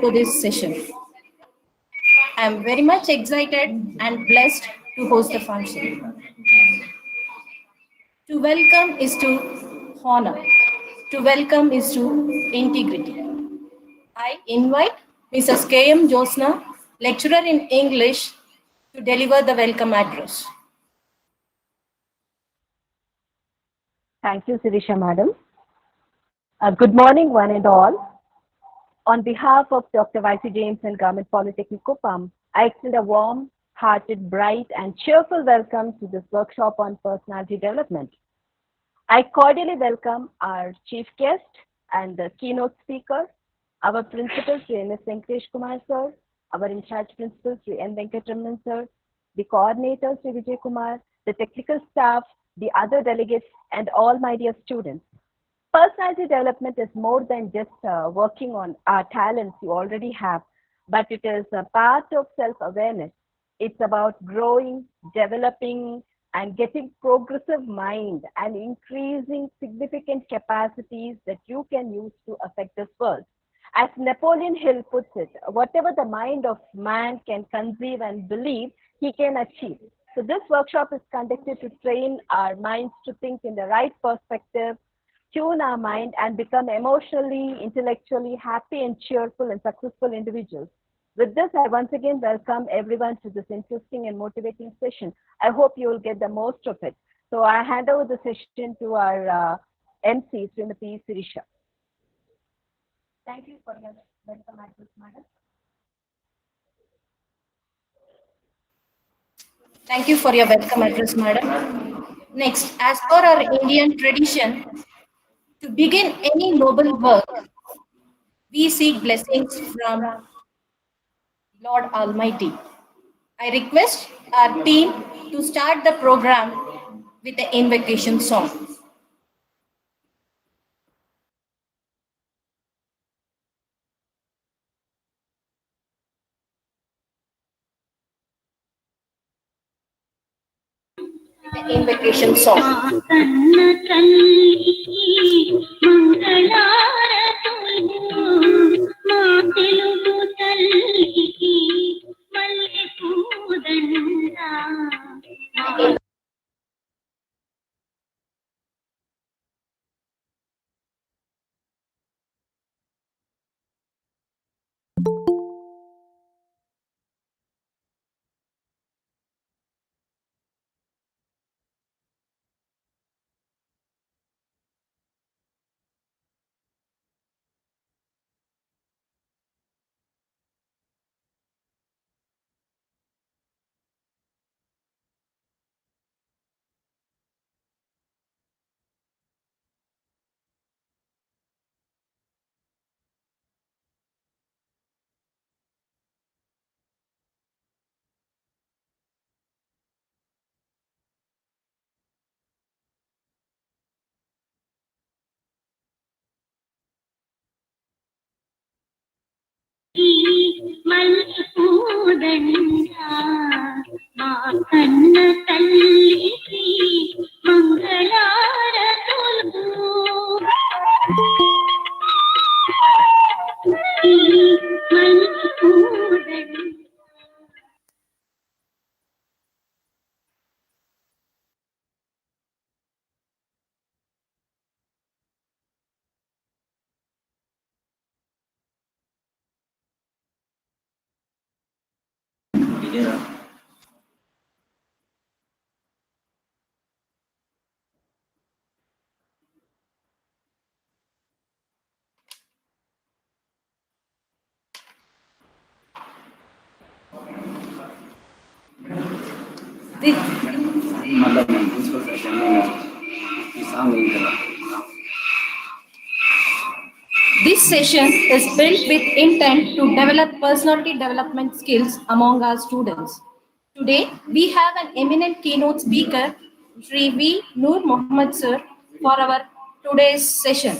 to this session. I am very much excited and blessed to host the function. To welcome is to honor. To welcome is to integrity. I invite Mrs. K.M. Josna, lecturer in English, to deliver the welcome address. Thank you, Sirisha Madam. Good morning, one and all. On behalf of Dr. Y.C. James and Government Polytechnic Kuppam, I extend a warm-hearted, bright, and cheerful welcome to this workshop on personality development. I cordially welcome our chief guest and the keynote speaker, our principal, Sri N.S. Venkatesh Kumar sir, our in-charge principal, Sri N. Venkatramanan sir, the coordinator, Sri Vijay Kumar, the technical staff, the other delegates, and all my dear students. Personality development is more than just working on our talents you already have, but it is a part of self-awareness. It's about growing, developing, and getting progressive mind and increasing significant capacities that you can use to affect this world. As Napoleon Hill puts it, whatever the mind of man can conceive and believe, he can achieve. So this workshop is conducted to train our minds to think in the right perspective, tune our mind, and become emotionally, intellectually happy and cheerful and successful individuals. With this, I once again welcome everyone to this interesting and motivating session. I hope you will get the most of it. So I hand over the session to our MC, Srimati Sirisha. Thank you for your welcome address, Madam. Thank you for your welcome address, Madam. Next, as per our Indian tradition, to begin any noble work, we seek blessings from Lord Almighty. I request our team to start the program with the invocation song. The invocation song. This session is built with intent to develop personality development skills among our students. Today, we have an eminent keynote speaker, Sri V. Noor Mohammed sir, for our today's session.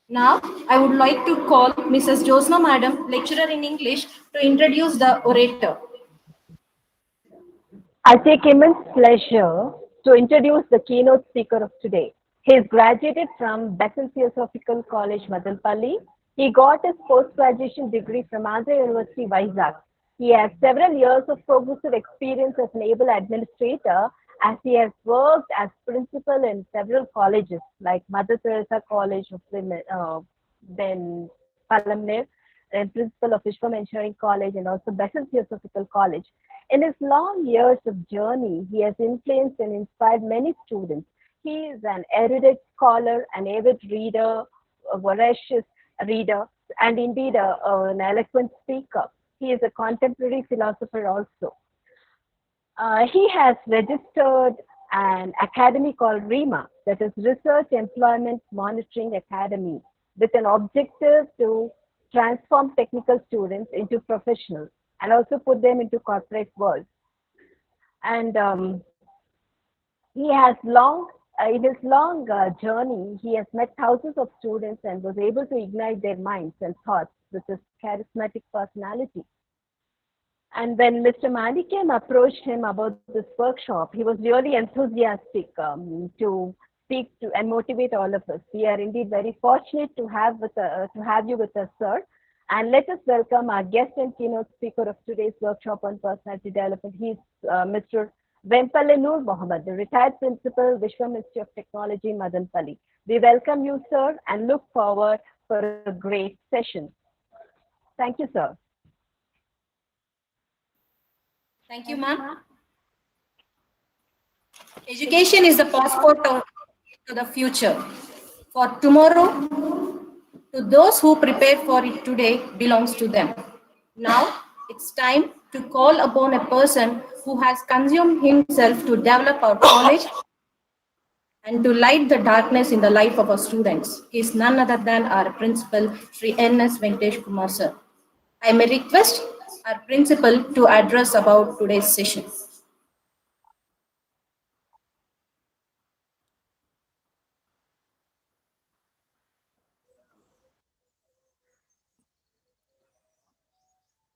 Now, I would like to call Mrs. Josna Madam, lecturer in English, to introduce the orator. I take immense pleasure to introduce the keynote speaker of today. He is graduated from Bethel Theosophical College, Madalpalli. He got his post-graduation degree from Andhra University, Vizag. He has several years of progressive experience as an able administrator, as he has worked as principal in several colleges like Mother Teresa College of Women, then Palamner, and principal of Vishwam Engineering College, and also Bessel Theosophical College. In his long years of journey, he has influenced and inspired many students. He is an erudite scholar, an avid reader, a voracious reader, and indeed an eloquent speaker. He is a contemporary philosopher also. He has registered an academy called REMA, that is Research Employment Monitoring Academy, with an objective to transform technical students into professionals and also put them into corporate world. And he has in his long journey, he has met thousands of students and was able to ignite their minds and thoughts with his charismatic personality. And when Mr. Manikem approached him about this workshop, he was really enthusiastic to speak to and motivate all of us. We are indeed very fortunate to have you with us, sir. And let us welcome our guest and keynote speaker of today's workshop on personality development. He is Mr. Vempalle Noor Mohammed, the retired principal, Vishwam Institute of Technology, Madanpalli. We welcome you, sir, and look forward for a great session. Thank you, sir. Thank you, ma'am. Education is the passport to the future. For tomorrow, to those who prepare for it today belongs to them. Now, it's time to call upon a person who has consumed himself to develop our knowledge and to light the darkness in the life of our students. He is none other than our principal, Sri N.S. Venkatesh Kumar, sir. I may request our principal to address about today's session.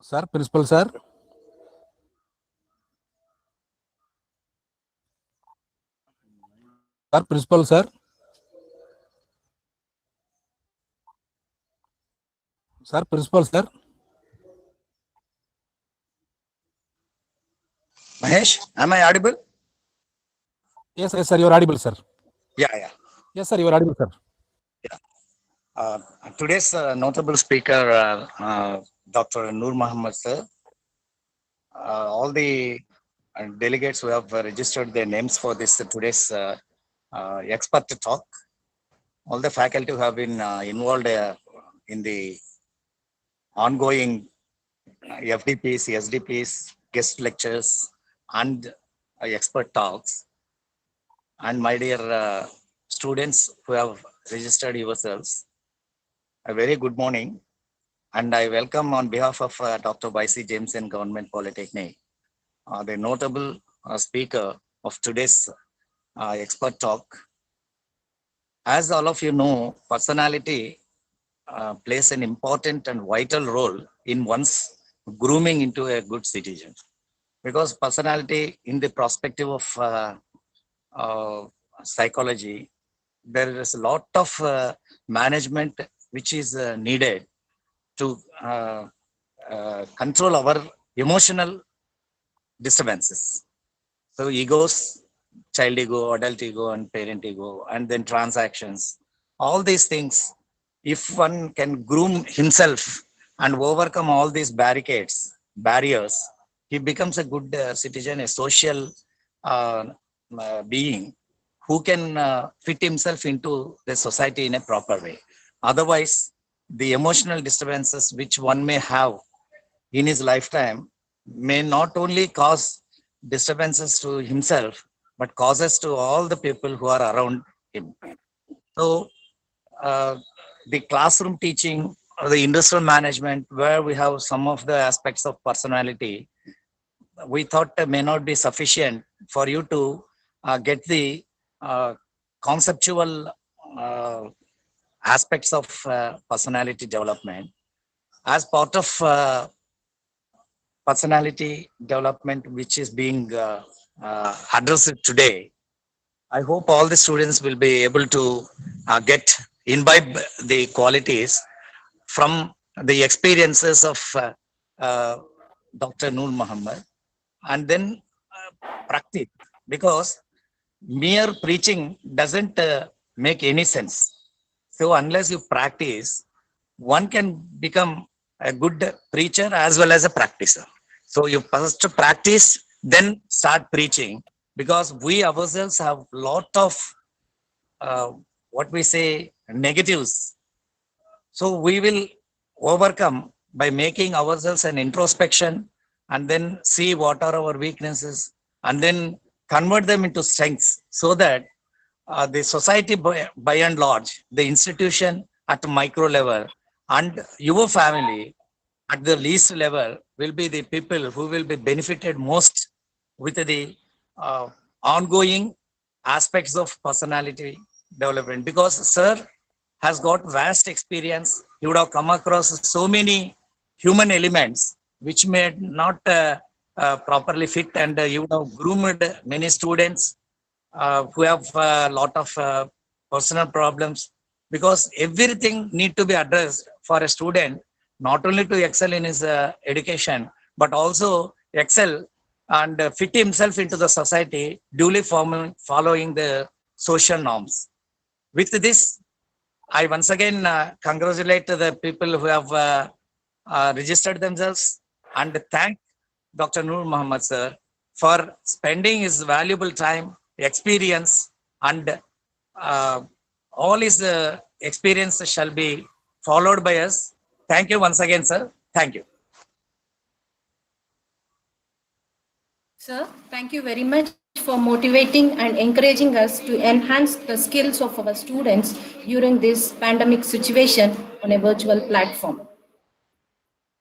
Sir, principal, sir. Sir, principal, sir. Sir, principal, sir. Mahesh, am I audible? Yes, sir, you are audible, sir. Yeah. Yes, sir, you are audible, sir. Today's notable speaker, Dr. Noor Mohammed, sir. All the delegates who have registered their names for this today's expert talk, all the faculty who have been involved in the ongoing FDPs, SDPs, guest lectures, and expert talks, and my dear students who have registered yourselves, a very good morning, and I welcome on behalf of Dr. Y.C. Jameson Government Polytechnic, the notable speaker of today's expert talk. As all of you know, personality plays an important and vital role in one's grooming into a good citizen. Because personality, in the perspective of psychology, there is a lot of management which is needed to control our emotional disturbances. So egos, child ego, adult ego, and parent ego, and then transactions, all these things, if one can groom himself and overcome all these barriers, he becomes a good citizen, a social being who can fit himself into the society in a proper way. Otherwise, the emotional disturbances which one may have in his lifetime may not only cause disturbances to himself, but causes to all the people who are around him. So the classroom teaching or the industrial management, where we have some of the aspects of personality, we thought may not be sufficient for you to get the conceptual aspects of personality development. As part of personality development, which is being addressed today, I hope all the students will be able to imbibe the qualities from the experiences of Dr. Noor Muhammad, and then practice, because mere preaching doesn't make any sense. So unless you practice, one can become a good preacher as well as a practicer. So you first practice, then start preaching, because we ourselves have lot of what we say negatives. So we will overcome by making ourselves an introspection, and then see what are our weaknesses, and then convert them into strengths, so that the society by and large, the institution at micro level, and your family at the least level will be the people who will be benefited most with the ongoing aspects of personality development. Because sir has got vast experience, he would have come across so many human elements which may not properly fit, and you would have groomed many students who have a lot of personal problems, because everything need to be addressed for a student, not only to excel in his education, but also excel and fit himself into the society, duly following the social norms. With this, I once again congratulate the people who have registered themselves, and thank Dr. Noor Muhammad sir for spending his valuable time, experience, and all his experience shall be followed by us. Thank you once again, sir. Thank you. Sir, thank you very much for motivating and encouraging us to enhance the skills of our students during this pandemic situation on a virtual platform.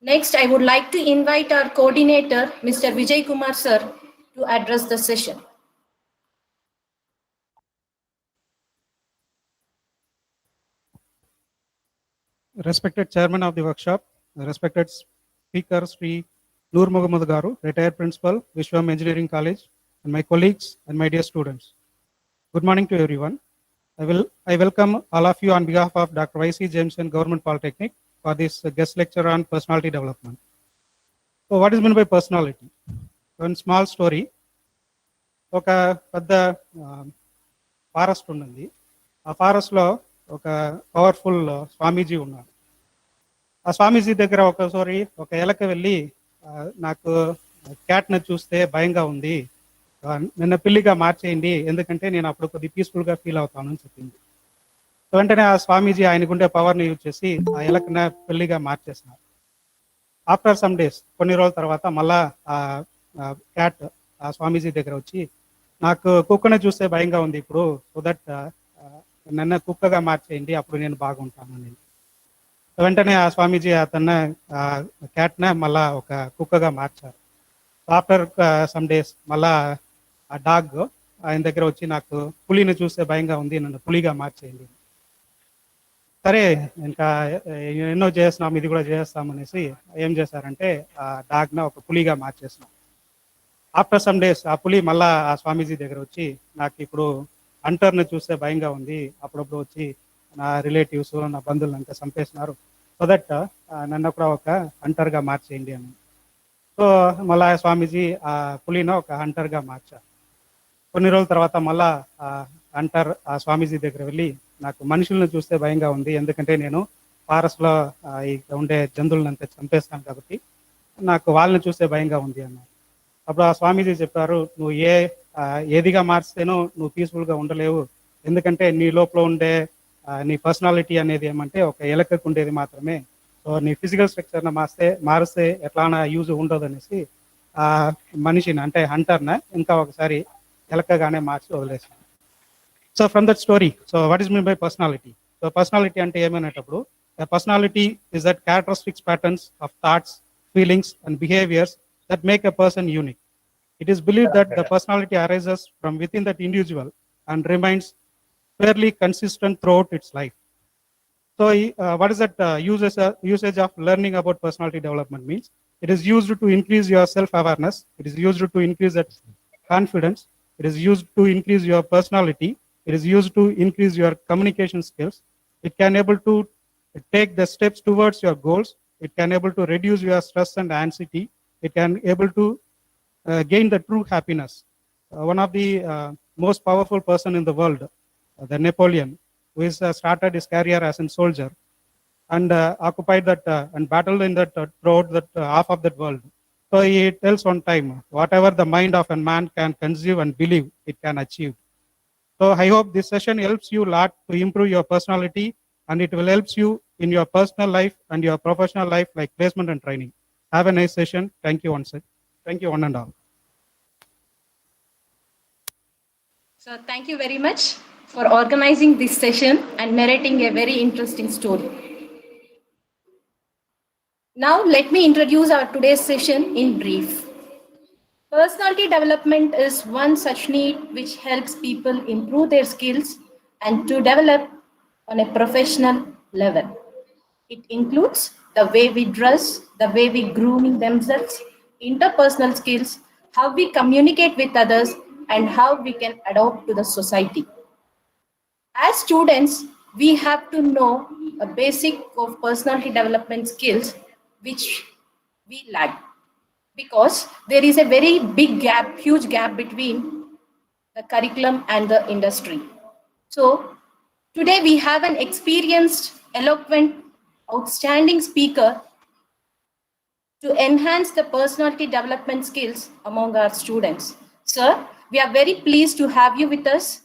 Next, I would like to invite our coordinator, Mr. Vijay Kumar sir, to address the session. Respected chairman of the workshop, respected speaker Sri Noor Muhammad Garu, retired principal, Vishwam Engineering College, and my colleagues and my dear students. Good morning to everyone. I welcome all of you on behalf of Dr. Y.C. Jameson Government Polytechnic for this guest lecture on personality development. So what is meant by personality? One small story. ఒక పెద్ద forest ఉన్నది. ఆ ఫారెస్ట్లో ఒక powerful స్వామీజీ ఉన్నారు. ఆ స్వామీజీ దగ్గర ఒకసారి ఒక ఎలక వెళ్ళి నాకు క్యాట్ని చూస్తే భయంగా ఉంది, నిన్న పిల్లిగా మార్చేయండి, ఎందుకంటే నేను అప్పుడు కొద్దిగా పీస్ఫుల్గా ఫీల్ అవుతాను అని చెప్పింది. వెంటనే ఆ స్వామీజీ ఆయనకుండే పవర్ని యూజ్ చేసి ఆ ఎలకన పిల్లిగా మార్చేసినారు. ఆఫ్టర్ సమ్ డేస్, కొన్ని రోజుల తర్వాత మళ్ళా ఆ క్యాట్ ఆ స్వామీజీ దగ్గర వచ్చి నాకు కుక్కనే చూస్తే భయంగా ఉంది ఇప్పుడు, సో దట్ నన్ను కుక్కగా మార్చేయండి, అప్పుడు నేను బాగుంటాను అని. వెంటనే ఆ స్వామీజీ అతన్ని క్యాట్ని మళ్ళా ఒక కుక్కగా మార్చారు. ఆఫ్టర్ సమ్ డేస్ మళ్ళా ఆ డాగ్ ఆయన దగ్గర వచ్చి నాకు పులిని చూస్తే భయంగా ఉంది, నన్ను పులిగా మార్చేయండి. సరే ఇంకా ఎన్నో చేస్తున్నాం, ఇది కూడా చేస్తామనేసి ఏం చేశారంటే ఆ డాగ్న ఒక పులిగా మార్చేసినాం. ఆఫ్టర్ సమ్ డేస్ ఆ పులి మళ్ళా ఆ స్వామీజీ దగ్గర వచ్చి నాకు ఇప్పుడు హంటర్ని చూస్తే భయంగా ఉంది, అప్పుడప్పుడు వచ్చి నా రిలేటివ్స్ నా బంధువులు అంతా చంపేసినారు, సో దట్ నన్ను కూడా ఒక హంటర్గా మార్చేయండి అని. సో మళ్ళా స్వామీజీ ఆ పులిని ఒక హంటర్గా మార్చారు. కొన్ని రోజుల తర్వాత మళ్ళా హంటర్ ఆ స్వామీజీ దగ్గర వెళ్ళి నాకు మనుషులను చూస్తే భయంగా ఉంది, ఎందుకంటే నేను ఫారెస్ట్లో ఉండే జంతువులను అంతా చంపేస్తాను కాబట్టి నాకు వాళ్ళని చూస్తే భయంగా ఉంది అన్నారు. అప్పుడు ఆ స్వామీజీ చెప్పారు, నువ్వు ఏదిగా మార్స్తేనో నువ్వు పీస్ఫుల్గా ఉండలేవు, ఎందుకంటే నీ లోపల ఉండే నీ పర్సనాలిటీ అనేది ఏమంటే ఒక ఎలకకు ఉండేది మాత్రమే. సో నీ ఫిజికల్ స్ట్రక్చర్ని మారిస్తే ఎట్లానా యూజ్ ఉండదు అనేసి ఆ మనిషిని అంటే హంటర్ని ఇంకా ఒకసారి ఎలకగానే మార్చి వదిలేసాను. So from that story, so what is mean by personality? So personality అంటే ఏమనేటప్పుడు personality is that characteristics patterns of thoughts, feelings and behaviours that make a person unique. It is believed that the personality arises from within that individual and remains fairly consistent throughout its life. So what is that usage of learning about personality development means? It is used to increase your self-awareness. It is used to increase that confidence. It is used to increase your personality. It is used to increase your communication skills. It can able to take the steps towards your goals. It can able to reduce your stress and anxiety. It can able to gain the true happiness. One of the most powerful person in the world, the Napoleon, who is started his career as a soldier and occupied that and battled in that throughout that half of that world. So he tells one time, whatever the mind of a man can conceive and believe, it can achieve. So I hope this session helps you a lot to improve your personality, and it will help you in your personal life and your professional life, like placement and training. Have a nice session. Thank you once. Thank you one and all. So thank you very much for organizing this session and narrating a very interesting story. Now let me introduce our today's session in brief. Personality development is one such need which helps people improve their skills and to develop on a professional level. It includes the way we dress, the way we grooming themselves, interpersonal skills, how we communicate with others, and how we can adapt to the society. As students, we have to know a basic of personality development skills which we lack because there is a very big gap, huge gap between the curriculum and the industry. So today we have an experienced, eloquent, outstanding speaker to enhance the personality development skills among our students. Sir, we are very pleased to have you with us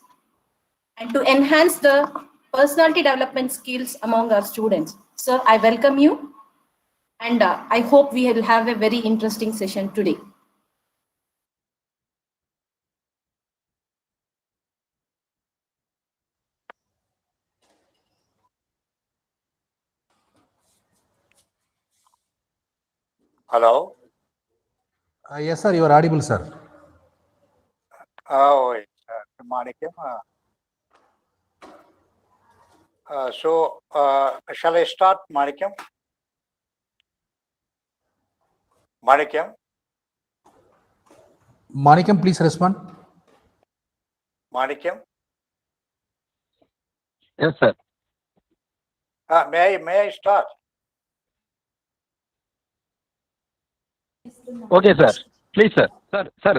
and to enhance the personality development skills among our students. Sir, I welcome you and I hope we will have a very interesting session today. Hello. Yes, sir, you are audible, sir. Oh, Manikyam. So, shall I start, Manikyam? Manikyam? Manikam, please respond. Manikyam? Yes, sir. May I start? Okay sir please sir sir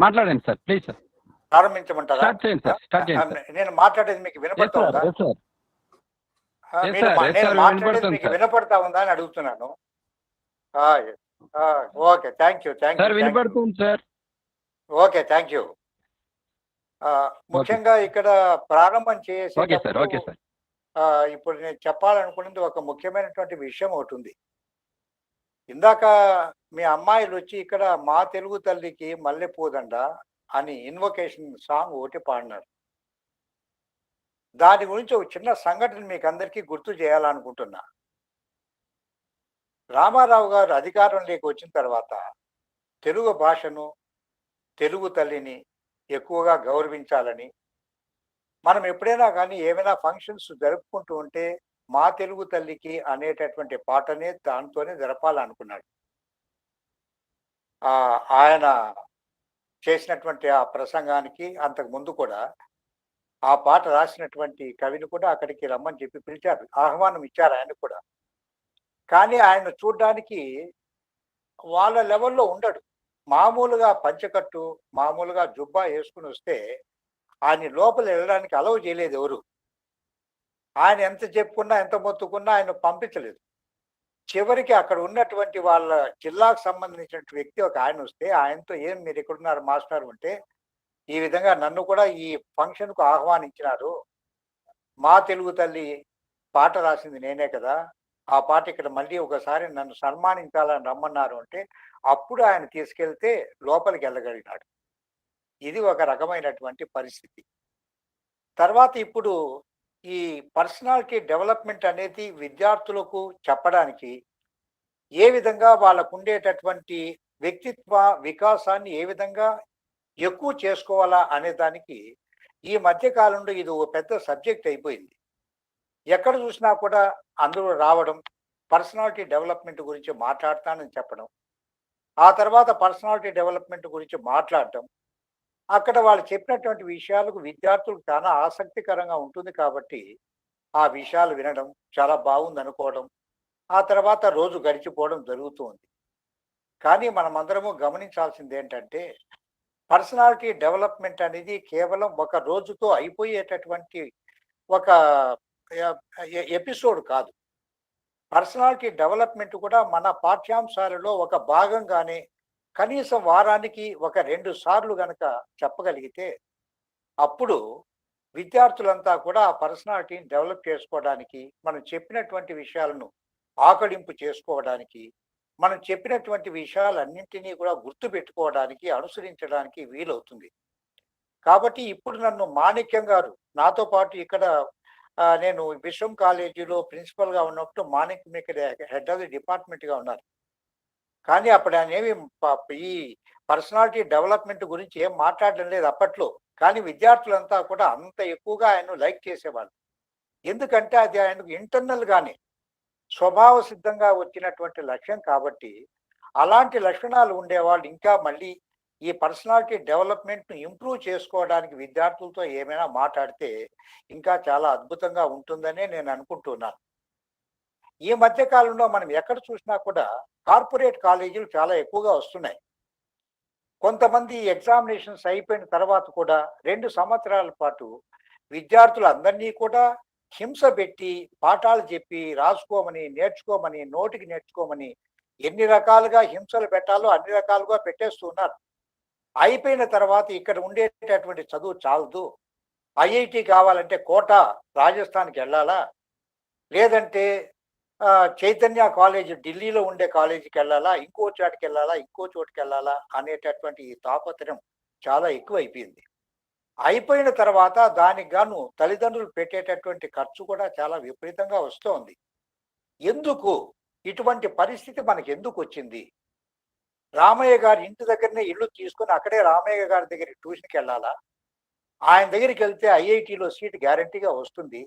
మాట్లాడండి sir please sir ప్రారంభించమంటారా? Start చేయండి sir start చేయండి sir నేను మాట్లాడేది మీకు వినపడతా ఉందా? Yes sir నేను మాట్లాడేది మీకు వినపడతా ఉందా అని అడుగుతున్నాను. Okay, thank you. సార్ వినపడుతుంది సార్. Okay, thank you. ముఖ్యంగా ఇక్కడ ప్రారంభం చేసే ఇప్పుడు నేను చెప్పాలనుకున్నది ఒక ముఖ్యమైనటువంటి విషయం ఒకటి ఉంది. ఇందాక మీ అమ్మాయిలు వచ్చి ఇక్కడ మా తెలుగు తల్లికి మల్లెపూదండ అని ఇన్వొకేషన్ సాంగ్ ఒకటి పాడినారు. దాని గురించి ఒక చిన్న సంఘటన మీకు అందరికీ గుర్తు చేయాలనుకుంటున్నా. రామారావు గారు అధికారంలోకి వచ్చిన తర్వాత తెలుగు భాషను, తెలుగు తల్లిని ఎక్కువగా గౌరవించాలని, మనం ఎప్పుడైనా కానీ ఏమైనా ఫంక్షన్స్ జరుపుకుంటూ ఉంటే మా తెలుగు తల్లికి అనేటటువంటి పాటనే దాంతోనే జరపాలనుకున్నాడు. ఆయన చేసినటువంటి ఆ ప్రసంగానికి అంతకు ముందు కూడా ఆ పాట రాసినటువంటి కవిని కూడా అక్కడికి రమ్మని చెప్పి పిలిచారు, ఆహ్వానం ఇచ్చారు ఆయన కూడా. కానీ ఆయన చూడ్డానికి వాళ్ళ లెవెల్లో ఉండడు. మామూలుగా పంచకట్టు, మామూలుగా జుబ్బా వేసుకుని వస్తే ఆయన లోపల వెళ్ళడానికి అలౌ చేయలేదు ఎవరు. ఆయన ఎంత చెప్పుకున్నా, ఎంత మొత్తుకున్నా ఆయన పంపించలేదు. చివరికి అక్కడ ఉన్నటువంటి వాళ్ళ జిల్లాకు సంబంధించిన వ్యక్తి ఒక ఆయన వస్తే ఆయనతో, ఏం మీరు ఎక్కడున్నారు మాస్టర్ అంటే, ఈ విధంగా నన్ను కూడా ఈ ఫంక్షన్కు ఆహ్వానించినారు, మా తెలుగు తల్లి పాట రాసింది నేనే కదా, ఆ పాట ఇక్కడ మళ్ళీ ఒకసారి నన్ను సన్మానించాలని రమ్మన్నారు అంటే అప్పుడు ఆయన తీసుకెళ్తే లోపలికి వెళ్ళగలిగినాడు. ఇది ఒక రకమైనటువంటి పరిస్థితి. తర్వాత ఇప్పుడు ఈ పర్సనాలిటీ డెవలప్మెంట్ అనేది విద్యార్థులకు చెప్పడానికి, ఏ విధంగా వాళ్ళకు ఉండేటటువంటి వ్యక్తిత్వ వికాసాన్ని ఏ విధంగా ఎక్కువ చేసుకోవాలా అనే దానికి ఈ మధ్య కాలంలో ఇది ఒక పెద్ద సబ్జెక్ట్ అయిపోయింది. ఎక్కడ చూసినా కూడా అందరూ రావడం, పర్సనాలిటీ డెవలప్మెంట్ గురించి మాట్లాడతానని చెప్పడం, ఆ తర్వాత పర్సనాలిటీ డెవలప్మెంట్ గురించి మాట్లాడటం, అక్కడ వాళ్ళు చెప్పినటువంటి విషయాలకు విద్యార్థులకు చాలా ఆసక్తికరంగా ఉంటుంది. కాబట్టి ఆ విషయాలు వినడం చాలా బాగుంది అనుకోవడం, ఆ తర్వాత రోజు గడిచిపోవడం జరుగుతూ ఉంది. కానీ మనమందరము గమనించాల్సింది ఏంటంటే, పర్సనాలిటీ డెవలప్మెంట్ అనేది కేవలం ఒక రోజుతో అయిపోయేటటువంటి ఒక ఎపిసోడ్ కాదు. పర్సనాలిటీ డెవలప్మెంట్ కూడా మన పాఠ్యాంశాలలో ఒక భాగంగానే కనీసం వారానికి ఒక 2 సార్లు గనక చెప్పగలిగితే, అప్పుడు విద్యార్థులంతా కూడా ఆ పర్సనాలిటీని డెవలప్ చేసుకోవడానికి, మనం చెప్పినటువంటి విషయాలను ఆకళింపు చేసుకోవడానికి, మనం చెప్పినటువంటి విషయాలన్నింటినీ కూడా గుర్తుపెట్టుకోవడానికి, అనుసరించడానికి వీలవుతుంది. కాబట్టి ఇప్పుడు నన్ను మాణిక్యం గారు నాతో పాటు ఇక్కడ నేను విశ్వం కాలేజీలో ప్రిన్సిపల్‌గా ఉన్నప్పుడు మాణిక్యం ఇక్కడ హెడ్ ఆఫ్ ది డిపార్ట్మెంట్‌గా ఉన్నారు. కానీ అప్పుడు ఆయనేమి ఈ పర్సనాలిటీ డెవలప్‌మెంట్ గురించి ఏం మాట్లాడడం లేదు అప్పట్లో. కానీ విద్యార్థులంతా కూడా అంత ఎక్కువగా ఆయన్ను లైక్ చేసేవాళ్ళు. ఎందుకంటే అది ఆయనకు ఇంటర్నల్‌గానే స్వభావ సిద్ధంగా వచ్చినటువంటి లక్ష్యం కాబట్టి, అలాంటి లక్షణాలు ఉండేవాళ్ళు ఇంకా మళ్ళీ ఈ పర్సనాలిటీ డెవలప్మెంట్‌ను ఇంప్రూవ్ చేసుకోవడానికి విద్యార్థులతో ఏమైనా మాట్లాడితే ఇంకా చాలా అద్భుతంగా ఉంటుందనే నేను అనుకుంటున్నాను. ఈ మధ్య కాలంలో మనం ఎక్కడ చూసినా కూడా కార్పొరేట్ కాలేజీలు చాలా ఎక్కువగా వస్తున్నాయి. కొంతమంది ఎగ్జామినేషన్స్ అయిపోయిన తర్వాత కూడా 2 సంవత్సరాల పాటు విద్యార్థులందరినీ కూడా హింస పెట్టి, పాఠాలు చెప్పి, రాసుకోమని, నేర్చుకోమని, నోటికి నేర్చుకోమని ఎన్ని రకాలుగా హింసలు పెట్టాలో అన్ని రకాలుగా పెట్టేస్తూ ఉన్నారు. అయిపోయిన తర్వాత ఇక్కడ ఉండేటటువంటి చదువు చాలదు. ఐఐటీ కావాలంటే కోటా రాజస్థాన్‌కి వెళ్ళాలా? లేదంటే చైతన్య కాలేజ్ ఢిల్లీలో ఉండే కాలేజీకెళ్ళాలా? ఇంకో చోటికెళ్ళాలా? ఇంకో చోటుకెళ్ళాలా? అనేటటువంటి ఈ తాపత్రయం చాలా ఎక్కువైపోయింది. అయిపోయిన తర్వాత దానికి గాను తల్లిదండ్రులు పెట్టేటటువంటి ఖర్చు కూడా చాలా విపరీతంగా వస్తోంది. ఎందుకు? ఇటువంటి పరిస్థితి మనకెందుకొచ్చింది? రామయ్య గారి ఇంటి దగ్గరనే ఇల్లు తీసుకొని అక్కడే రామయ్య గారి దగ్గరికి ట్యూషన్‌కెళ్ళాలా? ఆయన దగ్గరికెళ్తే ఐఐటీలో సీట్ గ్యారంటీగా వస్తుంది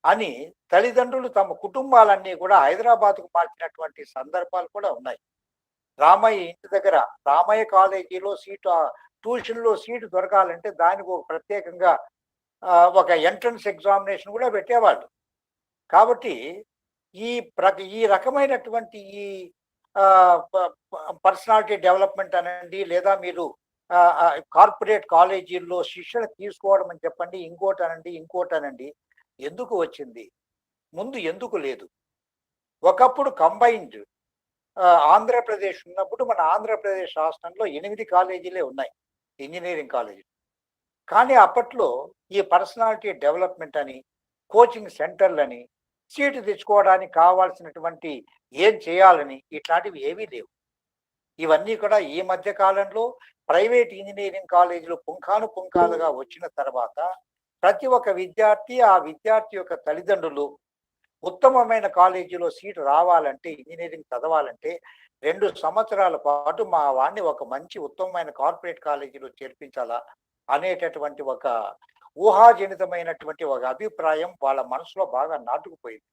అని తల్లిదండ్రులు తమ కుటుంబాలన్నీ కూడా హైదరాబాద్‌కు మార్చినటువంటి సందర్భాలు కూడా ఉన్నాయి. రామయ్య ఇంటి దగ్గర రామయ్య కాలేజీలో ట్యూషన్‌లో సీటు దొరకాలంటే దానికి ఒక ప్రత్యేకంగా ఒక ఎంట్రన్స్ ఎగ్జామినేషన్ కూడా పెట్టేవాళ్ళు. కాబట్టి ఈ రకమైనటువంటి ఈ పర్సనాలిటీ డెవలప్మెంట్ అనండి, లేదా మీరు కార్పొరేట్ కాలేజీల్లో శిక్షణ తీసుకోవడం అని చెప్పండి, ఇంకోటనండి ఎందుకు వచ్చింది? ముందు ఎందుకు లేదు? ఒకప్పుడు కంబైన్డ్ ఆంధ్రప్రదేశ్ ఉన్నప్పుడు మన ఆంధ్రప్రదేశ్ రాష్ట్రంలో 8 కాలేజీలే ఉన్నాయి, ఇంజినీరింగ్ కాలేజీలు. కానీ అప్పట్లో ఈ పర్సనాలిటీ డెవలప్మెంట్ అని, కోచింగ్ సెంటర్లని, సీటు తెచ్చుకోవడానికి కావాల్సినటువంటి ఏం చేయాలని ఇట్లాంటివి ఏవీ లేవు. ఇవన్నీ కూడా ఈ మధ్య కాలంలో ప్రైవేట్ ఇంజినీరింగ్ కాలేజీలు పుంఖానుపుంఖాలుగా వచ్చిన తర్వాత ప్రతి ఒక్క విద్యార్థి, ఆ విద్యార్థి యొక్క తల్లిదండ్రులు ఉత్తమమైన కాలేజీలో సీటు రావాలంటే, ఇంజినీరింగ్ చదవాలంటే 2 సంవత్సరాల పాటు మా వాడిని ఒక మంచి ఉత్తమమైన కార్పొరేట్ కాలేజీలో చేర్పించాలా అనేటటువంటి ఒక ఊహాజనితమైనటువంటి ఒక అభిప్రాయం వాళ్ళ మనసులో బాగా నాటుకుపోయింది.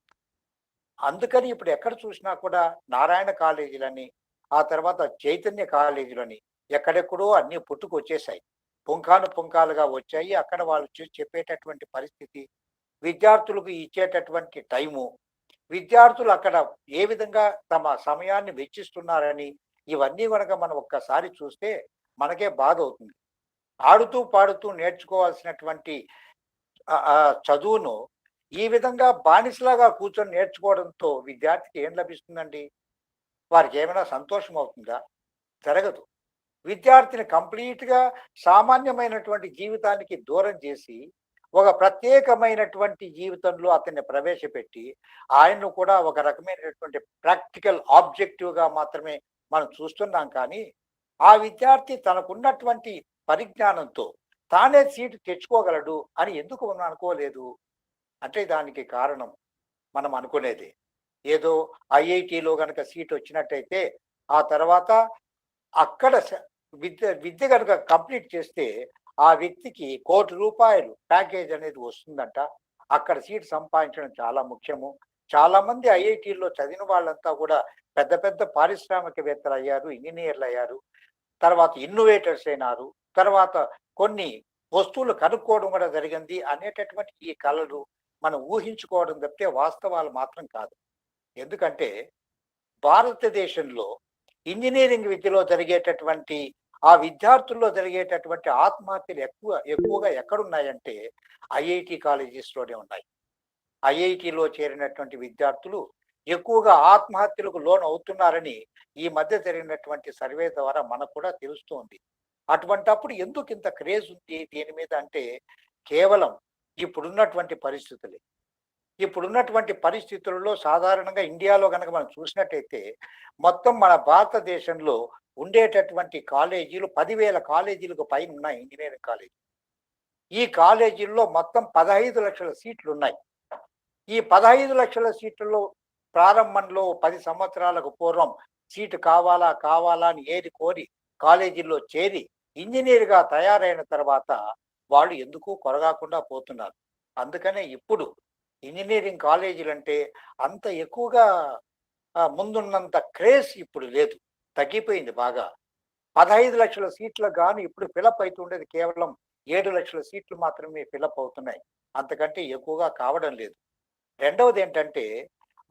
అందుకని ఇప్పుడు ఎక్కడ చూసినా కూడా నారాయణ కాలేజీలని, ఆ తర్వాత చైతన్య కాలేజీలని ఎక్కడెక్కడో అన్నీ పుట్టుకొచ్చేసాయి. పుంఖానుపుంఖాలుగా వచ్చాయి. అక్కడ వాళ్ళు చెప్పేటటువంటి పరిస్థితి, విద్యార్థులకు ఇచ్చేటటువంటి టైము, విద్యార్థులు అక్కడ ఏ విధంగా తమ సమయాన్ని వెచ్చిస్తున్నారని ఇవన్నీ కనుక మనం ఒక్కసారి చూస్తే మనకే బాధ అవుతుంది. ఆడుతూ పాడుతూ నేర్చుకోవాల్సినటువంటి చదువును ఈ విధంగా బానిసలాగా కూర్చొని నేర్చుకోవడంతో విద్యార్థికి ఏం లభిస్తుందండి? వారికి ఏమైనా సంతోషం అవుతుందా? జరగదు. విద్యార్థిని కంప్లీట్‌గా సామాన్యమైనటువంటి జీవితానికి దూరం చేసి, ఒక ప్రత్యేకమైనటువంటి జీవితంలో అతన్ని ప్రవేశపెట్టి, ఆయన్ను కూడా ఒక రకమైనటువంటి ప్రాక్టికల్ ఆబ్జెక్టివ్‌గా మాత్రమే మనం చూస్తున్నాం. కానీ, ఆ విద్యార్థి తనకున్నటువంటి పరిజ్ఞానంతో తానే సీటు తెచ్చుకోగలడు అని ఎందుకు మనం అనుకోలేదు? అంటే దానికి కారణం మనం అనుకునేదే. ఏదో ఐఐటీలో గనక సీట్ వచ్చినట్టయితే, ఆ తర్వాత అక్కడ విద్య గనుక కంప్లీట్ చేస్తే ఆ వ్యక్తికి ₹1,00,00,000 ప్యాకేజ్ అనేది వస్తుందంట. అక్కడ సీట్ సంపాదించడం చాలా ముఖ్యము. చాలా మంది ఐఐటీల్లో చదివిన వాళ్ళంతా కూడా పెద్ద పెద్ద పారిశ్రామికవేత్తలు అయ్యారు, ఇంజినీర్లు అయ్యారు, తర్వాత ఇన్నోవేటర్స్ అయినారు, తర్వాత కొన్ని వస్తువులు కనుక్కోవడం కూడా జరిగింది అనేటటువంటి ఈ కళలు, మనం ఊహించుకోవడం తప్పితే వాస్తవాలు మాత్రం కాదు. ఎందుకంటే భారతదేశంలో ఇంజనీరింగ్ విద్యలో జరిగేటటువంటి ఆ విద్యార్థుల్లో జరిగేటటువంటి ఆత్మహత్యలు ఎక్కువగా ఎక్కడున్నాయంటే ఐఐటి కాలేజెస్లోనే ఉన్నాయి. ఐఐటిలో చేరినటువంటి విద్యార్థులు ఎక్కువగా ఆత్మహత్యలకు లోన్ అవుతున్నారని ఈ మధ్య జరిగినటువంటి సర్వే ద్వారా మనకు కూడా తెలుస్తోంది. అటువంటప్పుడు ఎందుకు ఇంత క్రేజ్ ఉంది దీని మీద అంటే కేవలం ఇప్పుడున్నటువంటి పరిస్థితులే. ఇప్పుడున్నటువంటి పరిస్థితులలో సాధారణంగా ఇండియాలో కనుక మనం చూసినట్టయితే మొత్తం మన భారతదేశంలో ఉండేటటువంటి కాలేజీలు 10,000 కాలేజీలకు పైన ఉన్నాయి. ఇంజనీరింగ్ కాలేజీ, ఈ కాలేజీల్లో మొత్తం 15 లక్షల సీట్లు ఉన్నాయి. ఈ 15 లక్షల సీట్లలో ప్రారంభంలో 10 సంవత్సరాలకు పూర్వం సీటు కావాలా కావాలా అని ఏరి కోరి కాలేజీల్లో చేరి ఇంజనీర్గా తయారైన తర్వాత వాళ్ళు ఎందుకు కొరగాకుండా పోతున్నారు. అందుకనే ఇప్పుడు ఇంజనీరింగ్ కాలేజీలు అంటే అంత ఎక్కువగా ముందున్నంత క్రేజ్ ఇప్పుడు లేదు, తగ్గిపోయింది బాగా. 15 లక్షల సీట్లకు గాను ఇప్పుడు ఫిలప్ అవుతుండేది కేవలం 7 లక్షల సీట్లు మాత్రమే ఫిలప్ అవుతున్నాయి, అంతకంటే ఎక్కువగా కావడం లేదు. రెండవది ఏంటంటే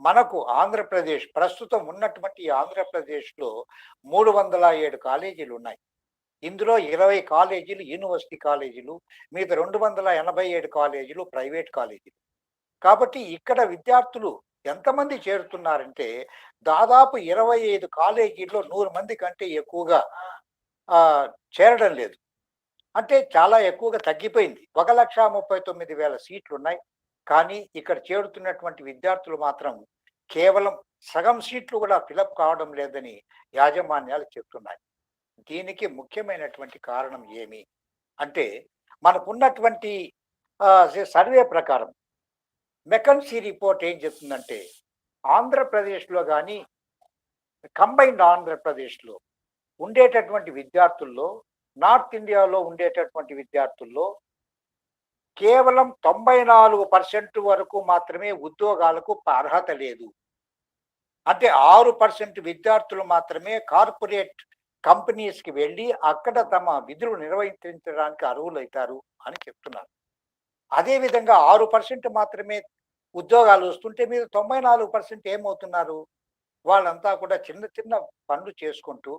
మనకు ఆంధ్రప్రదేశ్ ప్రస్తుతం ఉన్నటువంటి ఆంధ్రప్రదేశ్లో 307 కాలేజీలు ఉన్నాయి. ఇందులో 20 కాలేజీలు యూనివర్సిటీ కాలేజీలు, మిగతా 287 కాలేజీలు ప్రైవేట్ కాలేజీలు. కాబట్టి ఇక్కడ విద్యార్థులు ఎంతమంది చేరుతున్నారంటే దాదాపు 25 కాలేజీల్లో 100 మంది కంటే ఎక్కువగా చేరడం లేదు. అంటే చాలా ఎక్కువగా తగ్గిపోయింది. 1,39,000 సీట్లు ఉన్నాయి, కానీ ఇక్కడ చేరుతున్నటువంటి విద్యార్థులు మాత్రం కేవలం సగం సీట్లు కూడా ఫిలప్ కావడం లేదని యాజమాన్యాలు చెప్తున్నాయి. దీనికి ముఖ్యమైనటువంటి కారణం ఏమి అంటే మనకున్నటువంటి సర్వే ప్రకారం మెకన్సీ రిపోర్ట్ ఏం చెప్తుందంటే ఆంధ్రప్రదేశ్లో కానీ కంబైన్డ్ ఆంధ్రప్రదేశ్లో ఉండేటటువంటి విద్యార్థుల్లో, నార్త్ ఇండియాలో ఉండేటటువంటి విద్యార్థుల్లో కేవలం 94% వరకు మాత్రమే ఉద్యోగాలకు అర్హత లేదు. అంటే 6% విద్యార్థులు మాత్రమే కార్పొరేట్ కంపెనీస్కి వెళ్ళి అక్కడ తమ విధులు నిర్వహించడానికి అర్హులవుతారు అని చెప్తున్నారు. అదేవిధంగా 6% మాత్రమే ఉద్యోగాలు వస్తుంటే మీరు 94% ఏమవుతున్నారు? వాళ్ళంతా కూడా చిన్న చిన్న పనులు చేసుకుంటూ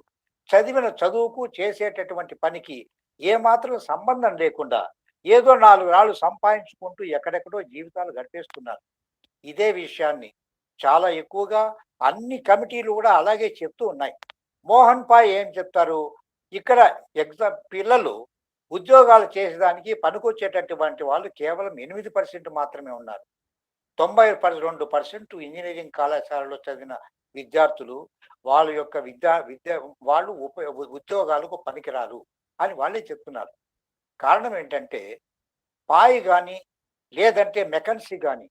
చదివిన చదువుకు చేసేటటువంటి పనికి ఏమాత్రం సంబంధం లేకుండా ఏదో 4 రాళ్ళు సంపాదించుకుంటూ ఎక్కడెక్కడో జీవితాలు గడిపేస్తున్నారు. ఇదే విషయాన్ని చాలా ఎక్కువగా అన్ని కమిటీలు కూడా అలాగే చెప్తూ ఉన్నాయి. మోహన్ పాయ్ ఏం చెప్తారు, ఇక్కడ పిల్లలు ఉద్యోగాలు చేసేదానికి పనికొచ్చేటటువంటి వాళ్ళు కేవలం 8% మాత్రమే ఉన్నారు. 92% ఇంజనీరింగ్ కళాశాలలో చదివిన విద్యార్థులు వాళ్ళ యొక్క వాళ్ళు ఉద్యోగాలకు పనికిరారు అని వాళ్ళే చెప్తున్నారు. కారణం ఏంటంటే పాయ్ కానీ లేదంటే మెకన్సీ కానీ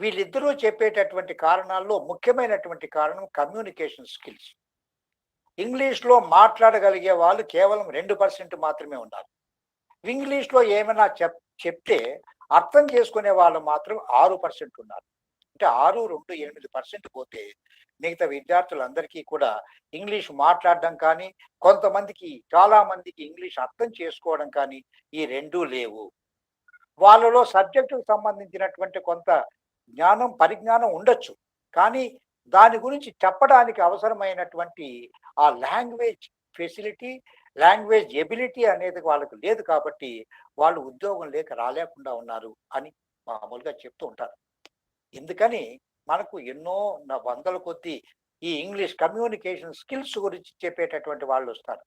వీళ్ళిద్దరూ చెప్పేటటువంటి కారణాల్లో ముఖ్యమైనటువంటి కారణం కమ్యూనికేషన్ స్కిల్స్. ఇంగ్లీష్లో మాట్లాడగలిగే వాళ్ళు కేవలం 2% మాత్రమే ఉన్నారు. ఇంగ్లీష్లో ఏమైనా చెప్తే అర్థం చేసుకునే వాళ్ళు మాత్రం 6% ఉన్నారు. అంటే 6, 2, 8% పోతే మిగతా విద్యార్థులందరికీ కూడా ఇంగ్లీష్ మాట్లాడడం కానీ, కొంతమందికి చాలా మందికి ఇంగ్లీష్ అర్థం చేసుకోవడం కానీ ఈ రెండూ లేవు. వాళ్ళలో సబ్జెక్టుకు సంబంధించినటువంటి కొంత పరిజ్ఞానం ఉండొచ్చు, కానీ దాని గురించి చెప్పడానికి అవసరమైనటువంటి ఆ లాంగ్వేజ్ ఫెసిలిటీ, లాంగ్వేజ్ ఎబిలిటీ అనేది వాళ్ళకు లేదు. కాబట్టి వాళ్ళు ఉద్యోగం రాలేకుండా ఉన్నారు అని మామూలుగా చెప్తూ ఉంటారు. ఎందుకని మనకు ఎన్నో వందల కొద్దీ ఈ ఇంగ్లీష్ కమ్యూనికేషన్ స్కిల్స్ గురించి చెప్పేటటువంటి వాళ్ళు వస్తారు.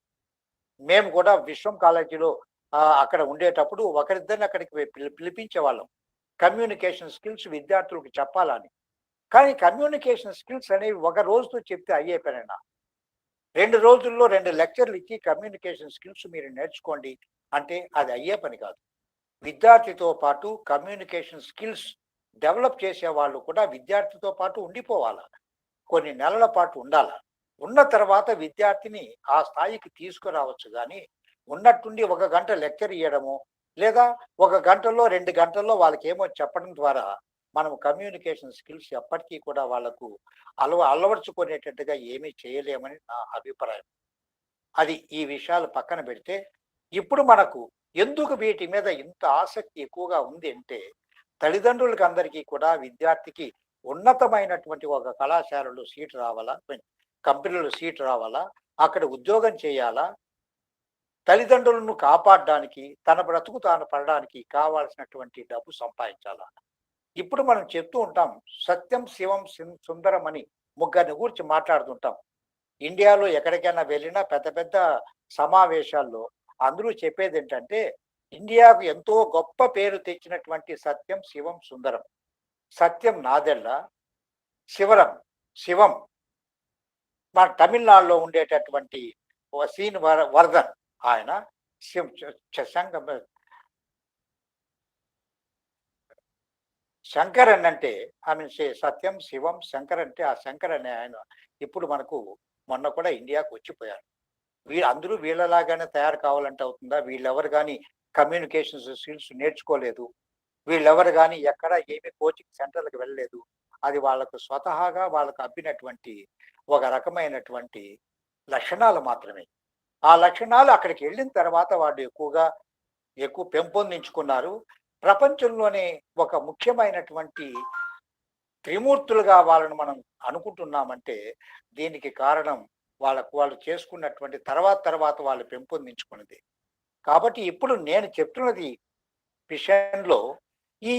మేము కూడా విశ్వం కాలేజీలో అక్కడ ఉండేటప్పుడు ఒకరిద్దరిని అక్కడికి పిలిపించే వాళ్ళం, కమ్యూనికేషన్ స్కిల్స్ విద్యార్థులకు చెప్పాలని. కానీ కమ్యూనికేషన్ స్కిల్స్ అనేవి ఒక రోజుతో చెప్తే అయ్యే పనేనా? 2 రోజుల్లో 2 లెక్చర్లు ఇచ్చి కమ్యూనికేషన్ స్కిల్స్ మీరు నేర్చుకోండి అంటే అది అయ్యే పని కాదు. విద్యార్థితో పాటు కమ్యూనికేషన్ స్కిల్స్ డెవలప్ చేసే వాళ్ళు కూడా విద్యార్థితో పాటు ఉండిపోవాలి, కొన్ని నెలల పాటు ఉండాలి. ఉన్న తర్వాత విద్యార్థిని ఆ స్థాయికి తీసుకురావచ్చు. కానీ ఉన్నట్టుండి 1 గంట లెక్చర్ ఇవ్వడము లేదా 1 గంటలో 2 గంటల్లో వాళ్ళకి ఏమో చెప్పడం ద్వారా మనం కమ్యూనికేషన్ స్కిల్స్ ఎప్పటికీ కూడా వాళ్ళకు అలవర్చుకునేటట్టుగా ఏమీ చేయలేమని నా అభిప్రాయం. అది ఈ విషయాలు పక్కన పెడితే ఇప్పుడు మనకు ఎందుకు వీటి మీద ఇంత ఆసక్తి ఎక్కువగా ఉంది అంటే తల్లిదండ్రులకి అందరికీ కూడా విద్యార్థికి ఉన్నతమైనటువంటి ఒక కళాశాలలో సీటు రావాలా, కంపెనీలో సీటు రావాలా, అక్కడ ఉద్యోగం చేయాలా, తల్లిదండ్రులను కాపాడడానికి, తన బ్రతుకు తాను పడడానికి కావాల్సినటువంటి డబ్బు సంపాదించాలా. ఇప్పుడు మనం చెప్తూ ఉంటాం, సత్యం శివం సుందరం అని ముగ్గురిని గురించి మాట్లాడుతుంటాం. ఇండియాలో ఎక్కడికైనా వెళ్ళినా పెద్ద పెద్ద సమావేశాల్లో అందరూ చెప్పేది ఏంటంటే, ఇండియాకు ఎంతో గొప్ప పేరు తెచ్చినటువంటి సత్యం శివం సుందరం. సత్యం నాదెళ్ళ, శివం మన తమిళనాడులో ఉండేటటువంటి సీన్ వర్ధన్, ఆయన శంకరన్ అంటే సత్యం శివం శంకర్ అంటే ఆ శంకర్ అనే ఆయన ఇప్పుడు మనకు మొన్న కూడా ఇండియాకు వచ్చిపోయారు. అందరూ వీళ్ళలాగానే తయారు కావాలంటే అవుతుందా? వీళ్ళెవరు కానీ కమ్యూనికేషన్స్ స్కిల్స్ నేర్చుకోలేదు, వీళ్ళెవరు కానీ ఎక్కడ ఏమి కోచింగ్ సెంటర్లకు వెళ్ళలేదు. అది వాళ్ళకు స్వతహాగా వాళ్ళకు అబ్బినటువంటి ఒక రకమైనటువంటి లక్షణాలు మాత్రమే. ఆ లక్షణాలు అక్కడికి వెళ్ళిన తర్వాత వాళ్ళు ఎక్కువ పెంపొందించుకున్నారు. ప్రపంచంలోనే ఒక ముఖ్యమైనటువంటి త్రిమూర్తులుగా వాళ్ళను మనం అనుకుంటున్నామంటే దీనికి కారణం వాళ్ళు చేసుకున్నటువంటి తర్వాత వాళ్ళు పెంపొందించుకున్నది. కాబట్టి ఇప్పుడు నేను చెప్తున్నది విషయంలో ఈ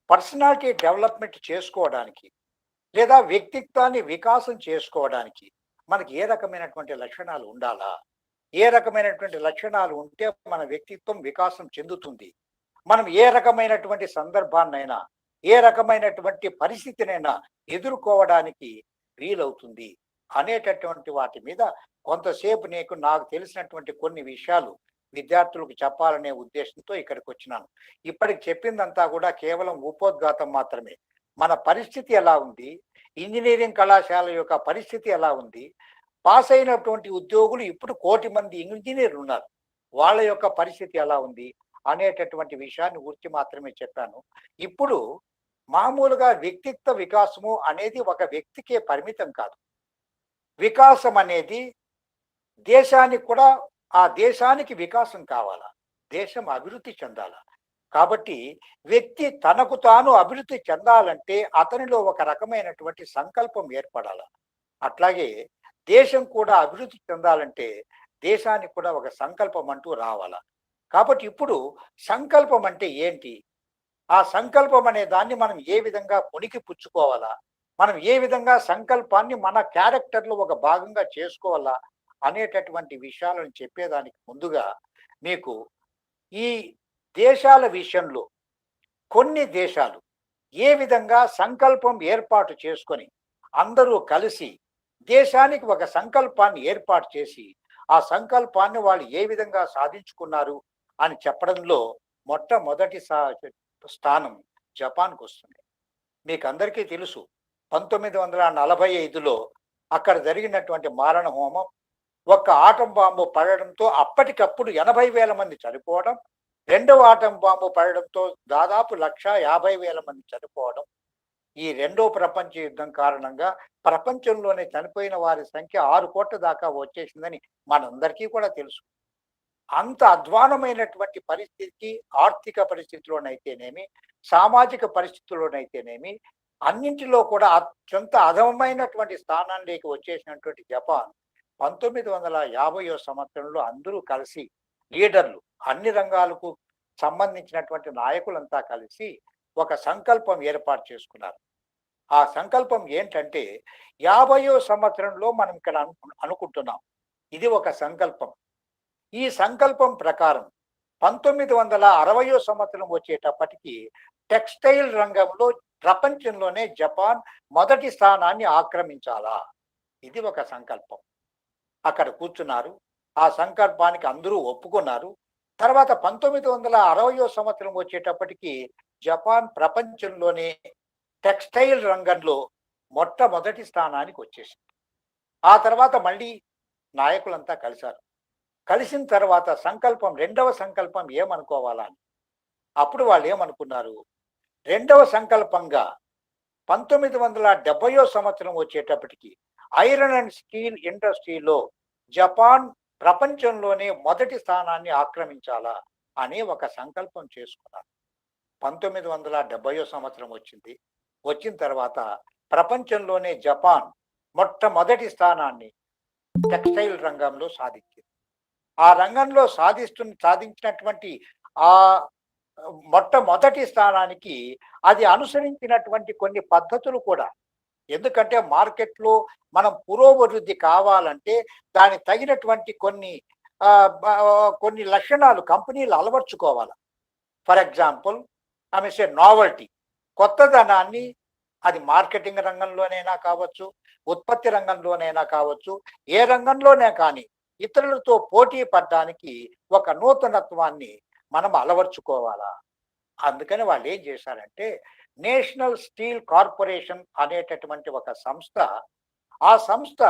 పర్సనాలిటీ డెవలప్మెంట్ చేసుకోవడానికి లేదా వ్యక్తిత్వాన్ని వికాసం చేసుకోవడానికి మనకి ఏ రకమైనటువంటి లక్షణాలు ఉండాలా, ఏ రకమైనటువంటి లక్షణాలు ఉంటే మన వ్యక్తిత్వం వికాసం చెందుతుంది, మనం ఏ రకమైనటువంటి సందర్భాన్నైనా ఏ రకమైనటువంటి పరిస్థితినైనా ఎదుర్కోవడానికి వీలవుతుంది అనేటటువంటి వాటి మీద కొంతసేపు నాకు తెలిసినటువంటి కొన్ని విషయాలు విద్యార్థులకు చెప్పాలనే ఉద్దేశంతో ఇక్కడికి వచ్చినాను. ఇప్పటికి చెప్పిందంతా కూడా కేవలం ఉపోద్ఘాతం మాత్రమే. మన పరిస్థితి ఎలా ఉంది, ఇంజనీరింగ్ కళాశాల యొక్క పరిస్థితి ఎలా ఉంది, పాస్ అయినటువంటి ఉద్యోగులు ఇప్పుడు 1 కోటి మంది ఇంజనీర్లు ఉన్నారు, వాళ్ళ యొక్క పరిస్థితి ఎలా ఉంది అనేటటువంటి విషయాన్ని గురించి మాత్రమే చెప్పాను. ఇప్పుడు మామూలుగా వ్యక్తిత్వ వికాసము అనేది ఒక వ్యక్తికే పరిమితం కాదు. వికాసం అనేది దేశానికి కూడా, ఆ దేశానికి వికాసం కావాలా, దేశం అభివృద్ధి చెందాలా. కాబట్టి వ్యక్తి తనకు తాను అభివృద్ధి చెందాలంటే అతనిలో ఒక రకమైనటువంటి సంకల్పం ఏర్పడాల. అట్లాగే దేశం కూడా అభివృద్ధి చెందాలంటే దేశానికి కూడా ఒక సంకల్పం అంటూ రావాలా. కాబట్టి ఇప్పుడు సంకల్పం అంటే ఏంటి, ఆ సంకల్పం అనే దాన్ని మనం ఏ విధంగా పుణికి పుచ్చుకోవాలా, మనం ఏ విధంగా సంకల్పాన్ని మన క్యారెక్టర్లో ఒక భాగంగా చేసుకోవాలా అనేటటువంటి విషయాలను చెప్పేదానికి ముందుగా మీకు ఈ దేశాల విషయంలో కొన్ని దేశాలు ఏ విధంగా సంకల్పం ఏర్పాటు చేసుకొని అందరూ కలిసి దేశానికి ఒక సంకల్పాన్ని ఏర్పాటు చేసి ఆ సంకల్పాన్ని వాళ్ళు ఏ విధంగా సాధించుకున్నారు అని చెప్పడంలో మొట్టమొదటి స్థానం జపాన్కు వస్తుంది. మీకు అందరికీ తెలుసు, 1945లో అక్కడ జరిగినటువంటి మారణ హోమం, ఒక ఆటం బాంబు పడడంతో అప్పటికప్పుడు 80,000 మంది చనిపోవడం, రెండవ ఆటం బాంబు పడడంతో దాదాపు 150,000 మంది చనిపోవడం. ఈ రెండో ప్రపంచ యుద్ధం కారణంగా ప్రపంచంలోనే చనిపోయిన వారి సంఖ్య 6 కోట్ల దాకా వచ్చేసిందని మనందరికీ కూడా తెలుసు. అంత అధ్వానమైనటువంటి పరిస్థితికి, ఆర్థిక పరిస్థితిలోనైతేనేమి, సామాజిక పరిస్థితుల్లోనైతేనేమి, అన్నింటిలో కూడా అత్యంత అధమైనటువంటి స్థానానికి వచ్చేసినటువంటి జపాన్ 1950వ సంవత్సరంలో అందరూ కలిసి లీడర్లు, అన్ని రంగాలకు సంబంధించినటువంటి నాయకులంతా కలిసి ఒక సంకల్పం ఏర్పాటు చేసుకున్నారు. ఆ సంకల్పం ఏంటంటే 50వ సంవత్సరంలో మనం ఇక్కడ అనుకుంటున్నాం, ఇది ఒక సంకల్పం. ఈ సంకల్పం ప్రకారం 1960వ సంవత్సరం వచ్చేటప్పటికి టెక్స్టైల్ రంగంలో ప్రపంచంలోనే జపాన్ మొదటి స్థానాన్ని ఆక్రమించాలా, ఇది ఒక సంకల్పం. అక్కడ కూర్చున్నారు, ఆ సంకల్పానికి అందరూ ఒప్పుకున్నారు. తర్వాత 1960వ సంవత్సరం వచ్చేటప్పటికి జపాన్ ప్రపంచంలోనే టెక్స్టైల్ రంగంలో మొట్టమొదటి స్థానానికి వచ్చేసింది. ఆ తర్వాత మళ్ళీ నాయకులంతా కలిశారు. కలిసిన తర్వాత సంకల్పం, రెండవ సంకల్పం ఏమనుకోవాలా అని. అప్పుడు వాళ్ళు ఏమనుకున్నారు, రెండవ సంకల్పంగా 1970వ సంవత్సరం వచ్చేటప్పటికి ఐరన్ అండ్ స్టీల్ ఇండస్ట్రీలో జపాన్ ప్రపంచంలోనే మొదటి స్థానాన్ని ఆక్రమించాలా అనే ఒక సంకల్పం చేసుకున్నారు. 1970 సంవత్సరం వచ్చింది. వచ్చిన తర్వాత ప్రపంచంలోనే జపాన్ మొట్టమొదటి స్థానాన్ని టెక్స్టైల్ రంగంలో సాధించింది. ఆ రంగంలో సాధించినటువంటి ఆ మొట్టమొదటి స్థానానికి అది అనుసరించినటువంటి కొన్ని పద్ధతులు కూడా, ఎందుకంటే మార్కెట్లో మనం పురోభివృద్ధి కావాలంటే దానికి తగినటువంటి కొన్ని లక్షణాలు కంపెనీలు అలవర్చుకోవాలి. ఫర్ ఎగ్జాంపుల్ సే నావల్టీ, కొత్తదనాన్ని, అది మార్కెటింగ్ రంగంలోనైనా కావచ్చు, ఉత్పత్తి రంగంలోనైనా కావచ్చు, ఏ రంగంలోనే కానీ ఇతరులతో పోటీ పడడానికి ఒక నూతనత్వాన్ని మనం అలవర్చుకోవాలా. అందుకని వాళ్ళు ఏం చేశారంటే నేషనల్ స్టీల్ కార్పొరేషన్ అనేటటువంటి ఒక సంస్థ, ఆ సంస్థ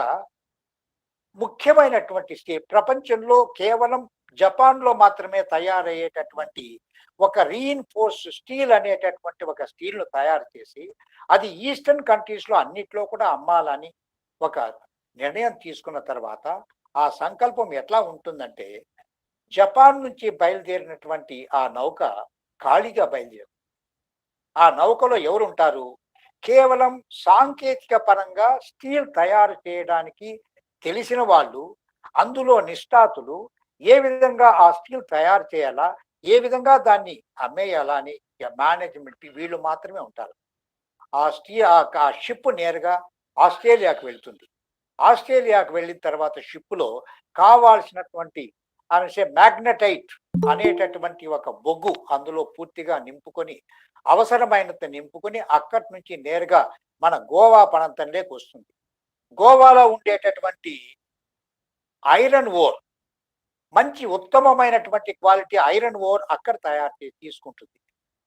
ముఖ్యమైనటువంటి స్టీల్ ప్రపంచంలో కేవలం జపాన్లో మాత్రమే తయారయ్యేటటువంటి ఒక రీఇన్ఫోర్స్ స్టీల్ అనేటటువంటి ఒక స్టీల్ను తయారు చేసి అది ఈస్టర్న్ కంట్రీస్లో అన్నిట్లో కూడా అమ్మాలని ఒక నిర్ణయం తీసుకున్న తర్వాత ఆ సంకల్పం ఎట్లా ఉంటుందంటే, జపాన్ నుంచి బయలుదేరినటువంటి ఆ నౌక ఖాళీగా బయలుదేరు. ఆ నౌకలో ఎవరుంటారు? కేవలం సాంకేతిక పరంగా స్టీల్ తయారు చేయడానికి తెలిసిన వాళ్ళు, అందులో నిష్ణాతులు, ఏ విధంగా ఆ స్టీల్ తయారు చేయాలా, ఏ విధంగా దాన్ని అమ్మేయాలా అని మేనేజ్మెంట్ వీళ్ళు మాత్రమే ఉంటారు. ఆ షిప్ నేరుగా ఆస్ట్రేలియాకు వెళ్తుంది. ఆస్ట్రేలియాకు వెళ్ళిన తర్వాత షిప్లో కావాల్సినటువంటి మ్యాగ్నటైట్ అనేటటువంటి ఒక బొగ్గు అందులో పూర్తిగా నింపుకొని, అవసరమైనంత నింపుకొని అక్కడి నుంచి నేరుగా మన గోవా ప్రాంతంలోకి వస్తుంది. గోవాలో ఉండేటటువంటి ఐరన్ ఓర్, మంచి ఉత్తమమైనటువంటి క్వాలిటీ ఐరన్ ఓర్ అక్కడ తయారు చేసి తీసుకుంటుంది.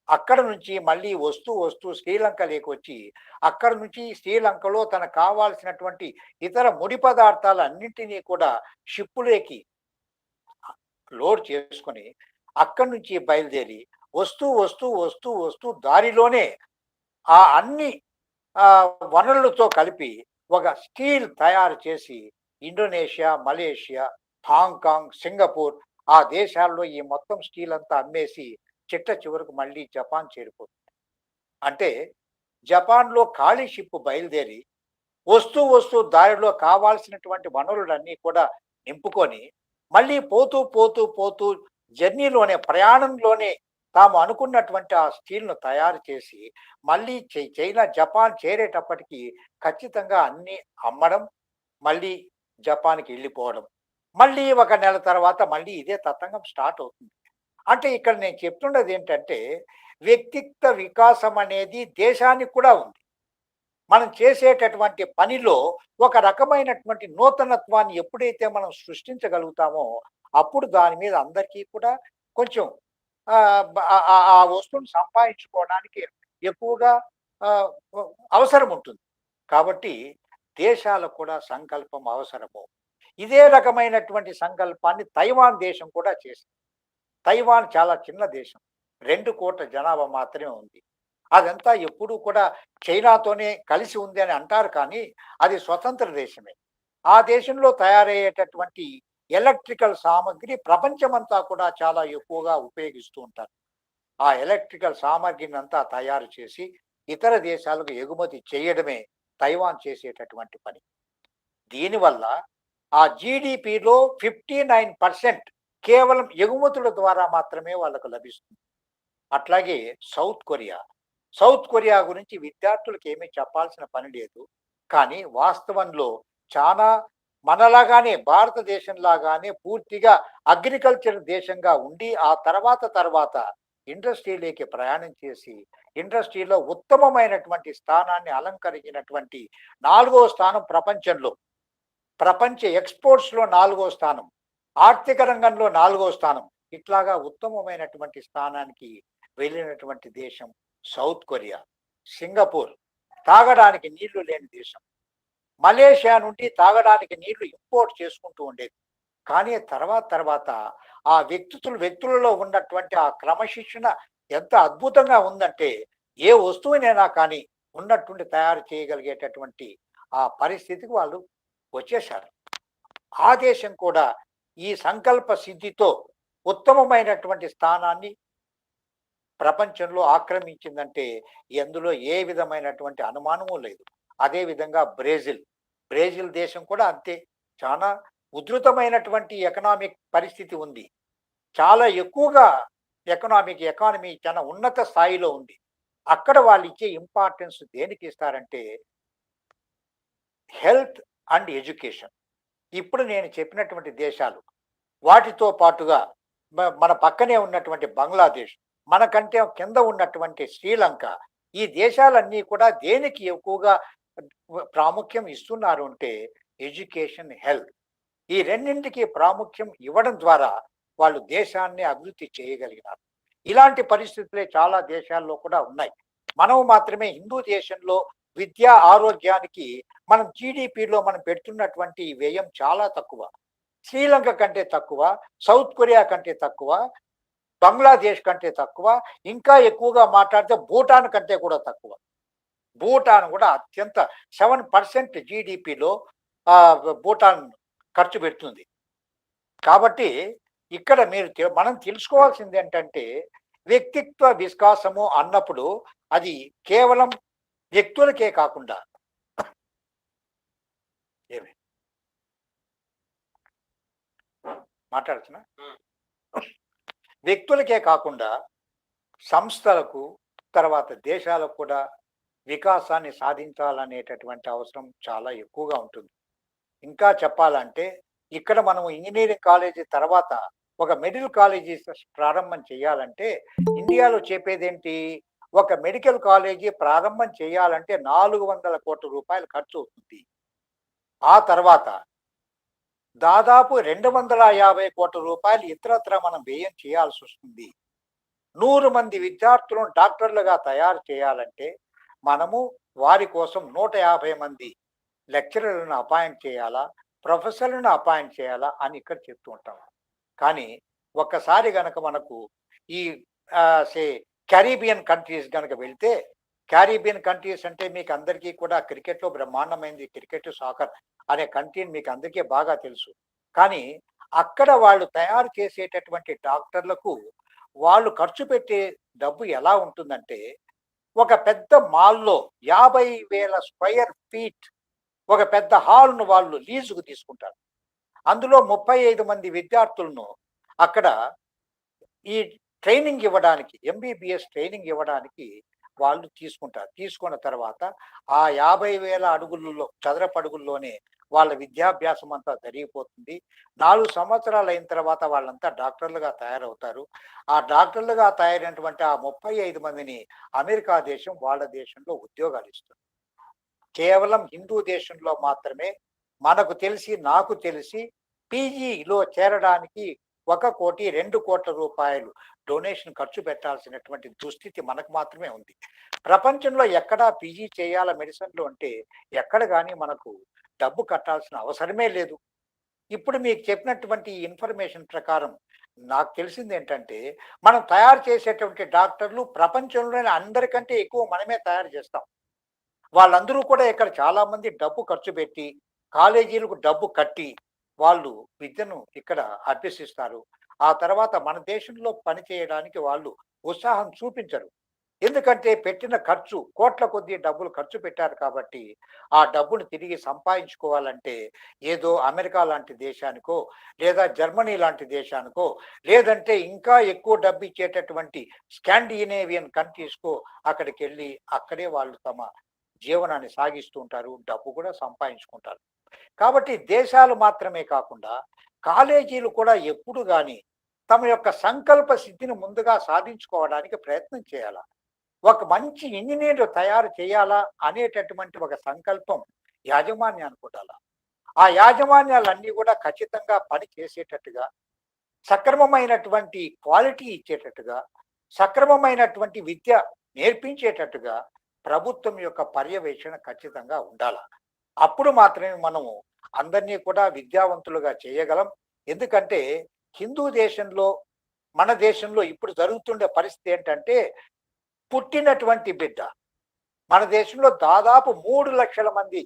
అక్కడ నుంచి మళ్ళీ వస్తూ శ్రీలంకలోకి వచ్చి అక్కడ నుంచి శ్రీలంకలో తనకు కావాల్సినటువంటి ఇతర ముడి పదార్థాలన్నింటినీ కూడా షిప్పులోకి లోడ్ చేసుకొని అక్కడి నుంచి బయలుదేరి వస్తూ దారిలోనే ఆ అన్ని వనరులతో కలిపి ఒక స్టీల్ తయారు చేసి ఇండోనేషియా, మలేషియా, హాంకాంగ్, సింగపూర్ ఆ దేశాల్లో ఈ మొత్తం స్టీల్ అంతా అమ్మేసి చిట్ట చివరకు మళ్ళీ జపాన్ చేరిపోతుంది. అంటే జపాన్లో ఖాళీ షిప్ బయలుదేరి వస్తూ దారిలో కావాల్సినటువంటి వనరులన్నీ కూడా నింపుకొని మళ్ళీ పోతూ జర్నీలోనే, ప్రయాణంలోనే తాము అనుకున్నటువంటి ఆ స్టీల్ను తయారు చేసి మళ్ళీ జపాన్ చేరేటప్పటికి ఖచ్చితంగా అన్ని అమ్మడం, మళ్ళీ జపాన్కి వెళ్ళిపోవడం, మళ్ళీ ఒక నెల తర్వాత మళ్ళీ ఇదే తతంగం స్టార్ట్ అవుతుంది. అంటే ఇక్కడ నేను చెప్తున్నది ఏంటంటే వ్యక్తిత్వ వికాసం అనేది దేశానికి కూడా ఉంది. మనం చేసేటటువంటి పనిలో ఒక రకమైనటువంటి నూతనత్వాన్ని ఎప్పుడైతే మనం సృష్టించగలుగుతామో అప్పుడు దాని మీద అందరికీ కూడా కొంచెం ఆ వస్తువును సంపాదించుకోవడానికి ఎక్కువగా అవసరం ఉంటుంది. కాబట్టి దేశాలకు కూడా సంకల్పం అవసరము. ఇదే రకమైనటువంటి సంకల్పాన్ని తైవాన్ దేశం కూడా చేసింది. తైవాన్ చాలా చిన్న దేశం, 2 కోట్ల జనాభా మాత్రమే ఉంది. అదంతా ఎప్పుడూ కూడా చైనాతోనే కలిసి ఉంది అని అంటారు, కానీ అది స్వతంత్ర దేశమే. ఆ దేశంలో తయారయ్యేటటువంటి ఎలక్ట్రికల్ సామగ్రి ప్రపంచమంతా కూడా చాలా ఎక్కువగా ఉపయోగిస్తూ ఉంటారు. ఆ ఎలక్ట్రికల్ సామగ్రిని అంతా తయారు చేసి ఇతర దేశాలకు ఎగుమతి చేయడమే తైవాన్ చేసేటటువంటి పని. దీనివల్ల ఆ జీడిపిలో 59% కేవలం ఎగుమతుల ద్వారా మాత్రమే వాళ్ళకు లభిస్తుంది. అట్లాగే సౌత్ కొరియా గురించి విద్యార్థులకు ఏమీ చెప్పాల్సిన పని లేదు. కానీ వాస్తవంలో చాలా మనలాగానే, భారతదేశం లాగానే పూర్తిగా అగ్రికల్చర్ దేశంగా ఉండి ఆ తర్వాత ఇండస్ట్రీలోకి ప్రయాణం చేసి ఇండస్ట్రీలో ఉత్తమమైనటువంటి స్థానాన్ని అలంకరించినటువంటి 4వ స్థానం ప్రపంచంలో, ప్రపంచ ఎక్స్పోర్ట్స్లో 4వ స్థానం, ఆర్థిక రంగంలో 4వ స్థానం, ఇట్లాగా ఉత్తమమైనటువంటి స్థానానికి వెళ్ళినటువంటి దేశం సౌత్ కొరియా. సింగపూర్ తాగడానికి నీళ్లు లేని దేశం. మలేషియా నుండి తాగడానికి నీళ్లు ఇంపోర్ట్ చేసుకుంటూ ఉండేది. కానీ తర్వాత ఆ వ్యక్తులలో ఉన్నటువంటి ఆ క్రమశిక్షణ ఎంత అద్భుతంగా ఉందంటే ఏ వస్తువునైనా కానీ ఉన్నట్టుండి తయారు చేయగలిగేటటువంటి ఆ పరిస్థితికి వాళ్ళు వచ్చేశారు. ఆ దేశం కూడా ఈ సంకల్ప సిద్ధితో ఉత్తమమైనటువంటి స్థానాన్ని ప్రపంచంలో ఆక్రమించిందంటే అందులో ఏ విధమైనటువంటి అనుమానము లేదు. అదేవిధంగా బ్రెజిల్ దేశం కూడా అంతే. చాలా ఉధృతమైనటువంటి ఎకనామిక్ పరిస్థితి ఉంది. చాలా ఎక్కువగా ఎకానమీ చాలా ఉన్నత స్థాయిలో ఉంది. అక్కడ వాళ్ళు ఇచ్చే ఇంపార్టెన్స్ దేనికి ఇస్తారంటే హెల్త్ అండ్ ఎడ్యుకేషన్. ఇప్పుడు నేను చెప్పినటువంటి దేశాలు, వాటితో పాటుగా మన పక్కనే ఉన్నటువంటి బంగ్లాదేశ్, మనకంటే కింద ఉన్నటువంటి శ్రీలంక, ఈ దేశాలన్నీ కూడా దేనికి ఎక్కువగా ప్రాముఖ్యం ఇస్తున్నారు అంటే ఎడ్యుకేషన్, హెల్త్. ఈ రెండింటికి ప్రాముఖ్యం ఇవ్వడం ద్వారా వాళ్ళు దేశాన్ని అభివృద్ధి చేయగలిగినారు. ఇలాంటి పరిస్థితులే చాలా దేశాల్లో కూడా ఉన్నాయి. మనం మాత్రమే హిందూ దేశంలో విద్యా ఆరోగ్యానికి మనం జీడిపిలో మనం పెడుతున్నటువంటి వ్యయం చాలా తక్కువ. శ్రీలంక కంటే తక్కువ, సౌత్ కొరియా కంటే తక్కువ, బంగ్లాదేశ్ కంటే తక్కువ, ఇంకా ఎక్కువగా మాట్లాడితే భూటాన్ కంటే కూడా తక్కువ. భూటాన్ కూడా అత్యంత 7% జీడిపిలో భూటాన్ ఖర్చు పెడుతుంది. కాబట్టి ఇక్కడ మనం తెలుసుకోవాల్సింది ఏంటంటే వ్యక్తిత్వ వికాసము అన్నప్పుడు అది కేవలం వ్యక్తులకే కాకుండా మాట్లాడుతున్నా వ్యక్తులకే కాకుండా సంస్థలకు, తర్వాత దేశాలకు కూడా వికాసాన్ని సాధించాలనేటటువంటి అవసరం చాలా ఎక్కువగా ఉంటుంది. ఇంకా చెప్పాలంటే ఇక్కడ మనం ఇంజనీరింగ్ కాలేజీ తర్వాత ఒక మెడికల్ కాలేజీ ప్రారంభం చేయాలంటే ఇండియాలో చెప్పేదేంటి, ఒక మెడికల్ కాలేజీ ప్రారంభం చేయాలంటే 400 కోట్ల రూపాయలు ఖర్చు అవుతుంది. ఆ తర్వాత దాదాపు 250 కోట్ల రూపాయలు ఇతరత్ర మనం వ్యయం చేయాల్సి వస్తుంది. 100 మంది విద్యార్థులను డాక్టర్లుగా తయారు చేయాలంటే మనము వారి కోసం 150 మంది లెక్చరర్లను అపాయింట్ చేయాలా, ప్రొఫెసర్లను అపాయింట్ చేయాలా అని ఇక్కడ చెప్తూ ఉంటాం. కానీ ఒక్కసారి గనక మనకు ఈ క్యారిబియన్ కంట్రీస్ కనుక వెళ్తే, క్యారిబియన్ కంట్రీస్ అంటే మీకు అందరికీ కూడా క్రికెట్లో బ్రహ్మాండమైంది క్రికెట్, సాకర్ అనే కంట్రీని మీకు అందరికీ బాగా తెలుసు. కానీ అక్కడ వాళ్ళు తయారు చేసేటటువంటి డాక్టర్లకు వాళ్ళు ఖర్చు పెట్టే డబ్బు ఎలా ఉంటుందంటే, ఒక పెద్ద మాల్లో 50,000 స్క్వేర్ ఫీట్ ఒక పెద్ద హాల్ను వాళ్ళు లీజుకు తీసుకుంటారు. అందులో 35 మంది విద్యార్థులను అక్కడ ఈ ట్రైనింగ్ ఇవ్వడానికి, ఎంబీబీఎస్ ట్రైనింగ్ ఇవ్వడానికి వాళ్ళు తీసుకుంటారు. తీసుకున్న తర్వాత ఆ 50,000 అడుగుల్లో చదరపు అడుగుల్లోనే వాళ్ళ విద్యాభ్యాసం అంతా జరిగిపోతుంది. 4 సంవత్సరాలు అయిన తర్వాత వాళ్ళంతా డాక్టర్లుగా తయారవుతారు. ఆ డాక్టర్లుగా తయారైనటువంటి ఆ 35 మందిని అమెరికా దేశం వాళ్ళ దేశంలో ఉద్యోగాలు ఇస్తుంది. కేవలం హిందూ దేశంలో మాత్రమే నాకు తెలిసి పీజీలో చేరడానికి 1 కోటి 2 కోట్ల రూపాయలు డొనేషన్ ఖర్చు పెట్టాల్సినటువంటి దుస్థితి మనకు మాత్రమే ఉంది. ప్రపంచంలో ఎక్కడా పీజీ చేయాల మెడిసిన్లో అంటే ఎక్కడ కానీ మనకు డబ్బు కట్టాల్సిన అవసరమే లేదు. ఇప్పుడు మీకు చెప్పినటువంటి ఇన్ఫర్మేషన్ ప్రకారం నాకు తెలిసింది ఏంటంటే, మనం తయారు చేసేటువంటి డాక్టర్లు ప్రపంచంలోనే అందరికంటే ఎక్కువ మనమే తయారు చేస్తాం. వాళ్ళందరూ కూడా ఇక్కడ చాలా మంది డబ్బు ఖర్చు పెట్టి కాలేజీలకు డబ్బు కట్టి వాళ్ళు విద్యను ఇక్కడ అభ్యసిస్తారు. ఆ తర్వాత మన దేశంలో పనిచేయడానికి వాళ్ళు ఉత్సాహం చూపించరు. ఎందుకంటే పెట్టిన ఖర్చు కోట్ల కొద్దీ డబ్బులు ఖర్చు పెట్టారు కాబట్టి ఆ డబ్బును తిరిగి సంపాదించుకోవాలంటే ఏదో అమెరికా లాంటి దేశానికో, లేదా జర్మనీ లాంటి దేశానికో, లేదంటే ఇంకా ఎక్కువ డబ్బు ఇచ్చేటటువంటి స్కాండినేవియన్ కంట్రీస్కో అక్కడికి వెళ్ళి అక్కడే వాళ్ళు తమ జీవనాన్ని సాగిస్తూ ఉంటారు, డబ్బు కూడా సంపాదించుకుంటారు. కాబట్టి దేశాలు మాత్రమే కాకుండా కాలేజీలు కూడా ఎప్పుడు కానీ తమ యొక్క సంకల్ప సిద్ధిని ముందుగా సాధించుకోవడానికి ప్రయత్నం చేయాలి. ఒక మంచి ఇంజనీర్ తయారు చేయాలా అనేటటువంటి ఒక సంకల్పం యాజమాన్యానికి ఉండాలి. ఆ యాజమాన్యాలన్నీ కూడా ఖచ్చితంగా పని చేసేటట్టుగా, సక్రమమైనటువంటి క్వాలిటీ ఇచ్చేటట్టుగా, సక్రమమైనటువంటి విద్య నేర్పించేటట్టుగా ప్రభుత్వం యొక్క పర్యవేక్షణ ఖచ్చితంగా ఉండాలి. అప్పుడు మాత్రమే మనము అందరినీ కూడా విద్యావంతులుగా చేయగలం. ఎందుకంటే హిందూ దేశంలో, మన దేశంలో ఇప్పుడు జరుగుతుండే పరిస్థితి ఏంటంటే, పుట్టినటువంటి బిడ్డ మన దేశంలో దాదాపు 3 లక్షల మంది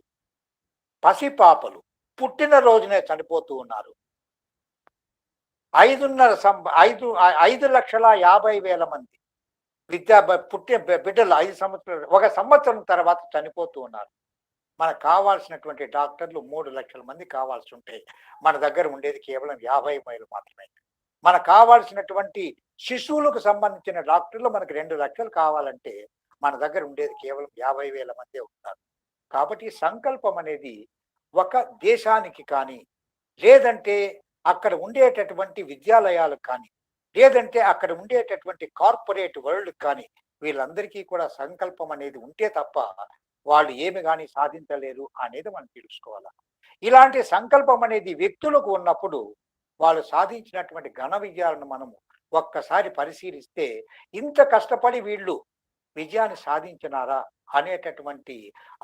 పసిపాపలు పుట్టిన రోజునే చనిపోతూ ఉన్నారు. 5,50,000 మంది పుట్టిన బిడ్డలు 5 సంవత్సరాలు 1 సంవత్సరం తర్వాత చనిపోతూ ఉన్నారు. మనకు కావాల్సినటువంటి డాక్టర్లు 3 లక్షల మంది కావాల్సి ఉంటే మన దగ్గర ఉండేది కేవలం 50 మైలు మాత్రమే. మనకు కావాల్సినటువంటి శిశువులకు సంబంధించిన డాక్టర్లు మనకు 2 లక్షలు కావాలంటే మన దగ్గర ఉండేది కేవలం 50,000 మందే ఉన్నారు. కాబట్టి సంకల్పం అనేది ఒక దేశానికి కానీ, లేదంటే అక్కడ ఉండేటటువంటి విద్యాలయాలకు కానీ, లేదంటే అక్కడ ఉండేటటువంటి కార్పొరేట్ వరల్డ్కి కానీ, వీళ్ళందరికీ కూడా సంకల్పం అనేది ఉంటే తప్ప వాళ్ళు ఏమి కానీ సాధించలేరు అనేది మనం తెలుసుకోవాలి. ఇలాంటి సంకల్పం అనేది వ్యక్తులకు ఉన్నప్పుడు వాళ్ళు సాధించినటువంటి ఘన విజయాలను మనము ఒక్కసారి పరిశీలిస్తే ఇంత కష్టపడి వీళ్ళు విజయాన్ని సాధించినారా అనేటటువంటి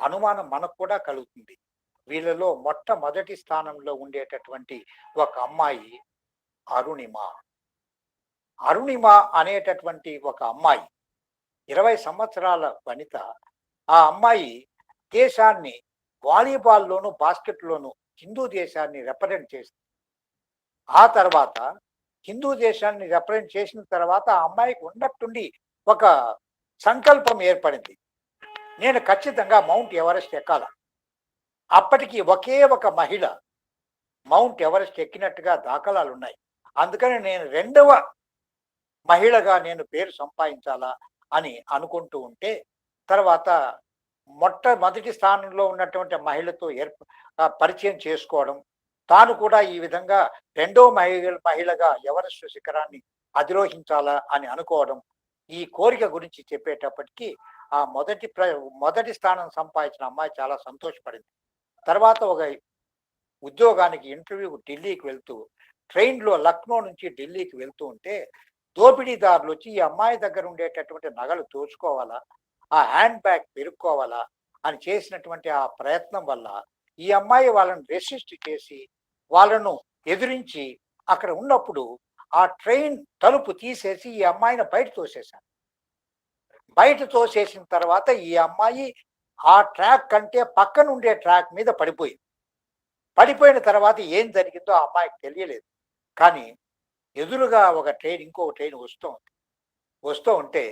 అనుమానం మనకు కూడా కలుగుతుంది. వీళ్ళలో మొట్టమొదటి స్థానంలో ఉండేటటువంటి ఒక అమ్మాయి అరుణిమ. అరుణిమ అనేటటువంటి ఒక అమ్మాయి 20 సంవత్సరాల వనిత. ఆ అమ్మాయి దేశాన్ని వాలీబాల్లోను, బాస్కెట్లోను హిందూ దేశాన్ని రిప్రజెంట్ చేసింది. ఆ తర్వాత హిందూ దేశాన్ని రిప్రజెంట్ చేసిన తర్వాత ఆ అమ్మాయికి ఉన్నట్టుండి ఒక సంకల్పం ఏర్పడింది. నేను ఖచ్చితంగా మౌంట్ ఎవరెస్ట్ ఎక్కాల. అప్పటికి ఒకే ఒక మహిళ మౌంట్ ఎవరెస్ట్ ఎక్కినట్టుగా దాఖలాలు ఉన్నాయి. అందుకని నేను 2వ మహిళగా నేను పేరు సంపాదించాలా అని అనుకుంటూ ఉంటే, తర్వాత మొట్టమొదటి స్థానంలో ఉన్నటువంటి మహిళతో పరిచయం చేసుకోవడం, తాను కూడా ఈ విధంగా 2వ మహిళగా ఎవరెస్ట్ శిఖరాన్ని అధిరోహించాలా అని అనుకోవడం, ఈ కోరిక గురించి చెప్పేటప్పటికీ ఆ మొదటి స్థానం సంపాదించిన అమ్మాయి చాలా సంతోషపడింది. తర్వాత ఒక ఉద్యోగానికి ఇంటర్వ్యూకి ఢిల్లీకి వెళ్తూ ట్రైన్లో లక్నో నుంచి ఢిల్లీకి వెళ్తూ ఉంటే దోపిడీదారులు వచ్చి ఈ అమ్మాయి దగ్గర ఉండేటటువంటి నగలు దోచుకోవాలా, ఆ హ్యాండ్ బ్యాగ్ పెరుక్కోవాలా అని చేసినటువంటి ఆ ప్రయత్నం వల్ల ఈ అమ్మాయి వాళ్ళని రెసిస్ట్ చేసి వాళ్ళను ఎదిరించి అక్కడ ఉన్నప్పుడు ఆ ట్రైన్ తలుపు తీసేసి ఈ అమ్మాయిని బయట తోసేశారు. బయట తోసేసిన తర్వాత ఈ అమ్మాయి ఆ ట్రాక్ కంటే పక్కన ఉండే ట్రాక్ మీద పడిపోయింది. పడిపోయిన తర్వాత ఏం జరిగిందో ఆ అమ్మాయికి తెలియలేదు. కానీ ఎదురుగా ఒక ట్రైన్, ఇంకొక ట్రైన్ వస్తూ ఉంటే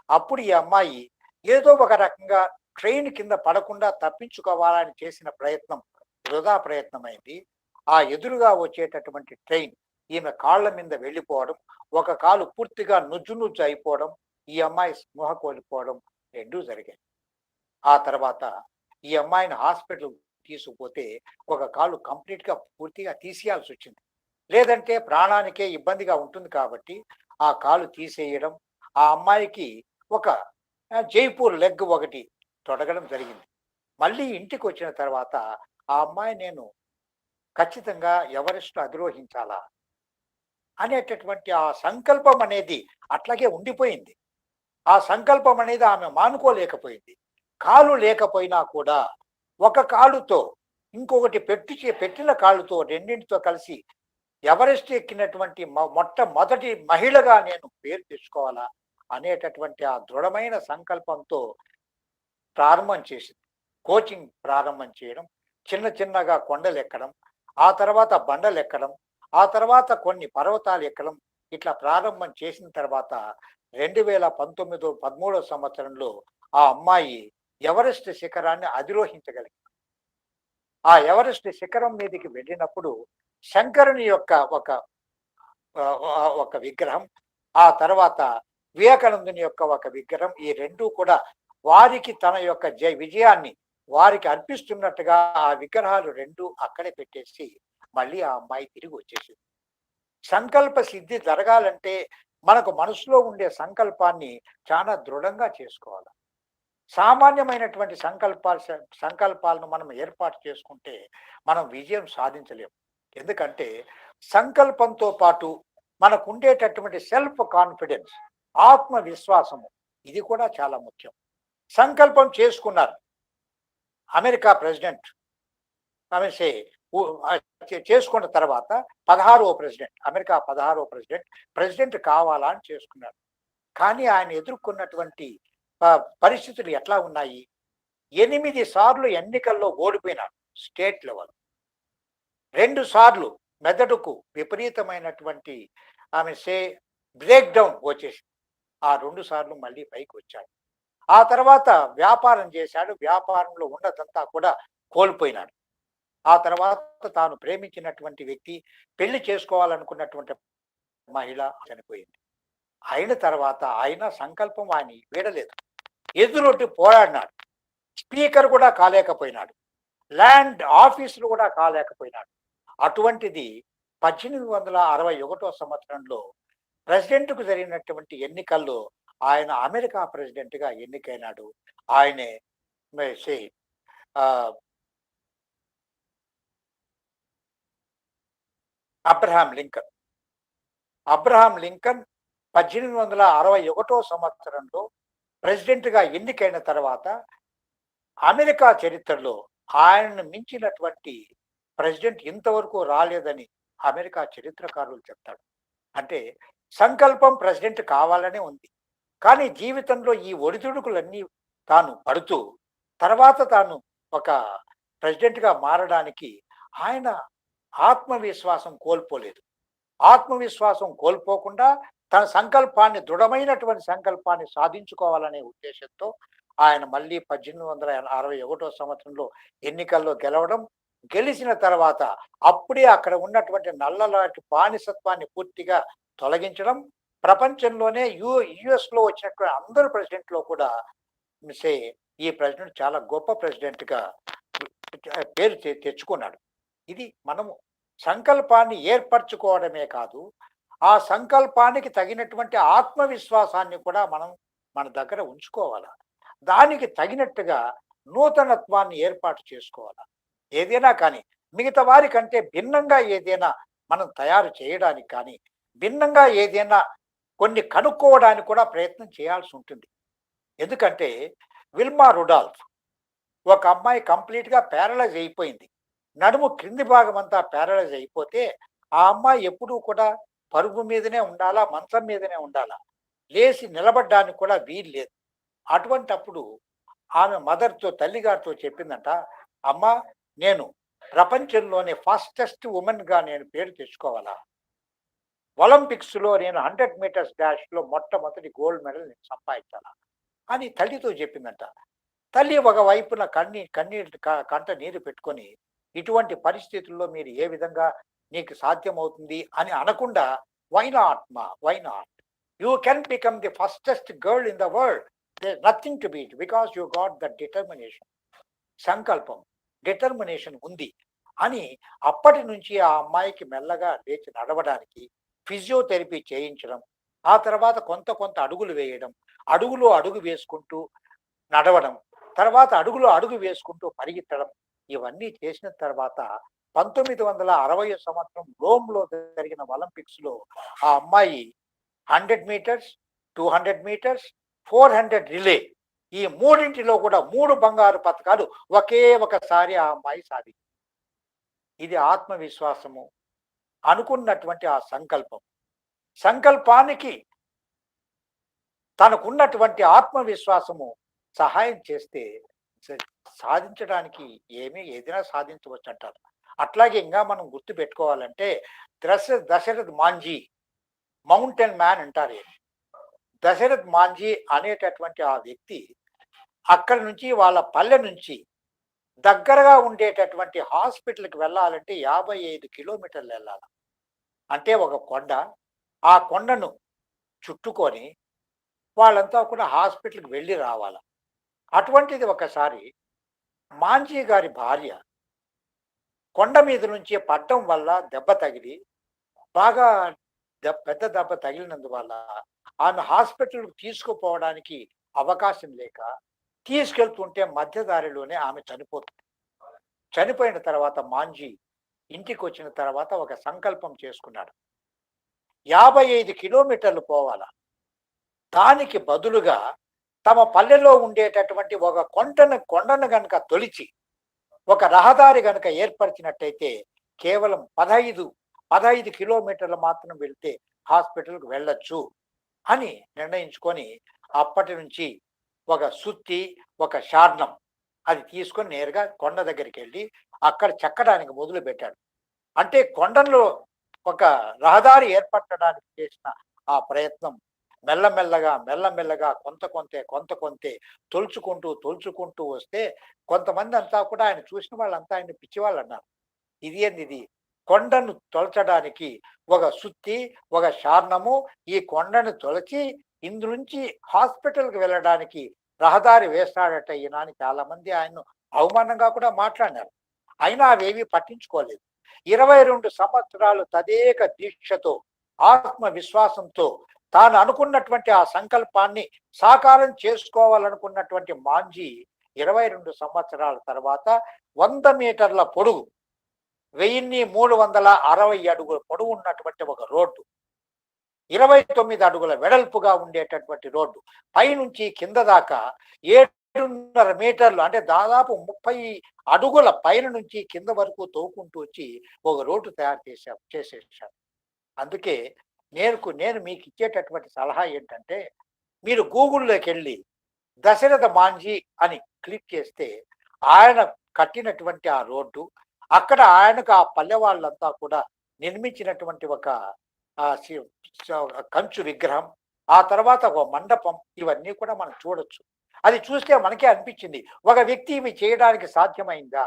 అప్పుడు ఈ అమ్మాయి ఏదో ఒక రకంగా ట్రైన్ కింద పడకుండా తప్పించుకోవాలని చేసిన ప్రయత్నం వృధా ప్రయత్నమైంది. ఆ ఎదురుగా వచ్చేటటువంటి ట్రైన్ ఈమె కాళ్ళ మీద వెళ్ళిపోవడం, ఒక కాలు పూర్తిగా నుజ్జు అయిపోవడం, ఈ అమ్మాయి స్పృహ కోల్పోవడం 2 జరిగాయి. ఆ తర్వాత ఈ అమ్మాయిని హాస్పిటల్ తీసుకుపోతే ఒక కాలు కంప్లీట్గా పూర్తిగా తీసేయాల్సి వచ్చింది. లేదంటే ప్రాణానికే ఇబ్బందిగా ఉంటుంది కాబట్టి ఆ కాలు తీసేయడం, ఆ అమ్మాయికి ఒక జైపూర్ లెగ్ ఒకటి తొడగడం జరిగింది. మళ్ళీ ఇంటికి వచ్చిన తర్వాత ఆ అమ్మాయి నేను ఖచ్చితంగా ఎవరెస్ట్ అధిరోహించాలా అనేటటువంటి ఆ సంకల్పం అనేది అట్లాగే ఉండిపోయింది. ఆ సంకల్పం అనేది ఆమె మానుకోలేకపోయింది. కాలు లేకపోయినా కూడా ఒక కాలుతో ఇంకొకటి పెట్టిన కాళ్ళతో రెండింటితో కలిసి ఎవరెస్ట్ ఎక్కినటువంటి మొట్టమొదటి మహిళగా నేను పేరు తెచ్చుకోవాలా అనేటటువంటి ఆ దృఢమైన సంకల్పంతో ప్రారంభం చేసింది. కోచింగ్ ప్రారంభం చేయడం, చిన్నగా కొండలు ఎక్కడం, ఆ తర్వాత బండలు ఎక్కడం, ఆ తర్వాత కొన్ని పర్వతాలు ఎక్కడం, ఇట్లా ప్రారంభం చేసిన తర్వాత 2013వ సంవత్సరంలో ఆ అమ్మాయి ఎవరెస్ట్ శిఖరాన్ని అధిరోహించగలిగింది. ఆ ఎవరెస్ట్ శిఖరం మీదకి వెళ్ళినప్పుడు శంకరుని యొక్క ఒక విగ్రహం, ఆ తర్వాత వివేకానందుని యొక్క ఒక విగ్రహం, ఈ 2 కూడా వారికి తన యొక్క విజయాన్ని వారికి అర్పిస్తున్నట్టుగా ఆ విగ్రహాలు 2 అక్కడే పెట్టేసి మళ్ళీ ఆ అమ్మాయి తిరిగి వచ్చేసింది. సంకల్ప సిద్ధి జరగాలంటే మనకు మనసులో ఉండే సంకల్పాన్ని చాలా దృఢంగా చేసుకోవాలి. సామాన్యమైనటువంటి సంకల్పాలను మనం ఏర్పాటు చేసుకుంటే మనం విజయం సాధించలేము. ఎందుకంటే సంకల్పంతో పాటు మనకు ఉండేటటువంటి సెల్ఫ్ కాన్ఫిడెన్స్, ఆత్మవిశ్వాసము, ఇది కూడా చాలా ముఖ్యం. సంకల్పం చేసుకున్నారు అమెరికా ప్రెసిడెంట్ చేసుకున్న తర్వాత 16వ ప్రెసిడెంట్, అమెరికా 16వ ప్రెసిడెంట్ కావాలా అని చేసుకున్నారు. కానీ ఆయన ఎదుర్కొన్నటువంటి పరిస్థితులు ఎట్లా ఉన్నాయి? 8 సార్లు ఎన్నికల్లో ఓడిపోయినారు స్టేట్ లెవెల్. 2 సార్లు మెదడుకు విపరీతమైనటువంటి బ్రేక్ డౌన్ వచ్చేసింది. ఆ 2 సార్లు మళ్ళీ పైకి వచ్చాడు. ఆ తర్వాత వ్యాపారం చేశాడు. వ్యాపారంలో ఉన్నదంతా కూడా కోల్పోయినాడు. ఆ తర్వాత తాను ప్రేమించినటువంటి వ్యక్తి, పెళ్లి చేసుకోవాలనుకున్నటువంటి మహిళ చనిపోయింది. అయిన తర్వాత ఆయన సంకల్పం ఆయన వీడలేదు. ఎదురొడ్డి పోరాడినాడు. స్పీకర్ కూడా కాలేకపోయినాడు. ల్యాండ్ ఆఫీసులు కూడా కాలేకపోయినాడు. అటువంటిది 1861 సంవత్సరంలో ప్రెసిడెంట్‌కు జరిగినటువంటి ఎన్నికల్లో ఆయన అమెరికా ప్రెసిడెంట్‌గా ఎన్నికైనాడు. ఆయనే సే ఆహ్, అబ్రహాం లింకన్. అబ్రహాం లింకన్ 1861 సంవత్సరంలో ప్రెసిడెంట్‌గా ఎన్నికైన తర్వాత అమెరికా చరిత్రలో ఆయనను మించినటువంటి ప్రెసిడెంట్ ఇంతవరకు రాలేదని అమెరికా చరిత్రకారులు చెప్తారు. అంటే సంకల్పం ప్రెసిడెంట్ కావాలనే ఉంది. కానీ జీవితంలో ఈ ఒడిదుడుకులన్నీ తాను పడుతూ తర్వాత తాను ఒక ప్రెసిడెంట్‌గా మారడానికి ఆయన ఆత్మవిశ్వాసం కోల్పోలేదు. ఆత్మవిశ్వాసం కోల్పోకుండా తన సంకల్పాన్ని, దృఢమైనటువంటి సంకల్పాన్ని సాధించుకోవాలనే ఉద్దేశంతో ఆయన మళ్ళీ 1861 సంవత్సరంలో ఎన్నికల్లో గెలవడం, గెలిచిన తర్వాత అప్పుడే అక్కడ ఉన్నటువంటి నల్లలాంటి బానిసత్వాన్ని పూర్తిగా తొలగించడం, ప్రపంచంలోనే యుఎస్‌లో వచ్చినటువంటి అందరు ప్రెసిడెంట్‌లో కూడా సే ఈ ప్రెసిడెంట్ చాలా గొప్ప ప్రెసిడెంట్‌గా పేరు తెచ్చుకున్నాడు. ఇది మనము సంకల్పాన్ని ఏర్పరచుకోవడమే కాదు, ఆ సంకల్పానికి తగినటువంటి ఆత్మవిశ్వాసాన్ని కూడా మనం మన దగ్గర ఉంచుకోవాలి. దానికి తగినట్టుగా నూతనత్వాన్ని ఏర్పాటు చేసుకోవాలి. ఏదైనా కానీ మిగతా వారి కంటే భిన్నంగా ఏదైనా మనం తయారు చేయడానికి కానీ, భిన్నంగా ఏదైనా కొన్ని కనుక్కోవడానికి కూడా ప్రయత్నం చేయాల్సి ఉంటుంది. ఎందుకంటే విల్మా రుడాల్ఫ్, ఒక అమ్మాయి కంప్లీట్‌గా ప్యారలైజ్ అయిపోయింది. నడుము క్రింది భాగం అంతా ప్యారలైజ్ అయిపోతే, ఆ అమ్మాయి ఎప్పుడూ కూడా పరుపు మీదనే ఉండాలా, మంచం మీదనే ఉండాలా. లేచి నిలబడడానికి కూడా వీలు లేదు. అటువంటప్పుడు ఆమె మదర్‌తో, తల్లిగారితో చెప్పిందంట, "అమ్మా, నేను ప్రపంచంలోనే ఫాస్టెస్ట్ వుమన్‌గా నేను పేరు తెచ్చుకోవాలా? ఒలింపిక్స్‌లో నేను 100 మీటర్స్ డాష్‌లో మొట్టమొదటి గోల్డ్ మెడల్ నేను సంపాదించాలా" అని తల్లితో చెప్పిందంట. తల్లి ఒకవైపున కన్నీటి కంట నీరు పెట్టుకొని, ఇటువంటి పరిస్థితుల్లో మీరు ఏ విధంగా నీకు సాధ్యమవుతుంది అని అనకుండా, వై నాట్ మా, why not, you can become the fastest girl in the world, there nothing to beat because you got the determination. సంకల్పం, డిటర్మినేషన్ ఉంది అని అప్పటి నుంచి ఆ అమ్మాయికి మెల్లగా లేచి నడవడానికి ఫిజియోథెరపీ చేయించడం, ఆ తర్వాత కొంత కొంత అడుగులు వేయడం, అడుగులో అడుగు వేసుకుంటూ నడవడం, తర్వాత అడుగులో అడుగు వేసుకుంటూ పరిగెత్తడం, ఇవన్నీ చేసిన తర్వాత 1960 సంవత్సరం రోమ్‌లో జరిగిన ఒలింపిక్స్‌లో ఆ అమ్మాయి 100 మీటర్స్, 200 మీటర్స్, 400 రిలే, ఈ మూడింటిలో కూడా 3 బంగారు పతకాలు ఒకే ఒకసారి ఆ అమ్మాయి సాధించింది. ఇది ఆత్మవిశ్వాసము, అనుకున్నటువంటి ఆ సంకల్పం. సంకల్పానికి తనకున్నటువంటి ఆత్మవిశ్వాసము సహాయం చేస్తే సాధించడానికి ఏదైనా సాధించవచ్చు అంటారు. అట్లాగే ఇంకా మనం గుర్తు పెట్టుకోవాలంటే దశరథ్ మాంజీ, మౌంటైన్ మ్యాన్ అంటారు. దశరథ్ మాంజీ అనేటటువంటి ఆ వ్యక్తి అక్కడి నుంచి, వాళ్ళ పల్లె నుంచి దగ్గరగా ఉండేటటువంటి హాస్పిటల్కి వెళ్ళాలంటే 55 కిలోమీటర్లు వెళ్ళాలి. అంటే ఒక కొండ, ఆ కొండను చుట్టుకొని వాళ్ళంతా కూడా హాస్పిటల్కి వెళ్ళి రావాలి. అటువంటిది ఒకసారి మాంజీ గారి భార్య కొండ మీద నుంచి పడ్డం వల్ల దెబ్బ తగిలి, బాగా పెద్ద దెబ్బ తగిలినందువల్ల ఆమె హాస్పిటల్కి తీసుకుపోవడానికి అవకాశం లేక తీసుకెళ్తుంటే మధ్యదారిలోనే ఆమె చనిపోతుంది. చనిపోయిన తర్వాత మాంజీ ఇంటికి వచ్చిన తర్వాత ఒక సంకల్పం చేసుకున్నాడు. 55 కిలోమీటర్లు పోవాలా, దానికి బదులుగా తమ పల్లెలో ఉండేటటువంటి ఒక కొండను గనక తొలిచి ఒక రహదారి గనక ఏర్పరిచినట్టయితే కేవలం 15 కిలోమీటర్లు మాత్రం వెళ్తే హాస్పిటల్కి వెళ్ళొచ్చు అని నిర్ణయించుకొని, అప్పటి నుంచి ఒక సుత్తి, ఒక శార్ణం అది తీసుకొని నేరుగా కొండ దగ్గరికి వెళ్ళి అక్కడ చెక్కడానికి మొదలు పెట్టాడు. అంటే కొండలో ఒక రహదారి ఏర్పరచడానికి చేసిన ఆ ప్రయత్నం మెల్లమెల్లగా కొంత కొంతే తొలుచుకుంటూ వస్తే కొంతమంది అంతా కూడా ఆయన చూసిన వాళ్ళంతా ఆయన పిచ్చివాళ్ళు అన్నారు. ఇది ఏంది ఇది? కొండను తొలచడానికి ఒక సుత్తి, ఒక శార్ణము, ఈ కొండను తొలచి ఇందు నుంచి హాస్పిటల్కి వెళ్ళడానికి రహదారి వేస్తాడట ఈయన అని చాలా మంది ఆయన్ను అవమానంగా కూడా మాట్లాడినారు. అయినా అవేవి పట్టించుకోలేదు. 22 సంవత్సరాలు తదేక దీక్షతో, ఆత్మవిశ్వాసంతో తాను అనుకున్నటువంటి ఆ సంకల్పాన్ని సాకారం చేసుకోవాలనుకున్నటువంటి మాంజీ 22 సంవత్సరాల తర్వాత 100 మీటర్ల పొడుగు, 1360 అడుగుల పొడవు ఉన్నటువంటి ఒక రోడ్డు, 29 అడుగుల వెడల్పుగా ఉండేటటువంటి రోడ్డు, పైనుంచి కింద దాకా 7.5 మీటర్లు అంటే దాదాపు 30 అడుగుల పైన నుంచి కింద వరకు తోకుంటూ వచ్చి ఒక రోడ్డు తయారు చేసేసారు. అందుకే నేను మీకు ఇచ్చేటటువంటి సలహా ఏంటంటే, మీరు గూగుల్లోకి వెళ్ళి దశరథ మాంజీ అని క్లిక్ చేస్తే ఆయన కట్టినటువంటి ఆ రోడ్డు, అక్కడ ఆయనకు ఆ పల్లె వాళ్ళంతా కూడా నిర్మించినటువంటి ఒక కంచు విగ్రహం, ఆ తర్వాత ఒక మండపం, ఇవన్నీ కూడా మనం చూడొచ్చు. అది చూస్తే మనకే అనిపించింది, ఒక వ్యక్తి ఇవి చేయడానికి సాధ్యమైందా,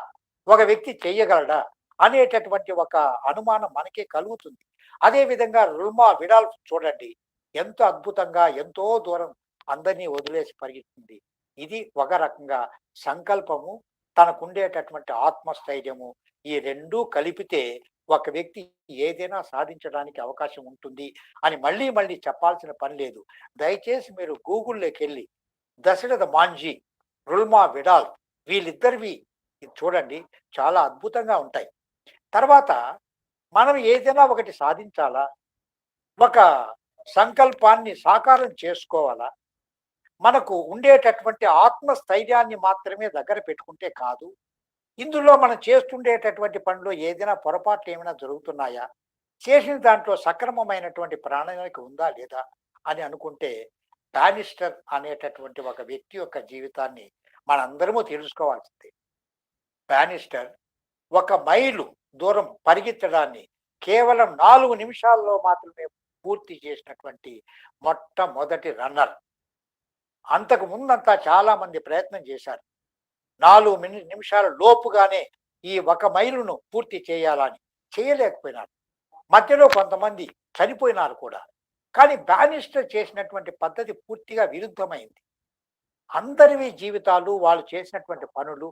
ఒక వ్యక్తి చేయగలడా అనేటటువంటి ఒక అనుమానం మనకే కలుగుతుంది. అదేవిధంగా రుల్మా విడాల్ చూడండి, ఎంతో అద్భుతంగా ఎంతో దూరం అందరినీ వదిలేసి పరిగెత్తుంది. ఇది ఒక రకంగా సంకల్పము, తనకుండేటటువంటి ఆత్మస్థైర్యము, ఈ రెండూ కలిపితే ఒక వ్యక్తి ఏదైనా సాధించడానికి అవకాశం ఉంటుంది అని మళ్ళీ చెప్పాల్సిన పని లేదు. దయచేసి మీరు గూగుల్లోకి వెళ్ళి దశరథ మాంజీ, రుల్మా విడాల్ వీళ్ళిద్దరివి చూడండి, చాలా అద్భుతంగా ఉంటాయి. తర్వాత మనం ఏదైనా ఒకటి సాధించాలా, ఒక సంకల్పాన్ని సాకారం చేసుకోవాలా, మనకు ఉండేటటువంటి ఆత్మస్థైర్యాన్ని మాత్రమే దగ్గర పెట్టుకుంటే కాదు. ఇందులో మనం చేస్తుండేటటువంటి పనిలో ఏదైనా పొరపాట్లు ఏమైనా జరుగుతున్నాయా, చేసిన దాంట్లో సక్రమమైనటువంటి ప్రణాళిక ఉందా లేదా అని అనుకుంటే, బ్యానిస్టర్ అనేటటువంటి ఒక వ్యక్తి యొక్క జీవితాన్ని మనందరము తెలుసుకోవాల్సిందే. బ్యానిస్టర్ 1 మైలు దూరం పరిగెత్తడాన్ని కేవలం 4 నిమిషాల్లో మాత్రమే పూర్తి చేసినటువంటి మొట్టమొదటి రన్నర్. అంతకు ముందంతా చాలా మంది ప్రయత్నం చేశారు, 4 నిమిషాల లోపుగానే ఈ 1 మైలును పూర్తి చేయాలని, చేయలేకపోయినారు. మధ్యలో కొంతమంది చనిపోయినారు కూడా. కానీ బ్యానిస్టర్ చేసినటువంటి పద్ధతి పూర్తిగా విరుద్ధమైంది. అందరివి జీవితాలు, వాళ్ళు చేసినటువంటి పనులు,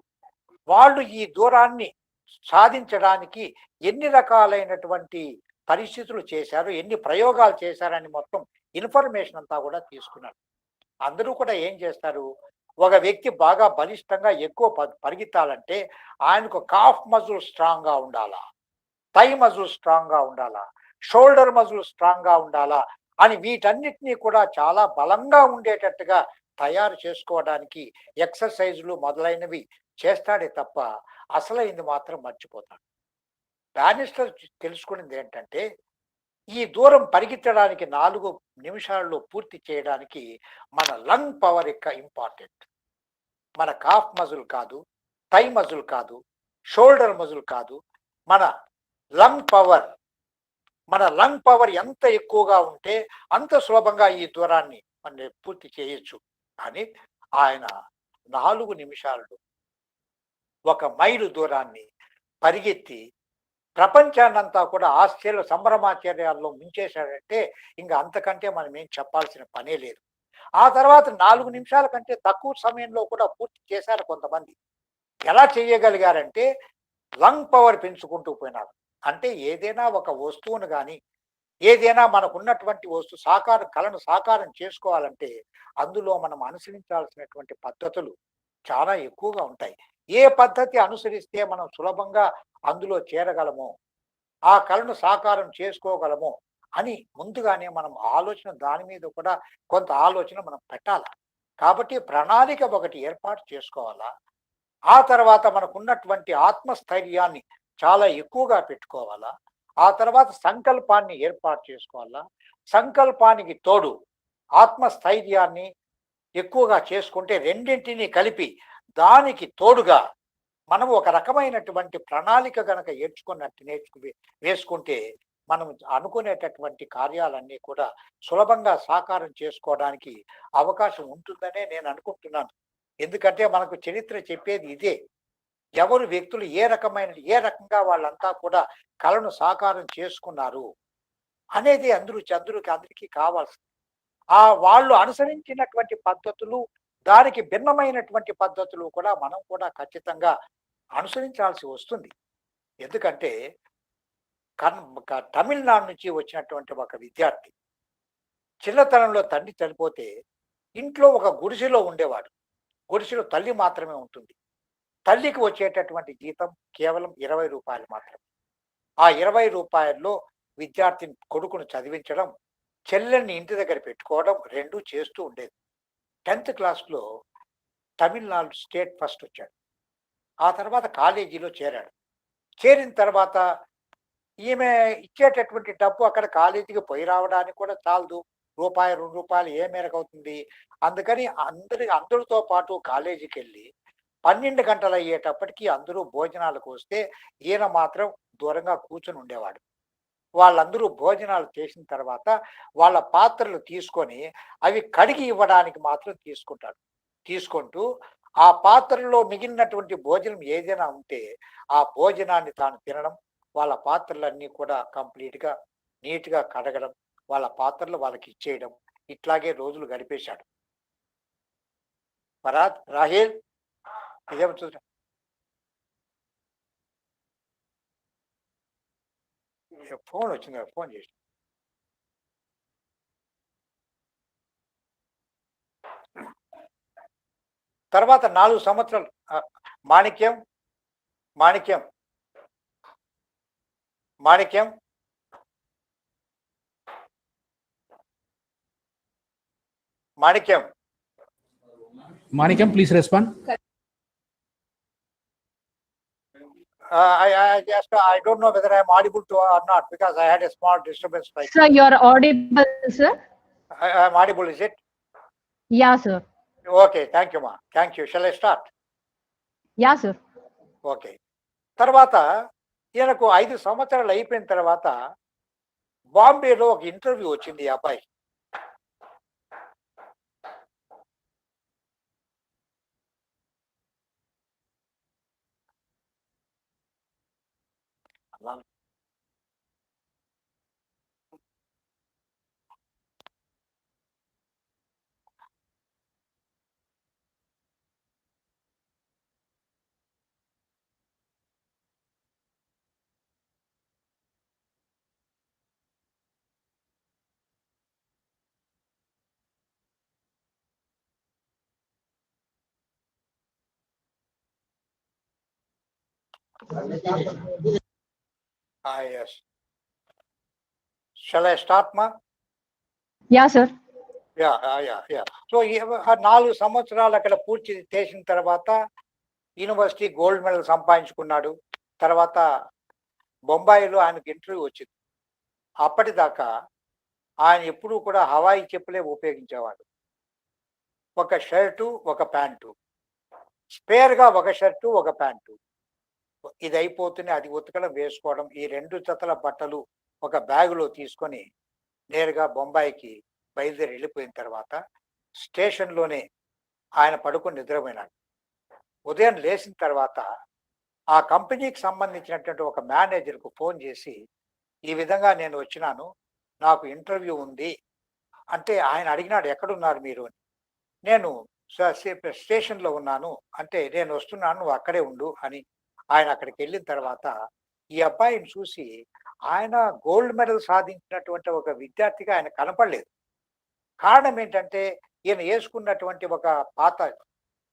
వాళ్ళు ఈ దూరాన్ని సాధించడానికి ఎన్ని రకాలైనటువంటి పరిస్థితులు చేశారు, ఎన్ని ప్రయోగాలు చేశారని మొత్తం ఇన్ఫర్మేషన్ అంతా కూడా తీసుకున్నారు. అందరూ కూడా ఏం చేస్తారు, ఒక వ్యక్తి బాగా బలిష్టంగా ఎక్కువ పరిగెత్తాలంటే ఆయనకు కాఫ్ మజిల్ స్ట్రాంగ్గా ఉండాలా, థై మజిల్ స్ట్రాంగ్గా ఉండాలా, షోల్డర్ మజిల్ స్ట్రాంగ్గా ఉండాలా అని వీటన్నిటినీ కూడా చాలా బలంగా ఉండేటట్టుగా తయారు చేసుకోవడానికి ఎక్సర్సైజులు మొదలైనవి చేస్తాడే తప్ప అసలైంది మాత్రం మర్చిపోతాడు. బ్యానిస్టర్ తెలుసుకునేది ఏంటంటే, ఈ దూరం పరిగెత్తడానికి 4 నిమిషాల్లో పూర్తి చేయడానికి మన లంగ్ పవర్ ఇంపార్టెంట్. మన కాఫ్ మజిల్ కాదు, థై మజిల్ కాదు, షోల్డర్ మజిల్ కాదు, మన లంగ్ పవర్ ఎంత ఎక్కువగా ఉంటే అంత సులభంగా ఈ దూరాన్ని మనం పూర్తి చేయొచ్చు అని ఆయన 4 నిమిషాల్లో 1 మైలు దూరాన్ని పరిగెత్తి ప్రపంచాన్నంతా కూడా సంభ్రమాశ్చర్యాల్లో ముంచేశాడంటే ఇంకా అంతకంటే మనం ఏం చెప్పాల్సిన పనే లేదు. ఆ తర్వాత 4 నిమిషాల కంటే తక్కువ సమయంలో కూడా పూర్తి చేశారు కొంతమంది. ఎలా చేయగలిగారంటే లంగ్ పవర్ పెంచుకుంటూ పోయినారు. అంటే ఏదైనా ఒక వస్తువును కానీ, ఏదైనా మనకున్నటువంటి కళను సాకారం చేసుకోవాలంటే అందులో మనం అనుసరించాల్సినటువంటి పద్ధతులు చాలా ఎక్కువగా ఉంటాయి. ఏ పద్ధతి అనుసరిస్తే మనం సులభంగా అందులో చేరగలమో, ఆ కళను సాకారం చేసుకోగలమో అని ముందుగానే మనం దాని మీద కూడా కొంత ఆలోచన మనం పెట్టాలి. కాబట్టి ప్రణాళిక ఒకటి ఏర్పాటు చేసుకోవాలా. ఆ తర్వాత మనకున్నటువంటి ఆత్మస్థైర్యాన్ని చాలా ఎక్కువగా పెట్టుకోవాలా. ఆ తర్వాత సంకల్పాన్ని ఏర్పాటు చేసుకోవాలా. సంకల్పానికి తోడు ఆత్మస్థైర్యాన్ని ఎక్కువగా చేసుకుంటే రెండింటినీ కలిపి దానికి తోడుగా మనం ఒక రకమైనటువంటి ప్రణాళిక గనక వేసుకుంటే మనం అనుకునేటటువంటి కార్యాలన్నీ కూడా సులభంగా సాకారం చేసుకోవడానికి అవకాశం ఉంటుందనే నేను అనుకుంటున్నాను. ఎందుకంటే మనకు చరిత్ర చెప్పేది ఇదే. ఎవరు వ్యక్తులు ఏ రకంగా వాళ్ళంతా కూడా కళను సాకారం చేసుకున్నారు అనేది అందరికీ కావాల్సింది. వాళ్ళు అనుసరించినటువంటి పద్ధతులు, దానికి భిన్నమైనటువంటి పద్ధతులు కూడా మనం కూడా ఖచ్చితంగా అనుసరించాల్సి వస్తుంది. ఎందుకంటే తమిళనాడు నుంచి వచ్చినటువంటి ఒక విద్యార్థి చిన్నతనంలో తండ్రి చనిపోతే ఇంట్లో ఒక గుడిసెలో ఉండేవాడు. గుడిసెలో తల్లి మాత్రమే ఉంటుంది. తల్లికి వచ్చేటటువంటి జీతం కేవలం 20 రూపాయలు మాత్రమే. ఆ 20 రూపాయల్లో విద్యార్థిని కొడుకును చదివించడం, చెల్లెల్ని ఇంటి దగ్గర పెట్టుకోవడం రెండూ చేస్తూ ఉండేది. 10th క్లాస్లో తమిళనాడు స్టేట్ ఫస్ట్ వచ్చాడు. ఆ తర్వాత కాలేజీలో చేరాడు. చేరిన తర్వాత ఈమె ఇచ్చేటటువంటి డబ్బు అక్కడ కాలేజీకి పోయి రావడానికి కూడా చాలదు. రూపాయి 2 రూపాయలు ఏ మేరకు అవుతుంది. అందుకని అందరితో పాటు కాలేజీకి వెళ్ళి 12 గంటలు అయ్యేటప్పటికి అందరూ భోజనాలకు వస్తే ఈయన మాత్రం దూరంగా కూర్చొని ఉండేవాడు. వాళ్ళందరూ భోజనాలు చేసిన తర్వాత వాళ్ళ పాత్రలు తీసుకొని అవి కడిగి ఇవ్వడానికి మాత్రం తీసుకుంటూ ఆ పాత్రలో మిగిలినటువంటి భోజనం ఏదైనా ఉంటే ఆ భోజనాన్ని తాను తినడం, వాళ్ళ పాత్రలన్నీ కూడా కంప్లీట్గా నీట్గా కడగడం, వాళ్ళ పాత్రలు వాళ్ళకి ఇచ్చేయడం, ఇట్లాగే రోజులు గడిపేశాడు. రాహేల్ ఇదేమో చూసా. ఫోన్ వచ్చింది, ఫోన్ చేసి తర్వాత 4 సంవత్సరాలు మాణిక్యం మాణిక్యం మాణిక్యం మాణిక్యం Manikam, please respond. I don't know whether I am audible to or not because I had a small disturbance. Sir, you are audible, sir. I am audible, is it? Yeah, sir. Okay, thank you, ma. Thank you. Shall I start? Yeah, sir. Okay. తర్వాత ఈయనకు 5 సంవత్సరాలు అయిపోయిన తర్వాత బాంబేలో ఒక interview వచ్చింది ఈ అబ్బాయి. Yes. Shall I start, ma? Yeah, sir. Yeah. So 4 సంవత్సరాలు అక్కడ పూర్తి చేసిన తర్వాత యూనివర్సిటీ గోల్డ్ మెడల్ సంపాదించుకున్నాడు. తర్వాత బొంబాయిలో ఆయనకు ఇంటర్వ్యూ వచ్చింది. అప్పటిదాకా ఆయన ఎప్పుడూ కూడా హవాయి చెప్పులే ఉపయోగించేవాడు. ఒక షర్టు, ఒక ప్యాంటు, స్పేర్గా ఒక షర్టు, ఒక ప్యాంటు. ఇది అయిపోతూనే అది ఉతకడం, వేసుకోవడం, ఈ 2 జతల బట్టలు ఒక బ్యాగులో తీసుకొని నేరుగా బొంబాయికి బయలుదేరి వెళ్ళిపోయిన తర్వాత స్టేషన్లోనే ఆయన పడుకొని నిద్రపోయినాడు. ఉదయం లేచిన తర్వాత ఆ కంపెనీకి సంబంధించినటువంటి ఒక మేనేజర్కు ఫోన్ చేసి ఈ విధంగా నేను వచ్చినాను, నాకు ఇంటర్వ్యూ ఉంది అంటే ఆయన అడిగినాడు, ఎక్కడున్నారు మీరు అని. నేను స్టేషన్లో ఉన్నాను అంటే, నేను వస్తున్నాను, నువ్వు అక్కడే ఉండు అని. ఆయన అక్కడికి వెళ్ళిన తర్వాత ఈ అబ్బాయిని చూసి ఆయన గోల్డ్ మెడల్ సాధించినటువంటి ఒక విద్యార్థిగా ఆయన కనపడలేదు. కారణం ఏంటంటే ఈయన వేసుకున్నటువంటి ఒక పాత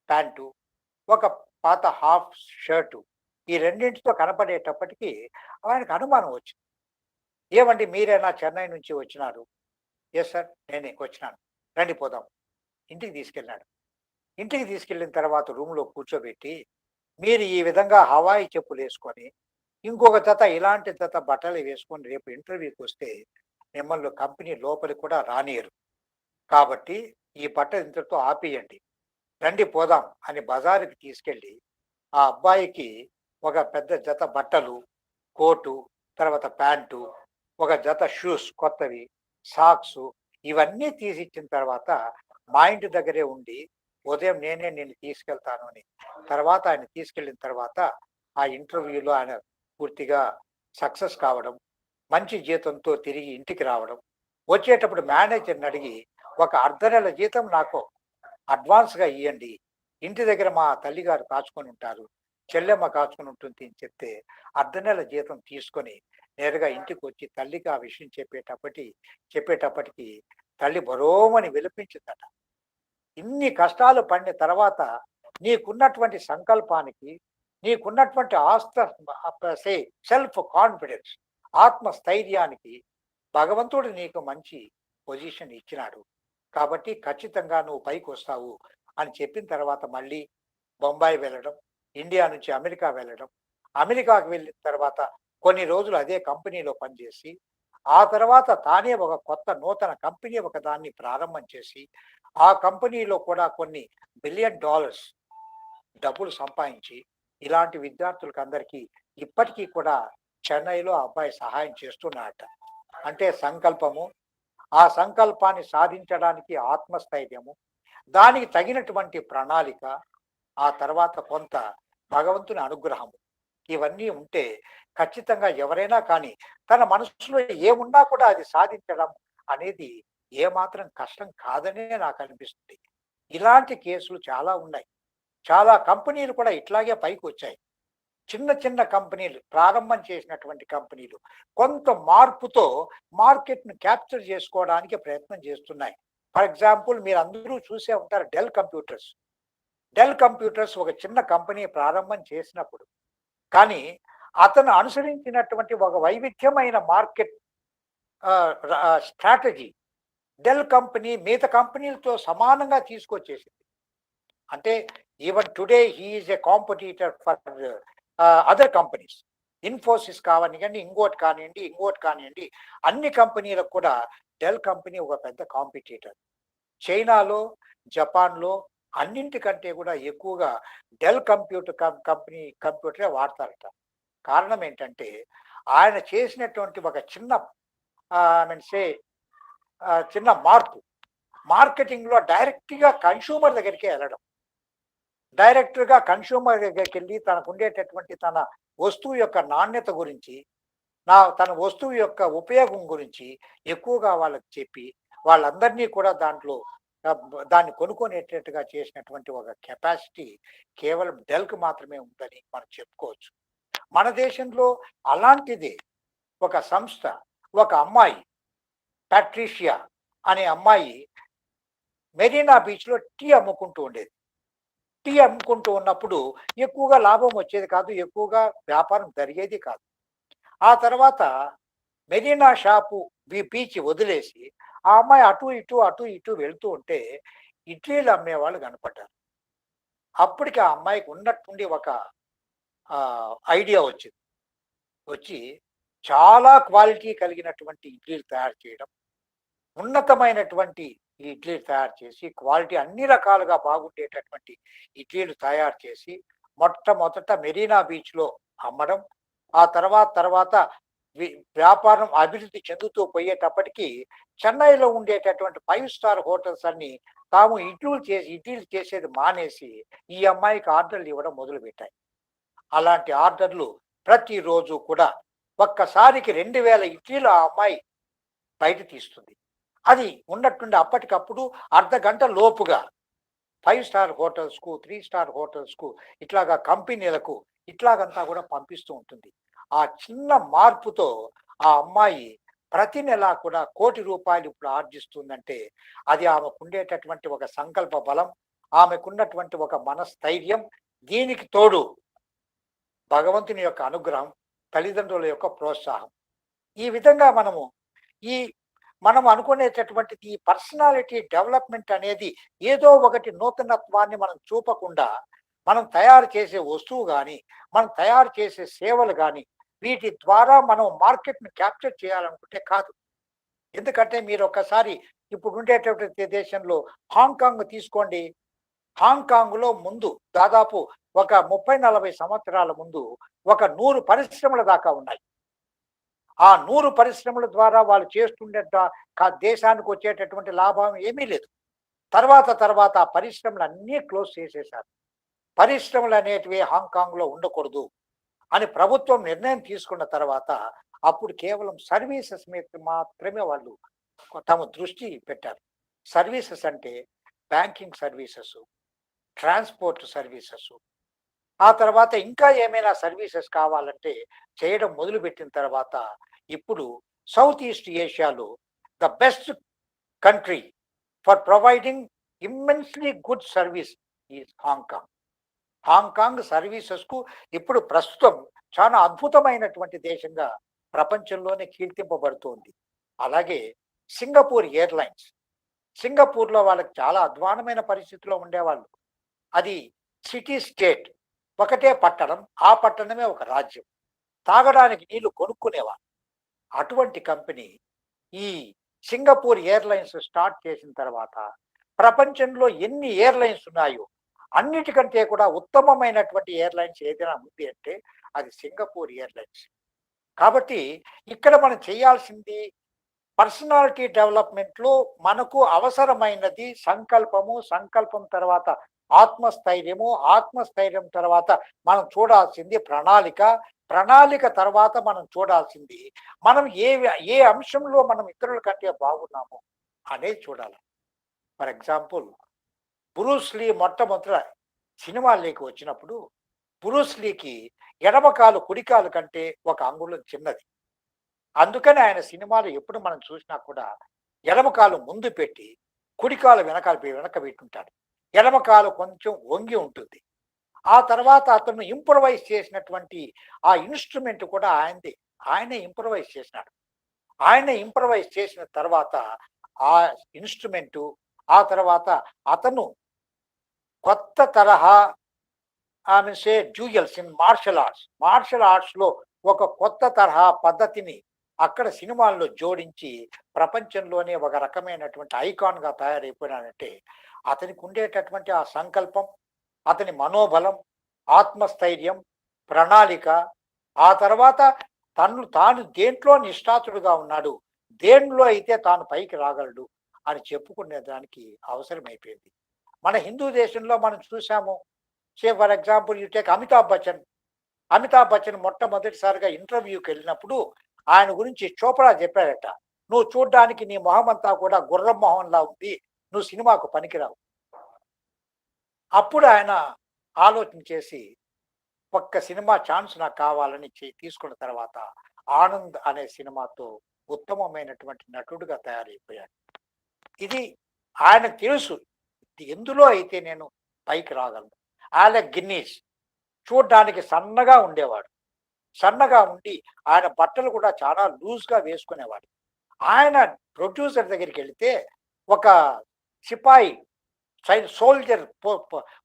ప్యాంటు, ఒక పాత హాఫ్ షర్టు, ఈ రెండింటితో కనపడేటప్పటికీ ఆయనకు అనుమానం వచ్చింది. ఏమండి మీరేనా చెన్నై నుంచి వచ్చినారు? ఎస్ సార్, నేనే వచ్చినాను, రండి పోదాం. ఇంటికి తీసుకెళ్ళినాడు. ఇంటికి తీసుకెళ్ళిన తర్వాత రూమ్లో కూర్చోబెట్టి, మీరు ఈ విధంగా హవాయి చెప్పులు వేసుకొని ఇంకొక జత ఇలాంటి జత బట్టలు వేసుకొని రేపు ఇంటర్వ్యూకి వస్తే మిమ్మల్ని కంపెనీ లోపలికి కూడా రానియరు. కాబట్టి ఈ బట్టలు ఇంతటితో ఆపేయండి, రండి పోదాం అని బజారుకి తీసుకెళ్ళి ఆ అబ్బాయికి ఒక పెద్ద జత బట్టలు, కోటు, తర్వాత ప్యాంటు, ఒక జత షూస్ కొత్తవి, సాక్స్ ఇవన్నీ తీసిచ్చిన తర్వాత మా ఇంటి దగ్గరే ఉండి ఉదయం నేనే నిన్ను తీసుకెళ్తాను అని తర్వాత ఆయన తీసుకెళ్ళిన తర్వాత ఆ ఇంటర్వ్యూలో ఆయన పూర్తిగా సక్సెస్ కావడం, మంచి జీతంతో తిరిగి ఇంటికి రావడం, వచ్చేటప్పుడు మేనేజర్ని అడిగి ఒక అర్ధ నెల జీతం నాకు అడ్వాన్స్గా ఇవ్వండి, ఇంటి దగ్గర మా తల్లిగారు కాచుకొని ఉంటారు, చెల్లెమ్మ కాచుకొని ఉంటుంది అని చెప్తే అర్ధ నెల జీతం తీసుకొని నేరుగా ఇంటికి వచ్చి తల్లికి ఆ విషయం చెప్పేటప్పటికి తల్లి బరోమని విలపించిందట. ఇన్ని కష్టాలు పడిన తర్వాత నీకున్నటువంటి సంకల్పానికి, నీకున్నటువంటి సెల్ఫ్ కాన్ఫిడెన్స్, ఆత్మస్థైర్యానికి భగవంతుడు నీకు మంచి పొజిషన్ ఇచ్చినాడు, కాబట్టి ఖచ్చితంగా నువ్వు పైకి వస్తావు అని చెప్పిన తర్వాత మళ్ళీ బొంబాయి వెళ్ళడం, ఇండియా నుంచి అమెరికా వెళ్ళడం, అమెరికాకు వెళ్ళిన తర్వాత కొన్ని రోజులు అదే కంపెనీలో పనిచేసి ఆ తర్వాత తానే ఒక కొత్త నూతన కంపెనీ ఒక దాన్ని ప్రారంభం చేసి ఆ కంపెనీలో కూడా కొన్ని $1 బిలియన్ డబ్బులు సంపాదించి ఇలాంటి విద్యార్థులకు అందరికీ ఇప్పటికీ కూడా చెన్నైలో ఆ అబ్బాయి సహాయం చేస్తున్నాడట. అంటే సంకల్పము, ఆ సంకల్పాన్ని సాధించడానికి ఆత్మస్థైర్యము, దానికి తగినటువంటి ప్రణాళిక, ఆ తర్వాత కొంత భగవంతుని అనుగ్రహము, ఇవన్నీ ఉంటే ఖచ్చితంగా ఎవరైనా కానీ తన మనసులో ఏమున్నా కూడా అది సాధించడం అనేది ఏమాత్రం కష్టం కాదనే నాకు అనిపిస్తుంది. ఇలాంటి కేసులు చాలా ఉన్నాయి. చాలా కంపెనీలు కూడా ఇట్లాగే పైకి వచ్చాయి. చిన్న చిన్న కంపెనీలు, ప్రారంభం చేసినటువంటి కంపెనీలు కొంత మార్పుతో మార్కెట్ను క్యాప్చర్ చేసుకోవడానికి ప్రయత్నం చేస్తున్నాయి. ఫర్ ఎగ్జాంపుల్ మీరు అందరూ చూసే ఉంటారు డెల్ కంప్యూటర్స్ ఒక చిన్న కంపెనీ ప్రారంభం చేసినప్పుడు కానీ అతను అనుసరించినటువంటి ఒక వైవిధ్యమైన మార్కెట్ స్ట్రాటజీ డెల్ కంపెనీ మిగతా కంపెనీలతో సమానంగా తీసుకొచ్చేసింది. అంటే even today he is a competitor for other companies. Infosys కానివ్వండి, ఇంకోటి కానివ్వండి, అన్ని కంపెనీలకు కూడా డెల్ కంపెనీ ఒక పెద్ద కాంపిటీటర్. చైనాలో, జపాన్లో అన్నింటికంటే కూడా ఎక్కువగా డెల్ కంప్యూటరే వాడతారట. కారణం ఏంటంటే ఆయన చేసినటువంటి ఒక చిన్న మార్పు, మార్కెటింగ్లో డైరెక్ట్గా కన్స్యూమర్ దగ్గరికి వెళ్ళడం, డైరెక్ట్గా కన్స్యూమర్ దగ్గరికి వెళ్ళి తనకు ఉండేటటువంటి తన వస్తువు యొక్క నాణ్యత గురించి, తన వస్తువు యొక్క ఉపయోగం గురించి ఎక్కువగా వాళ్ళకి చెప్పి వాళ్ళందరినీ కూడా దాన్ని కొనుక్కునేటట్టుగా చేసినటువంటి ఒక కెపాసిటీ కేవలం డెల్కి మాత్రమే ఉందని మనం చెప్పుకోవచ్చు. మన దేశంలో అలాంటిదే ఒక సంస్థ, ఒక అమ్మాయి ప్యాట్రిషియా అనే అమ్మాయి మెరీనా బీచ్లో టీ అమ్ముకుంటూ ఉండేది. టీ అమ్ముకుంటూ ఉన్నప్పుడు ఎక్కువగా లాభం వచ్చేది కాదు, ఎక్కువగా వ్యాపారం జరిగేది కాదు. ఆ తర్వాత మెరీనా షాపు బీచ్ వదిలేసి ఆ అమ్మాయి అటు ఇటు వెళ్తూ ఉంటే ఇడ్లీలు అమ్మేవాళ్ళు కనపడ్డారు. అప్పటికి ఆ అమ్మాయికి ఉన్నట్టుండి ఒక ఐడియా వచ్చి చాలా క్వాలిటీ కలిగినటువంటి ఇడ్లీలు తయారు చేయడం, ఉన్నతమైనటువంటి ఇడ్లీలు తయారు చేసి క్వాలిటీ అన్ని రకాలుగా బాగుండేటటువంటి ఇడ్లీలు తయారు చేసి మొట్టమొదట మెరీనా బీచ్లో అమ్మడం, ఆ తర్వాత వ్యాపారం అభివృద్ధి చెందుతూ పోయేటప్పటికీ చెన్నైలో ఉండేటటువంటి 5 స్టార్ హోటల్స్ అన్ని తాము ఇడ్లీలు చేసేది మానేసి ఈ అమ్మాయికి ఆర్డర్లు ఇవ్వడం మొదలుపెట్టాయి. అలాంటి ఆర్డర్లు ప్రతిరోజు కూడా ఒక్కసారికి 2000 ఇడ్లీలు ఆ అమ్మాయి బయట తీస్తుంది. అది ఉన్నట్టుండి అప్పటికప్పుడు అర్ధ గంట లోపుగా 5 స్టార్ హోటల్స్కు, 3 స్టార్ హోటల్స్కు, ఇట్లాగా కంపెనీలకు ఇట్లాగంతా కూడా పంపిస్తూ ఉంటుంది. ఆ చిన్న మార్పుతో ఆ అమ్మాయి ప్రతి నెల కూడా ₹1 కోటి ఇప్పుడు ఆర్జిస్తుందంటే అది ఆమెకు ఉండేటటువంటి ఒక సంకల్ప బలం, ఆమెకున్నటువంటి ఒక మనస్థైర్యం, దీనికి తోడు భగవంతుని యొక్క అనుగ్రహం, తల్లిదండ్రుల యొక్క ప్రోత్సాహం. ఈ విధంగా మనం అనుకునేటటువంటి ఈ పర్సనాలిటీ డెవలప్మెంట్ అనేది ఏదో ఒకటి నూతనత్వాన్ని మనం చూపకుండా మనం తయారు చేసే వస్తువు కానీ, మనం తయారు చేసే సేవలు కానీ వీటి ద్వారా మనం మార్కెట్ని క్యాప్చర్ చేయాలనుకుంటే కాదు. ఎందుకంటే మీరు ఒక్కసారి ఇప్పుడు ఉండేటటువంటి దేశంలో హాంకాంగ్ తీసుకోండి. హాంకాంగ్లో ముందు దాదాపు ఒక 30-40 సంవత్సరాల ముందు ఒక 100 పరిశ్రమల దాకా ఉన్నాయి. ఆ 100 పరిశ్రమల ద్వారా వాళ్ళు చేస్తుండే దేశానికి వచ్చేటటువంటి లాభం ఏమీ లేదు. తర్వాత ఆ పరిశ్రమలు అన్నీ క్లోజ్ చేసేశారు. పరిశ్రమలు అనేటివి హాంకాంగ్‌లో ఉండకూడదు అని ప్రభుత్వం నిర్ణయం తీసుకున్న తర్వాత అప్పుడు కేవలం సర్వీసెస్ మీద మాత్రమే వాళ్ళు తమ దృష్టి పెట్టారు. సర్వీసెస్ అంటే బ్యాంకింగ్ సర్వీసెస్, ట్రాన్స్‌పోర్ట్ సర్వీసెస్, ఆ తర్వాత ఇంకా ఏమైనా సర్వీసెస్ కావాలంటే చేయడం మొదలుపెట్టిన తర్వాత ఇప్పుడు సౌత్ ఈస్ట్ ఏషియాలో the best country for providing immensely good service is Hong Kong. Hong Kong సర్వీసెస్కు ఇప్పుడు ప్రస్తుతం చాలా అద్భుతమైనటువంటి దేశంగా ప్రపంచంలోనే కీర్తింపబడుతోంది. అలాగే సింగపూర్ ఎయిర్లైన్స్, సింగపూర్లో వాళ్ళకి చాలా అధ్వానమైన పరిస్థితిలో ఉండేవాళ్ళు. అది సిటీ స్టేట్, ఒకటే పట్టణం, ఆ పట్టణమే ఒక రాజ్యం, తాగడానికి నీళ్లు కొనుక్కునేవాళ్ళు. అటువంటి కంపెనీ ఈ సింగపూర్ ఎయిర్లైన్స్ స్టార్ట్ చేసిన తర్వాత ప్రపంచంలో ఎన్ని ఎయిర్లైన్స్ ఉన్నాయో అన్నిటికంటే కూడా ఉత్తమమైనటువంటి ఎయిర్లైన్స్ ఏదైనా ఉంది అంటే అది సింగపూర్ ఎయిర్లైన్స్. కాబట్టి ఇక్కడ మనం చేయాల్సింది పర్సనాలిటీ డెవలప్మెంట్లో మనకు అవసరమైనది సంకల్పము, సంకల్పం తర్వాత ఆత్మస్థైర్యము, ఆత్మస్థైర్యం తర్వాత మనం చూడాల్సింది ప్రణాళిక, ప్రణాళిక తర్వాత మనం చూడాల్సింది మనం ఏ అంశంలో మనం ఇతరుల కంటే బాగున్నాము అనేది చూడాలి. ఫర్ ఎగ్జాంపుల్, బ్రూస్ లీ మొట్టమొదట సినిమాల్లోకి వచ్చినప్పుడు బ్రూస్ లీకి ఎడమకాలు కుడికాలు కంటే ఒక అంగుళం చిన్నది. అందుకని ఆయన సినిమాలు ఎప్పుడు మనం చూసినా కూడా ఎడమకాలు ముందు పెట్టి కుడికాలు వెనక పెట్టుంటాడు. ఎడమకాలు కొంచెం వంగి ఉంటుంది. ఆ తర్వాత అతను ఇంప్రవైజ్ చేసినటువంటి ఆ ఇన్స్ట్రుమెంట్ కూడా ఆయనది, ఆయనే ఇంప్రవైజ్ చేసినాడు. ఆయన ఇంప్రవైజ్ చేసిన తర్వాత ఆ ఇన్స్ట్రుమెంటు, ఆ తర్వాత అతను కొత్త తరహా సే డ్యూయల్స్ ఇన్ మార్షల్ ఆర్ట్స్లో ఒక కొత్త తరహా పద్ధతిని అక్కడ సినిమాల్లో జోడించి ప్రపంచంలోనే ఒక రకమైనటువంటి ఐకాన్గా తయారైపోయినాడంటే అతనికి ఉండేటటువంటి ఆ సంకల్పం, అతని మనోబలం, ఆత్మస్థైర్యం, ప్రణాళిక, ఆ తర్వాత తాను దేంట్లో నిష్ఠాతుడుగా ఉన్నాడు, దేంట్లో అయితే తాను పైకి రాగలడు అని చెప్పుకునే దానికి అవసరమైపోయింది. మన హిందూ దేశంలో మనం చూసాము. For example you take Amitabh Bachchan మొట్టమొదటిసారిగా ఇంటర్వ్యూకి వెళ్ళినప్పుడు ఆయన గురించి చోప్రా చెప్పాడట, నువ్వు చూడ్డానికి నీ మొహం అంతా కూడా గుర్రం మొహంలా ఉంది, నువ్వు సినిమాకు పనికిరావు. అప్పుడు ఆయన ఆలోచన చేసి ఒక్క సినిమా ఛాన్స్ నాకు కావాలని తీసుకున్న తర్వాత ఆనంద్ అనే సినిమాతో ఉత్తమమైనటువంటి నటుడుగా తయారైపోయాడు. ఇది ఆయనకు తెలుసు, ఎందులో అయితే నేను పైకి రాగలను. అలెక్ గిన్నీస్ చూడ్డానికి సన్నగా ఉండేవాడు. సన్నగా ఉండి ఆయన బట్టలు కూడా చాలా లూజ్గా వేసుకునేవాడు. ఆయన ప్రొడ్యూసర్ దగ్గరికి వెళితే ఒక సిపాయి సోల్జర్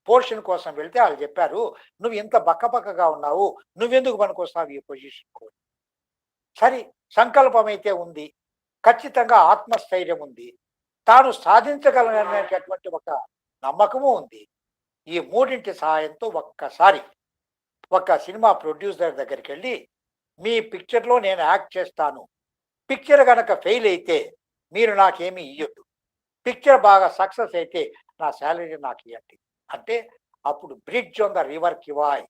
పోర్షన్ కోసం వెళ్తే వాళ్ళు చెప్పారు, నువ్వు ఇంత బక్కబక్కగా ఉన్నావు, నువ్వెందుకు పనికొస్తావు ఈ పొజిషన్. సరే, సంకల్పం అయితే ఉంది, ఖచ్చితంగా ఆత్మస్థైర్యం ఉంది, తాను సాధించగలనేటటువంటి ఒక నమ్మకము ఉంది. ఈ మూడింటి సహాయంతో ఒక్కసారి ఒక సినిమా ప్రొడ్యూసర్ దగ్గరికి వెళ్ళి, మీ పిక్చర్లో నేను యాక్ట్ చేస్తాను, పిక్చర్ కనుక ఫెయిల్ అయితే మీరు నాకేమీ ఇవ్వద్దు, పిక్చర్ బాగా సక్సెస్ అయితే నా శాలరీ నాకు ఇవ్వండి అంటే అప్పుడు బ్రిడ్జ్ ఆన్ ద రివర్ కివాయ్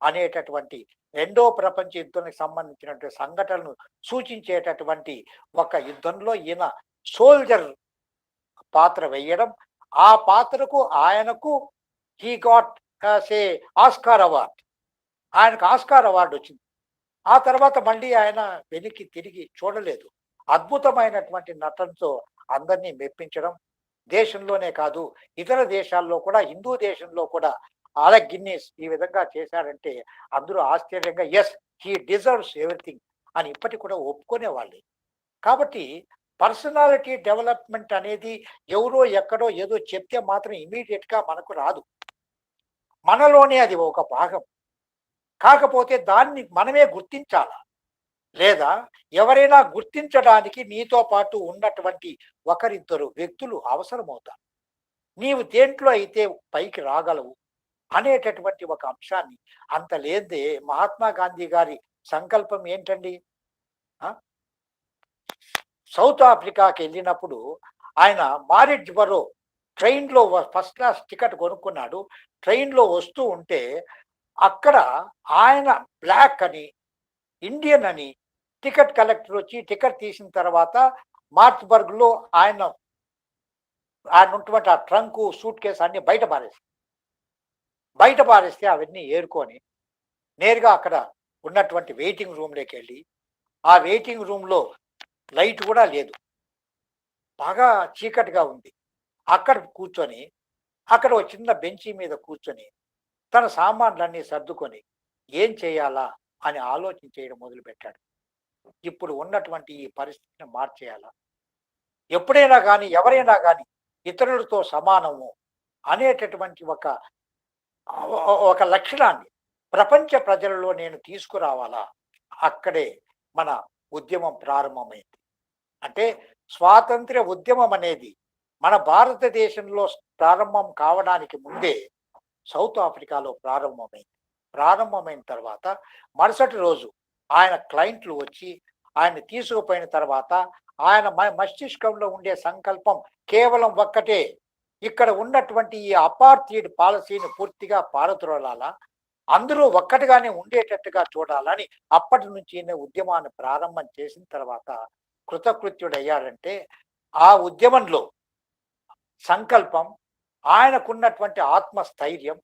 అనేటటువంటి రెండో ప్రపంచ యుద్ధానికి సంబంధించినటువంటి సంఘటనలు సూచించేటటువంటి ఒక యుద్ధంలో ఈయన సోల్జర్ పాత్ర వేయడం, ఆ పాత్రకు ఆయనకు హీ గాట్ ఆస్కార్ అవార్డ్, ఆయనకు ఆస్కార్ అవార్డు వచ్చింది. ఆ తర్వాత మళ్ళీ ఆయన వెనక్కి తిరిగి చూడలేదు. అద్భుతమైనటువంటి నటనతో అందరినీ మెప్పించడం, దేశంలోనే కాదు ఇతర దేశాల్లో కూడా, హిందూ దేశంలో కూడా అలెక్ గిన్నీస్ ఈ విధంగా చేశాడంటే అందరూ ఆశ్చర్యంగా ఎస్ హీ డిజర్వ్స్ ఎవ్రీథింగ్ అని ఇప్పటికి కూడా ఒప్పుకునేవాళ్ళే. కాబట్టి పర్సనాలిటీ డెవలప్మెంట్ అనేది ఎవరో ఎక్కడో ఏదో చెప్తే మాత్రం ఇమీడియట్గా మనకు రాదు, మనలోనే అది ఒక భాగం. కాకపోతే దాన్ని మనమే గుర్తించాలా, లేదా ఎవరైనా గుర్తించడానికి నీతో పాటు ఉన్నటువంటి ఒకరిద్దరు వ్యక్తులు అవసరమవుతారు. నీవు దేంట్లో అయితే పైకి రాగలవు అనేటటువంటి ఒక అంశాన్ని అంత లేదే. మహాత్మా గాంధీ గారి సంకల్పం ఏంటండి, సౌత్ ఆఫ్రికాకి వెళ్ళినప్పుడు ఆయన మారిడ్జ్బరో ట్రైన్లో ఫస్ట్ క్లాస్ టికెట్ కొనుక్కున్నాడు. ట్రైన్లో వస్తూ ఉంటే అక్కడ ఆయన బ్లాక్ అని, ఇండియన్ అని టికెట్ కలెక్టర్ వచ్చి టికెట్ తీసిన తర్వాత మార్ట్స్బర్గ్లో ఆయన ఉన్నటువంటి ఆ ట్రంకు, సూట్ కేసు అన్ని బయట పారేస్తే అవన్నీ ఏరుకొని నేరుగా అక్కడ ఉన్నటువంటి వెయిటింగ్ రూమ్లోకి వెళ్ళి, ఆ వెయిటింగ్ రూమ్లో లైట్ కూడా లేదు, బాగా చీకటిగా ఉంది. అక్కడ కూర్చొని అక్కడ ఒక చిన్న బెంచీ మీద కూర్చొని తన సామాన్లన్నీ సర్దుకొని ఏం చేయాలా అని ఆలోచన చేయడం మొదలుపెట్టాడు. ఇప్పుడు ఉన్నటువంటి ఈ పరిస్థితిని మార్చేయాలా, ఎప్పుడైనా కానీ ఎవరైనా కానీ ఇతరులతో సమానము అనేటటువంటి ఒక లక్షణాన్ని ప్రపంచ ప్రజలలో నేను తీసుకురావాలా. అక్కడే మన ఉద్యమం ప్రారంభమైంది. అంటే స్వాతంత్ర్య ఉద్యమం అనేది మన భారతదేశంలో ప్రారంభం కావడానికి ముందే సౌత్ ఆఫ్రికాలో ప్రారంభమైన తర్వాత మరుసటి రోజు ఆయన క్లయింట్లు వచ్చి ఆయన తీసుకుపోయిన తర్వాత ఆయన మస్తిష్కంలో ఉండే సంకల్పం కేవలం ఒక్కటే, ఇక్కడ ఉన్నటువంటి ఈ అపార్థిడ్ పాలసీని పూర్తిగా పారద్రోలాలా, అందరూ ఒక్కటిగానే ఉండేటట్టుగా చూడాలని అప్పటి నుంచి ఉద్యమాన్ని ప్రారంభం చేసిన తర్వాత కృతకృత్యుడయ్యాడంటే ఆ ఉద్యమంలో సంకల్పం, ఆయనకున్నటువంటి ఆత్మస్థైర్యం,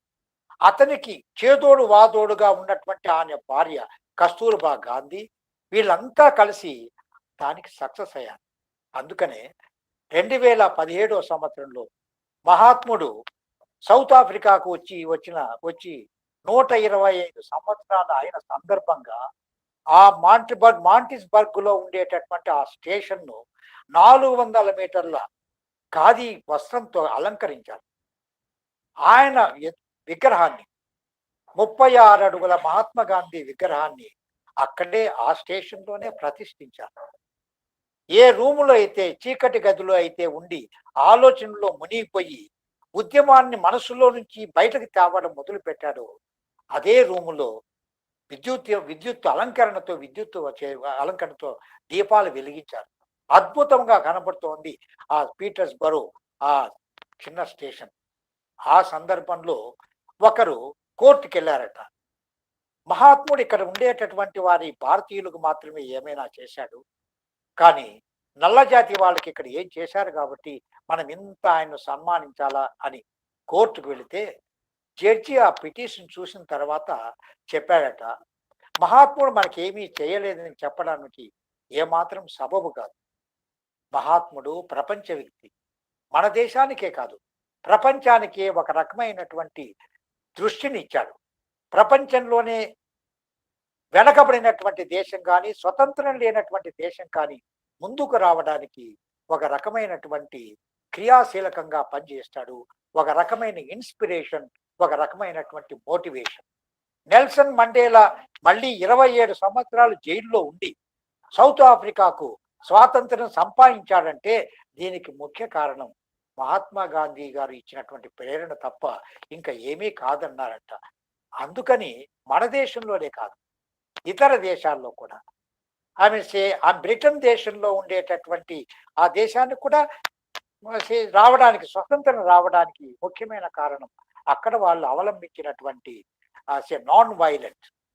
అతనికి చేదోడు వాదోడుగా ఉన్నటువంటి ఆయన భార్య కస్తూర్బా గాంధీ, వీళ్ళంతా కలిసి దానికి సక్సెస్ అయ్యారు. అందుకనే 2017 సంవత్సరంలో మహాత్ముడు సౌత్ ఆఫ్రికాకు వచ్చి 125 సంవత్సరాలు అయిన సందర్భంగా ఆ మాంటిస్బర్గ్ లో ఉండేటటువంటి ఆ స్టేషన్ ను 400 మీటర్ల ఖాదీ వస్త్రంతో అలంకరించారు. ఆయన విగ్రహాన్ని 36 అడుగుల మహాత్మా గాంధీ విగ్రహాన్ని అక్కడే ఆ స్టేషన్లోనే ప్రతిష్ఠించారు. ఏ రూములో అయితే, చీకటి గదిలో అయితే ఉండి ఆలోచనలో మునిగిపోయి ఉద్యమాన్ని మనసులో నుంచి బయటకు తేవడం మొదలు పెట్టాడో అదే రూములో విద్యుత్ అలంకరణతో దీపాలు వెలిగించారు. అద్భుతంగా కనబడుతోంది ఆ పీటర్స్బరో ఆ చిన్న స్టేషన్. ఆ సందర్భంలో ఒకరు కోర్టుకి వెళ్ళారట. మహాత్ముడు ఇక్కడ ఉండేటటువంటి వారి భారతీయులకు మాత్రమే ఏమైనా చేశాడు, కానీ నల్లజాతి వాళ్ళకి ఇక్కడ ఏం చేశారు కాబట్టి మనం ఇంత ఆయన్ను సన్మానించాలా అని కోర్టుకు వెళితే జడ్జి ఆ పిటిషన్ చూసిన తర్వాత చెప్పాడట, మహాత్ముడు మనకేమీ చేయలేదని చెప్పడానికి ఏమాత్రం సబబు కాదు. మహాత్ముడు ప్రపంచ వ్యక్తి, మన దేశానికే కాదు ప్రపంచానికే ఒక రకమైనటువంటి దృష్టిని ఇచ్చాడు. ప్రపంచంలోనే వెనకబడినటువంటి దేశం కానీ, స్వతంత్రం లేనటువంటి దేశం కానీ ముందుకు రావడానికి ఒక రకమైనటువంటి క్రియాశీలకంగా పనిచేస్తాడు. ఒక రకమైన ఇన్స్పిరేషన్, ఒక రకమైనటువంటి మోటివేషన్. నెల్సన్ మండేలా మళ్ళీ 27 సంవత్సరాలు జైల్లో ఉండి సౌత్ ఆఫ్రికాకు స్వాతంత్రం సంపాదించాడంటే దీనికి ముఖ్య కారణం మహాత్మా గాంధీ గారు ఇచ్చినటువంటి ప్రేరణ తప్ప ఇంకా ఏమీ కాదన్నారంట. అందుకని మన దేశంలోనే కాదు, ఇతర దేశాల్లో కూడా ఆ బ్రిటన్ దేశంలో ఉండేటటువంటి ఆ దేశాన్ని కూడా రావడానికి, స్వతంత్రం రావడానికి ముఖ్యమైన కారణం అక్కడ వాళ్ళు అవలంబించినటువంటి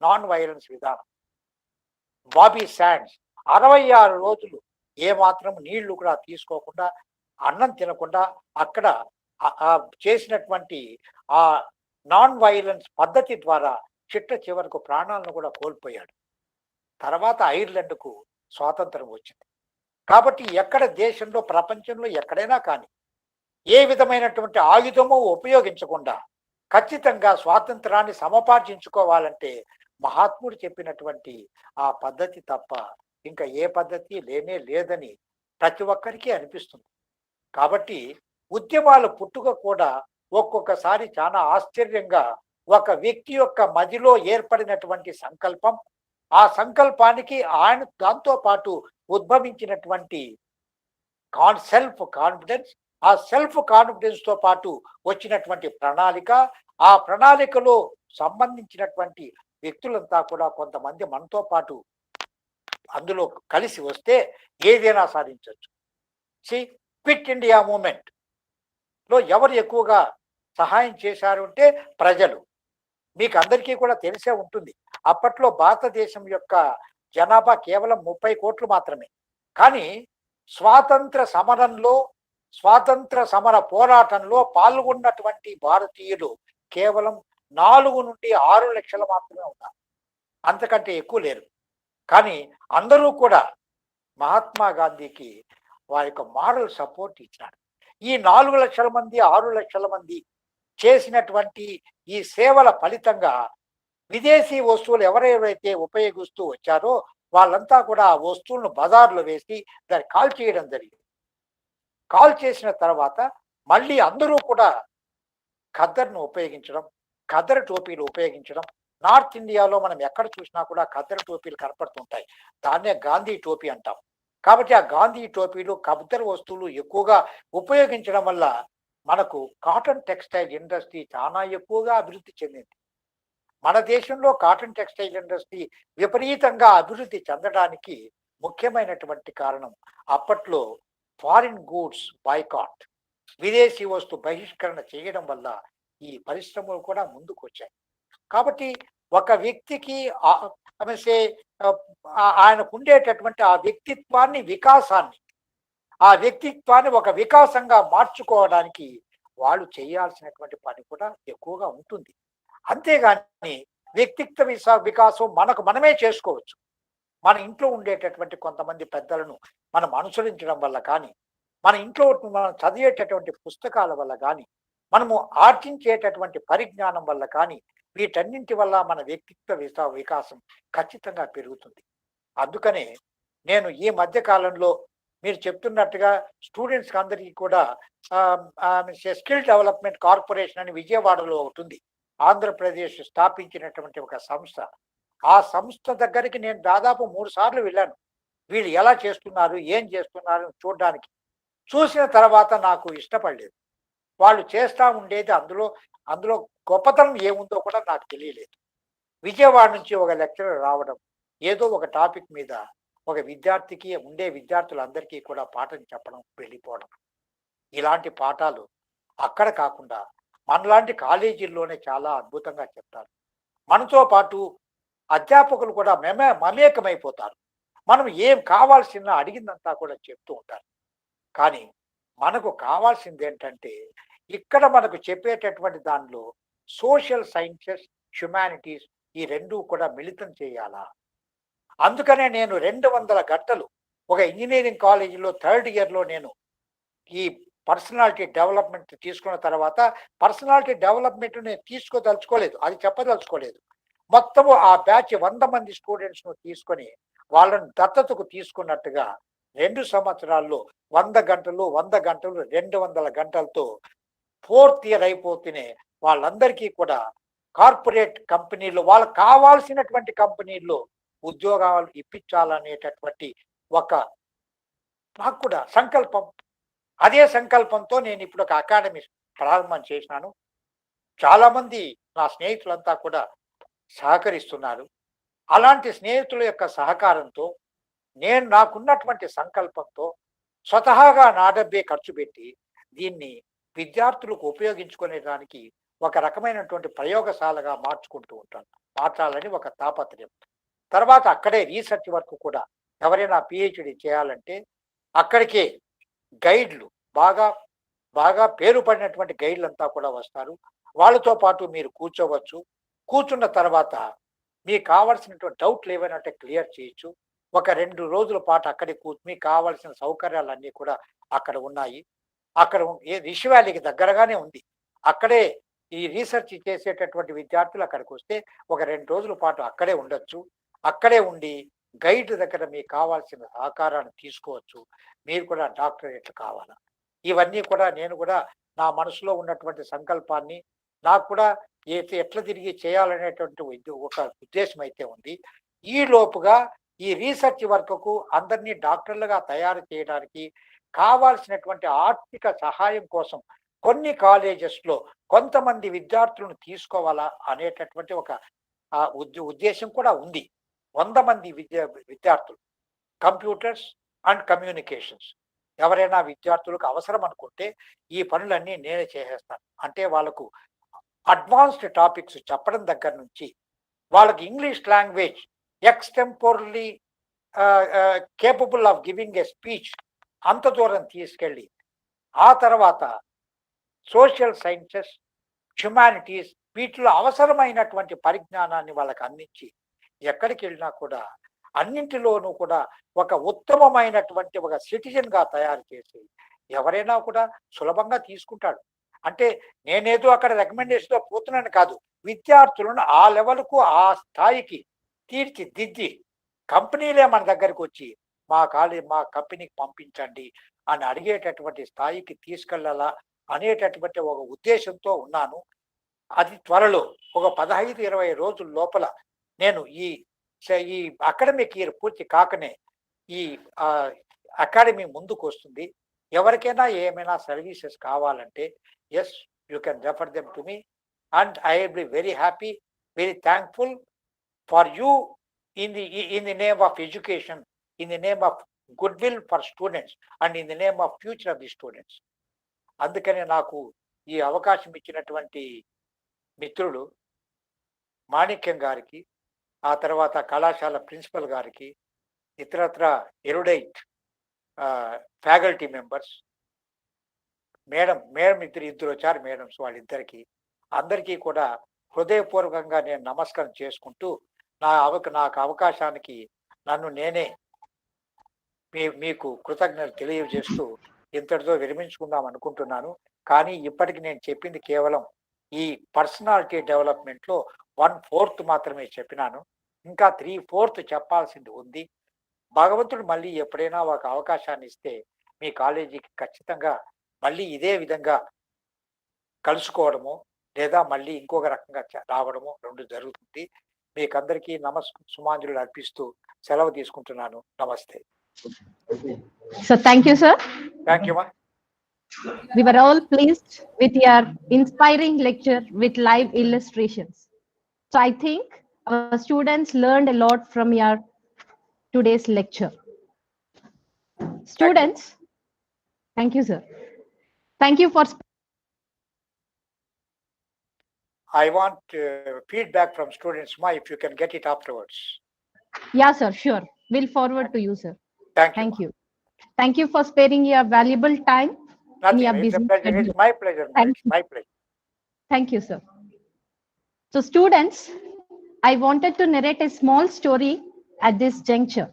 నాన్ వైలెన్స్ విధానం. బాబీ శాండ్స్ 66 రోజులు ఏమాత్రం నీళ్లు కూడా తీసుకోకుండా, అన్నం తినకుండా అక్కడ చేసినటువంటి ఆ నాన్ వైలెన్స్ పద్ధతి ద్వారా చివరకు ప్రాణాలను కూడా కోల్పోయాడు. తర్వాత ఐర్లాండ్కు స్వాతంత్రం వచ్చింది. కాబట్టి ఎక్కడ దేశంలో, ప్రపంచంలో ఎక్కడైనా కానీ ఏ విధమైనటువంటి ఆయుధము ఉపయోగించకుండా ఖచ్చితంగా స్వాతంత్రాన్ని సమపార్జించుకోవాలంటే మహాత్ముడు చెప్పినటువంటి ఆ పద్ధతి తప్ప ఇంకా ఏ పద్ధతి లేదని ప్రతి ఒక్కరికి అనిపిస్తుంది. కాబట్టి ఉద్యమాల పుట్టుక కూడా ఒక్కొక్కసారి చాలా ఆశ్చర్యంగా ఒక వ్యక్తి యొక్క మదిలో ఏర్పడినటువంటి సంకల్పం, ఆ సంకల్పానికి ఆయన దాంతో పాటు ఉద్భవించినటువంటి సెల్ఫ్ కాన్ఫిడెన్స్, ఆ సెల్ఫ్ కాన్ఫిడెన్స్ తో పాటు వచ్చినటువంటి ప్రణాళిక, ఆ ప్రణాళికలో సంబంధించినటువంటి వ్యక్తులంతా కూడా కొంతమంది మనతో పాటు అందులో కలిసి వస్తే ఏదైనా సాధించవచ్చు. క్విట్ ఇండియా మూమెంట్ లో ఎవరు ఎక్కువగా సహాయం చేశారు అంటే ప్రజలు. మీకు అందరికీ కూడా తెలిసే ఉంటుంది, అప్పట్లో భారతదేశం యొక్క జనాభా కేవలం 30 కోట్లు మాత్రమే. కానీ స్వాతంత్ర సమరంలో, స్వాతంత్ర సమర పోరాటంలో పాల్గొన్నటువంటి భారతీయులు కేవలం 4 నుండి 6 లక్షలు మాత్రమే ఉన్నారు, అంతకంటే ఎక్కువ లేరు. కానీ అందరూ కూడా మహాత్మా గాంధీకి వారి యొక్క మారల్ సపోర్ట్ ఇచ్చినారు. ఈ 4 లక్షల మంది, 6 లక్షల మంది చేసినటువంటి ఈ సేవల ఫలితంగా విదేశీ వస్తువులు ఎవరెవరైతే ఉపయోగిస్తూ వచ్చారో వాళ్ళంతా కూడా ఆ వస్తువులను బజార్లో వేసి దాన్ని కాల్ చేయడం జరిగింది. కాల్ చేసిన తర్వాత మళ్ళీ అందరూ కూడా ఖద్దర్ను ఉపయోగించడం, ఖద్దరు టోపీలు ఉపయోగించడం. నార్త్ ఇండియాలో మనం ఎక్కడ చూసినా కూడా ఖద్దరు టోపీలు కనపడుతుంటాయి, దాన్నే గాంధీ టోపీ అంటాం. కాబట్టి ఆ గాంధీ టోపీలు, ఖద్దరు వస్తువులు ఎక్కువగా ఉపయోగించడం వల్ల మనకు కాటన్ టెక్స్టైల్ ఇండస్ట్రీ చాలా ఎక్కువగా అభివృద్ధి చెందింది. మన దేశంలో కాటన్ టెక్స్టైల్ ఇండస్ట్రీ విపరీతంగా అభివృద్ధి చెందడానికి ముఖ్యమైనటువంటి కారణం అప్పట్లో ఫారిన్ గూడ్స్ బాయ్కాట్, విదేశీ వస్తు బహిష్కరణ చేయడం వల్ల ఈ పరిశ్రమలు కూడా ముందుకు వచ్చాయి. కాబట్టి ఒక వ్యక్తికి ఆయనకు ఉండేటటువంటి ఆ వ్యక్తిత్వాన్ని, వికాసాన్ని, ఆ వ్యక్తిత్వాన్ని ఒక వికాసంగా మార్చుకోవడానికి వాళ్ళు చేయాల్సినటువంటి పని కూడా ఎక్కువగా ఉంటుంది. అంతేగాని వ్యక్తిత్వ వికాసం మనకు మనమే చేసుకోవచ్చు. మన ఇంట్లో ఉండేటటువంటి కొంతమంది పెద్దలను మనం అనుసరించడం వల్ల కానీ, మన ఇంట్లో మనం చదివేటటువంటి పుస్తకాల వల్ల కానీ, మనము ఆర్జించేటటువంటి పరిజ్ఞానం వల్ల కానీ, వీటన్నింటి వల్ల మన వ్యక్తిత్వ వికాసం ఖచ్చితంగా పెరుగుతుంది. అందుకనే నేను ఈ మధ్య కాలంలో మీరు చెప్తున్నట్టుగా స్టూడెంట్స్కి అందరికీ కూడా స్కిల్ డెవలప్మెంట్ కార్పొరేషన్ అని విజయవాడలో ఒకటి ఉంది, ఆంధ్రప్రదేశ్ స్థాపించినటువంటి ఒక సంస్థ. ఆ సంస్థ దగ్గరికి నేను దాదాపు 3 సార్లు వెళ్ళాను. వీళ్ళు ఎలా చేస్తున్నారు, ఏం చేస్తున్నారు చూడడానికి. చూసిన తర్వాత నాకు ఇష్టపడలేదు. వాళ్ళు చేస్తూ ఉండేది అందులో గొప్పతనం ఏముందో కూడా నాకు తెలియలేదు. విజయవాడ నుంచి ఒక లెక్చరర్ రావడం, ఏదో ఒక టాపిక్ మీద ఒక విద్యార్థికి, ఉండే విద్యార్థులందరికీ కూడా పాఠం చెప్పడం, వెళ్ళిపోవడం. ఇలాంటి పాఠాలు అక్కడ కాకుండా మనలాంటి కాలేజీల్లోనే చాలా అద్భుతంగా చెప్తారు. మనతో పాటు అధ్యాపకులు కూడా మమేకమైపోతారు. మనం ఏం కావాల్సిన అడిగిందంతా కూడా చెప్తూ ఉంటారు. కానీ మనకు కావాల్సింది ఏంటంటే, ఇక్కడ మనకు చెప్పేటటువంటి దానిలో సోషల్ సైన్సెస్, హ్యుమానిటీస్ ఈ రెండూ కూడా మిళితం చేయాలా. అందుకనే నేను 200 గంటలు ఒక ఇంజనీరింగ్ కాలేజీలో 3rd ఇయర్లో నేను ఈ పర్సనాలిటీ డెవలప్మెంట్ తీసుకున్న తర్వాత, పర్సనాలిటీ డెవలప్మెంట్ నేను తీసుకోదలుచుకోలేదు, అది చెప్పదలుచుకోలేదు. మొత్తము ఆ బ్యాచ్ 100 మంది స్టూడెంట్స్ను తీసుకొని వాళ్ళను దత్తతకు తీసుకున్నట్టుగా 2 సంవత్సరాల్లో 100 గంటలు 200 గంటలతో 4th ఇయర్ అయిపోతేనే వాళ్ళందరికీ కూడా కార్పొరేట్ కంపెనీల్లో, వాళ్ళకు కావాల్సినటువంటి కంపెనీల్లో ఉద్యోగాలు ఇప్పించాలనేటటువంటి ఒక నాకు కూడా సంకల్పం. అదే సంకల్పంతో నేను ఇప్పుడు ఒక అకాడమీ ప్రారంభం చేసినాను. చాలామంది నా స్నేహితులంతా కూడా సహకరిస్తున్నారు. అలాంటి స్నేహితుల యొక్క సహకారంతో నేను నాకున్నటువంటి సంకల్పంతో స్వతహాగా నా డబ్బే ఖర్చు పెట్టి దీన్ని విద్యార్థులకు ఉపయోగించుకునేదానికి ఒక రకమైనటువంటి ప్రయోగశాలగా మార్చాలని ఒక తాపత్రయం. తర్వాత అక్కడే రీసెర్చ్ వర్క్ కూడా, ఎవరైనా పిహెచ్డి చేయాలంటే అక్కడికే గైడ్లు, బాగా పేరు పడినటువంటి గైడ్లు అంతా కూడా వస్తారు. వాళ్ళతో పాటు మీరు కూర్చోవచ్చు. కూర్చున్న తర్వాత మీకు కావాల్సినటువంటి డౌట్లు ఏవైనా క్లియర్ చేయొచ్చు. ఒక 2 రోజుల పాటు అక్కడే మీకు కావాల్సిన సౌకర్యాలన్నీ కూడా అక్కడ ఉన్నాయి. అక్కడ రిషి వ్యాలీకి దగ్గరగానే ఉంది. అక్కడే ఈ రీసెర్చ్ చేసేటటువంటి విద్యార్థులు అక్కడికి వస్తే ఒక 2 రోజుల పాటు అక్కడే ఉండొచ్చు. అక్కడే ఉండి గైడ్ దగ్గర మీకు కావాల్సిన సహకారాన్ని తీసుకోవచ్చు. మీరు కూడా డాక్టరేట్లు కావాలా, ఇవన్నీ కూడా నేను కూడా నా మనసులో ఉన్నటువంటి సంకల్పాన్ని, నాకు కూడా ఎట్లా తిరిగి చేయాలనేటువంటి ఒక ఉద్దేశం అయితే ఉంది. ఈ లోపుగా ఈ రీసెర్చ్ వర్క్కు అందరినీ డాక్టర్లుగా తయారు చేయడానికి కావాల్సినటువంటి ఆర్థిక సహాయం కోసం కొన్ని కాలేజెస్లో కొంతమంది విద్యార్థులను తీసుకోవాలా అనేటటువంటి ఒక ఉద్దేశం కూడా ఉంది. 100 మంది విద్యార్థులు కంప్యూటర్స్ అండ్ కమ్యూనికేషన్స్. ఎవరైనా విద్యార్థులకు అవసరం అనుకుంటే ఈ పనులన్నీ నేనే చేసేస్తాను. అంటే వాళ్ళకు అడ్వాన్స్డ్ టాపిక్స్ చెప్పడం దగ్గర నుంచి వాళ్ళకి English language extemporally capable of giving a speech అంత దూరం తీసుకెళ్ళి ఆ తర్వాత సోషల్ సైన్సెస్, హ్యుమానిటీస్ వీటిలో అవసరమైనటువంటి పరిజ్ఞానాన్ని వాళ్ళకి అందించి ఎక్కడికి వెళ్ళినా కూడా అన్నింటిలోనూ కూడా ఒక ఉత్తమమైనటువంటి ఒక సిటిజన్గా తయారు చేసి ఎవరైనా కూడా సులభంగా తీసుకుంటాడు. అంటే నేనేదో అక్కడ రికమెండేషన్తో పోతున్నాను కాదు, విద్యార్థులను ఆ లెవెల్కు ఆ స్థాయికి తీర్చిదిద్ది కంపెనీలే మన దగ్గరికి వచ్చి మా కంపెనీకి పంపించండి అని అడిగేటటువంటి స్థాయికి తీసుకెళ్లాలా అనేటటువంటి ఒక ఉద్దేశంతో ఉన్నాను. అది త్వరలో ఒక 15-20 రోజుల లోపల నేను ఈ అకాడమిక్ ఇయర్ పూర్తి కాకనే ఈ అకాడమీ ముందుకు వస్తుంది. ఎవరికైనా ఏమైనా సర్వీసెస్ కావాలంటే yes, you can refer them to me and I will be very happy, very thankful for you in the name of education, in the name of goodwill for students and in the name of future of the students. అందుకనే నాకు ఈ అవకాశం ఇచ్చినటువంటి మిత్రులు మాణిక్యం గారికి, ఆ తర్వాత కళాశాల ప్రిన్సిపల్ గారికి, ఇతరత్ర ఎరుడైట్ ఫ్యాకల్టీ మెంబర్స్, మేడం ఇద్దరు వచ్చారు మేడమ్స్, వాళ్ళిద్దరికి అందరికీ కూడా హృదయపూర్వకంగా నేను నమస్కారం చేసుకుంటూ నాకు అవకాశానికి నన్ను నేనే మీకు కృతజ్ఞతలు తెలియజేస్తూ ఇంతటితో విరమించుకుందాం అనుకుంటున్నాను. కానీ ఇప్పటికి నేను చెప్పింది కేవలం ఈ పర్సనాలిటీ డెవలప్మెంట్లో 1/4 మాత్రమే చెప్పినాను. ఇంకా 3/4 చెప్పాల్సింది ఉంది. భగవంతుడు మళ్ళీ ఎప్పుడైనా ఒక అవకాశాన్ని ఇస్తే మీ కాలేజీకి ఖచ్చితంగా మళ్ళీ ఇదే విధంగా కలుసుకోవడము లేదా మళ్ళీ ఇంకొక రకంగా రావడము 2 జరుగుతుంది. మీకందరికీ సుమాంజలు అర్పిస్తూ సెలవు తీసుకుంటున్నాను. నమస్తే. So thank you, sir. Thank you మా. We were all pleased with your inspiring lecture with live illustrations. So I think our students learned a lot from your today's lecture. Students, thank you, sir. Thank you for. I want feedback from students, Ma, if you can get it afterwards. Yeah, sir, sure. We'll forward to you, sir. Thank Thank you. Thank you for sparing your valuable time. Nothing. your It's a busy pleasure. schedule. It's my pleasure. Thank It's my pleasure. Thank you, sir. So students, I wanted to narrate a small story at this juncture.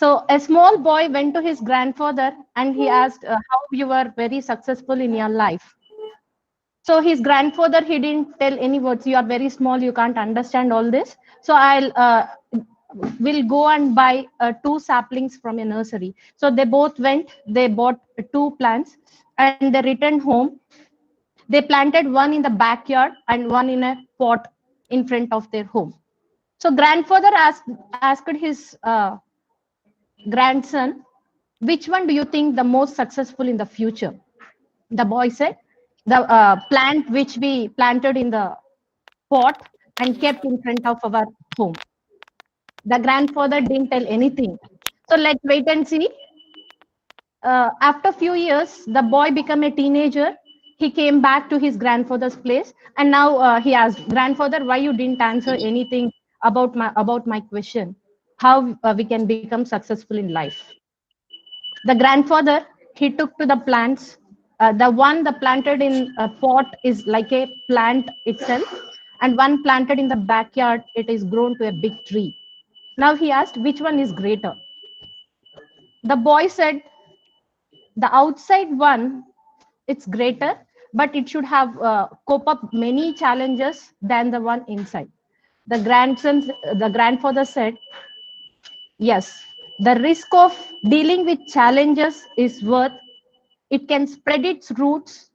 So a small boy went to his grandfather and he asked how you were very successful in your life. So his grandfather, he didn't tell any words. You are very small, you can't understand all this. So will go and buy 2 saplings from a nursery. So they both went, they bought 2 plants and they returned home. They planted one in the backyard and one in a pot in front of their home. So grandfather asked his grandson, which one do you think the most successful in the future? The boy said, the plant which we planted in the pot and kept in front of our home. The grandfather didn't tell anything. So let's wait and see. After few years, the boy became a teenager. He came back to his grandfather's place and now he asked, grandfather, why you didn't answer anything about my question? How we can become successful in life? The grandfather, he took to the plants. The one that planted in a pot is like a plant itself, and one planted in the backyard, it is grown to a big tree. Now he asked, which one is greater? The boy said, the outside one, it's greater, but it should have cope up many challenges than the one inside. The grandfather said, yes, the risk of dealing with challenges is worth. It can spread its roots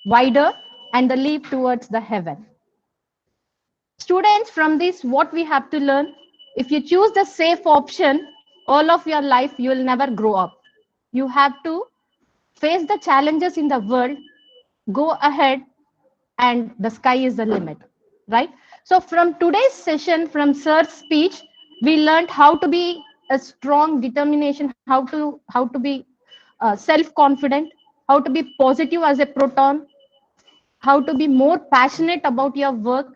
wider and the leap towards the heaven. Students, from this, what we have to learn, if you choose the safe option, all of your life, you will never grow up. You have to face the challenges in the world, go ahead, and the sky is the limit, right? So from today's session, from sir's speech, We learned how to be a strong determination, how to be self-confident, how to be positive as a proton, how to be more passionate about your work,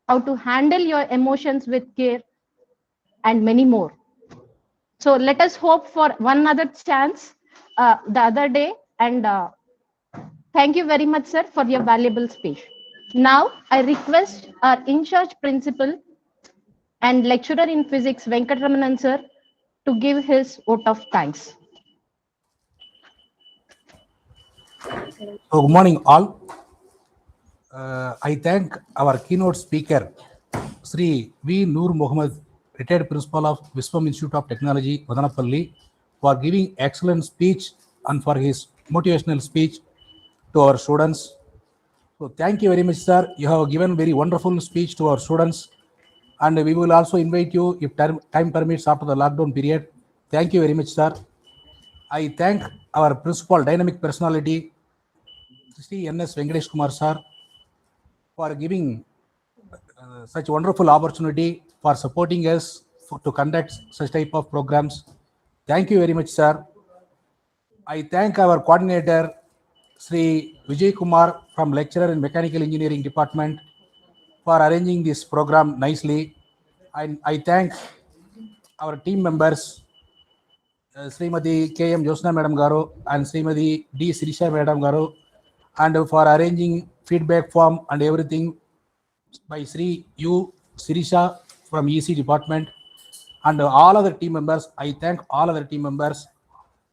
how to handle your emotions with care, and many more. So let us hope for one other chance the other day. And thank you very much, sir, for your valuable speech. Now, I request our in-charge principal and lecturer in physics, Venkatramanan, sir, to give his vote of thanks. So good morning all. I thank our keynote speaker, Sri V. Noor Mohammed, retired principal of Viswam Institute of Technology, Vadanapalli, for giving excellent speech and for his motivational speech to our students. So thank you very much, sir. You have given very wonderful speech to our students, and we will also invite you if time permits after the lockdown period. Thank you very much, sir. I thank our principal dynamic personality, Sri N.S. Venkatesh Kumar, sir, for giving such wonderful opportunity for supporting us to conduct such type of programs. Thank you very much, sir. I thank our coordinator, Sri Vijay Kumar from Lecturer in Mechanical Engineering Department, for arranging this program nicely. And I thank our team members, Srimati K.M. Josna Madam Garu and Srimati D. Sirisha Madam Garu, and for arranging feedback form and everything by Sri U. Sirisha from EC department, and all other team members. I thank all other team members.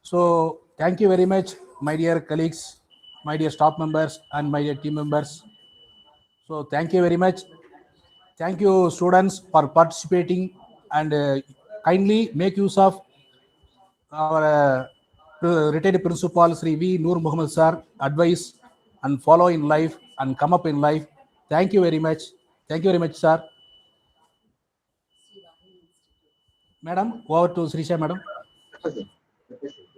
So thank you very much, my dear colleagues, my dear staff members, and my dear team members. So thank you very much. Thank you, students, for participating, and kindly make use of our retired principal Sri V. Noor Mohammed sir advice and follow in life and come up in life. Thank you very much. Thank you very much, sir. Madam, over to Srisha, madam.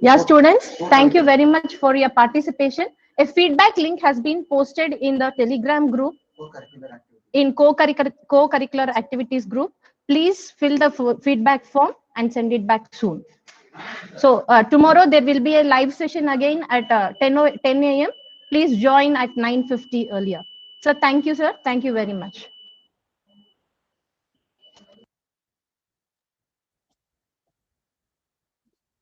Yeah, students, thank you very much for your participation. A feedback link has been posted in the Telegram group in co-curricular activities group. Please fill the feedback form and send it back soon. So tomorrow there will be a live session again at 10 a.m. Please join at 9:50 earlier. So thank you, sir. Thank you very much.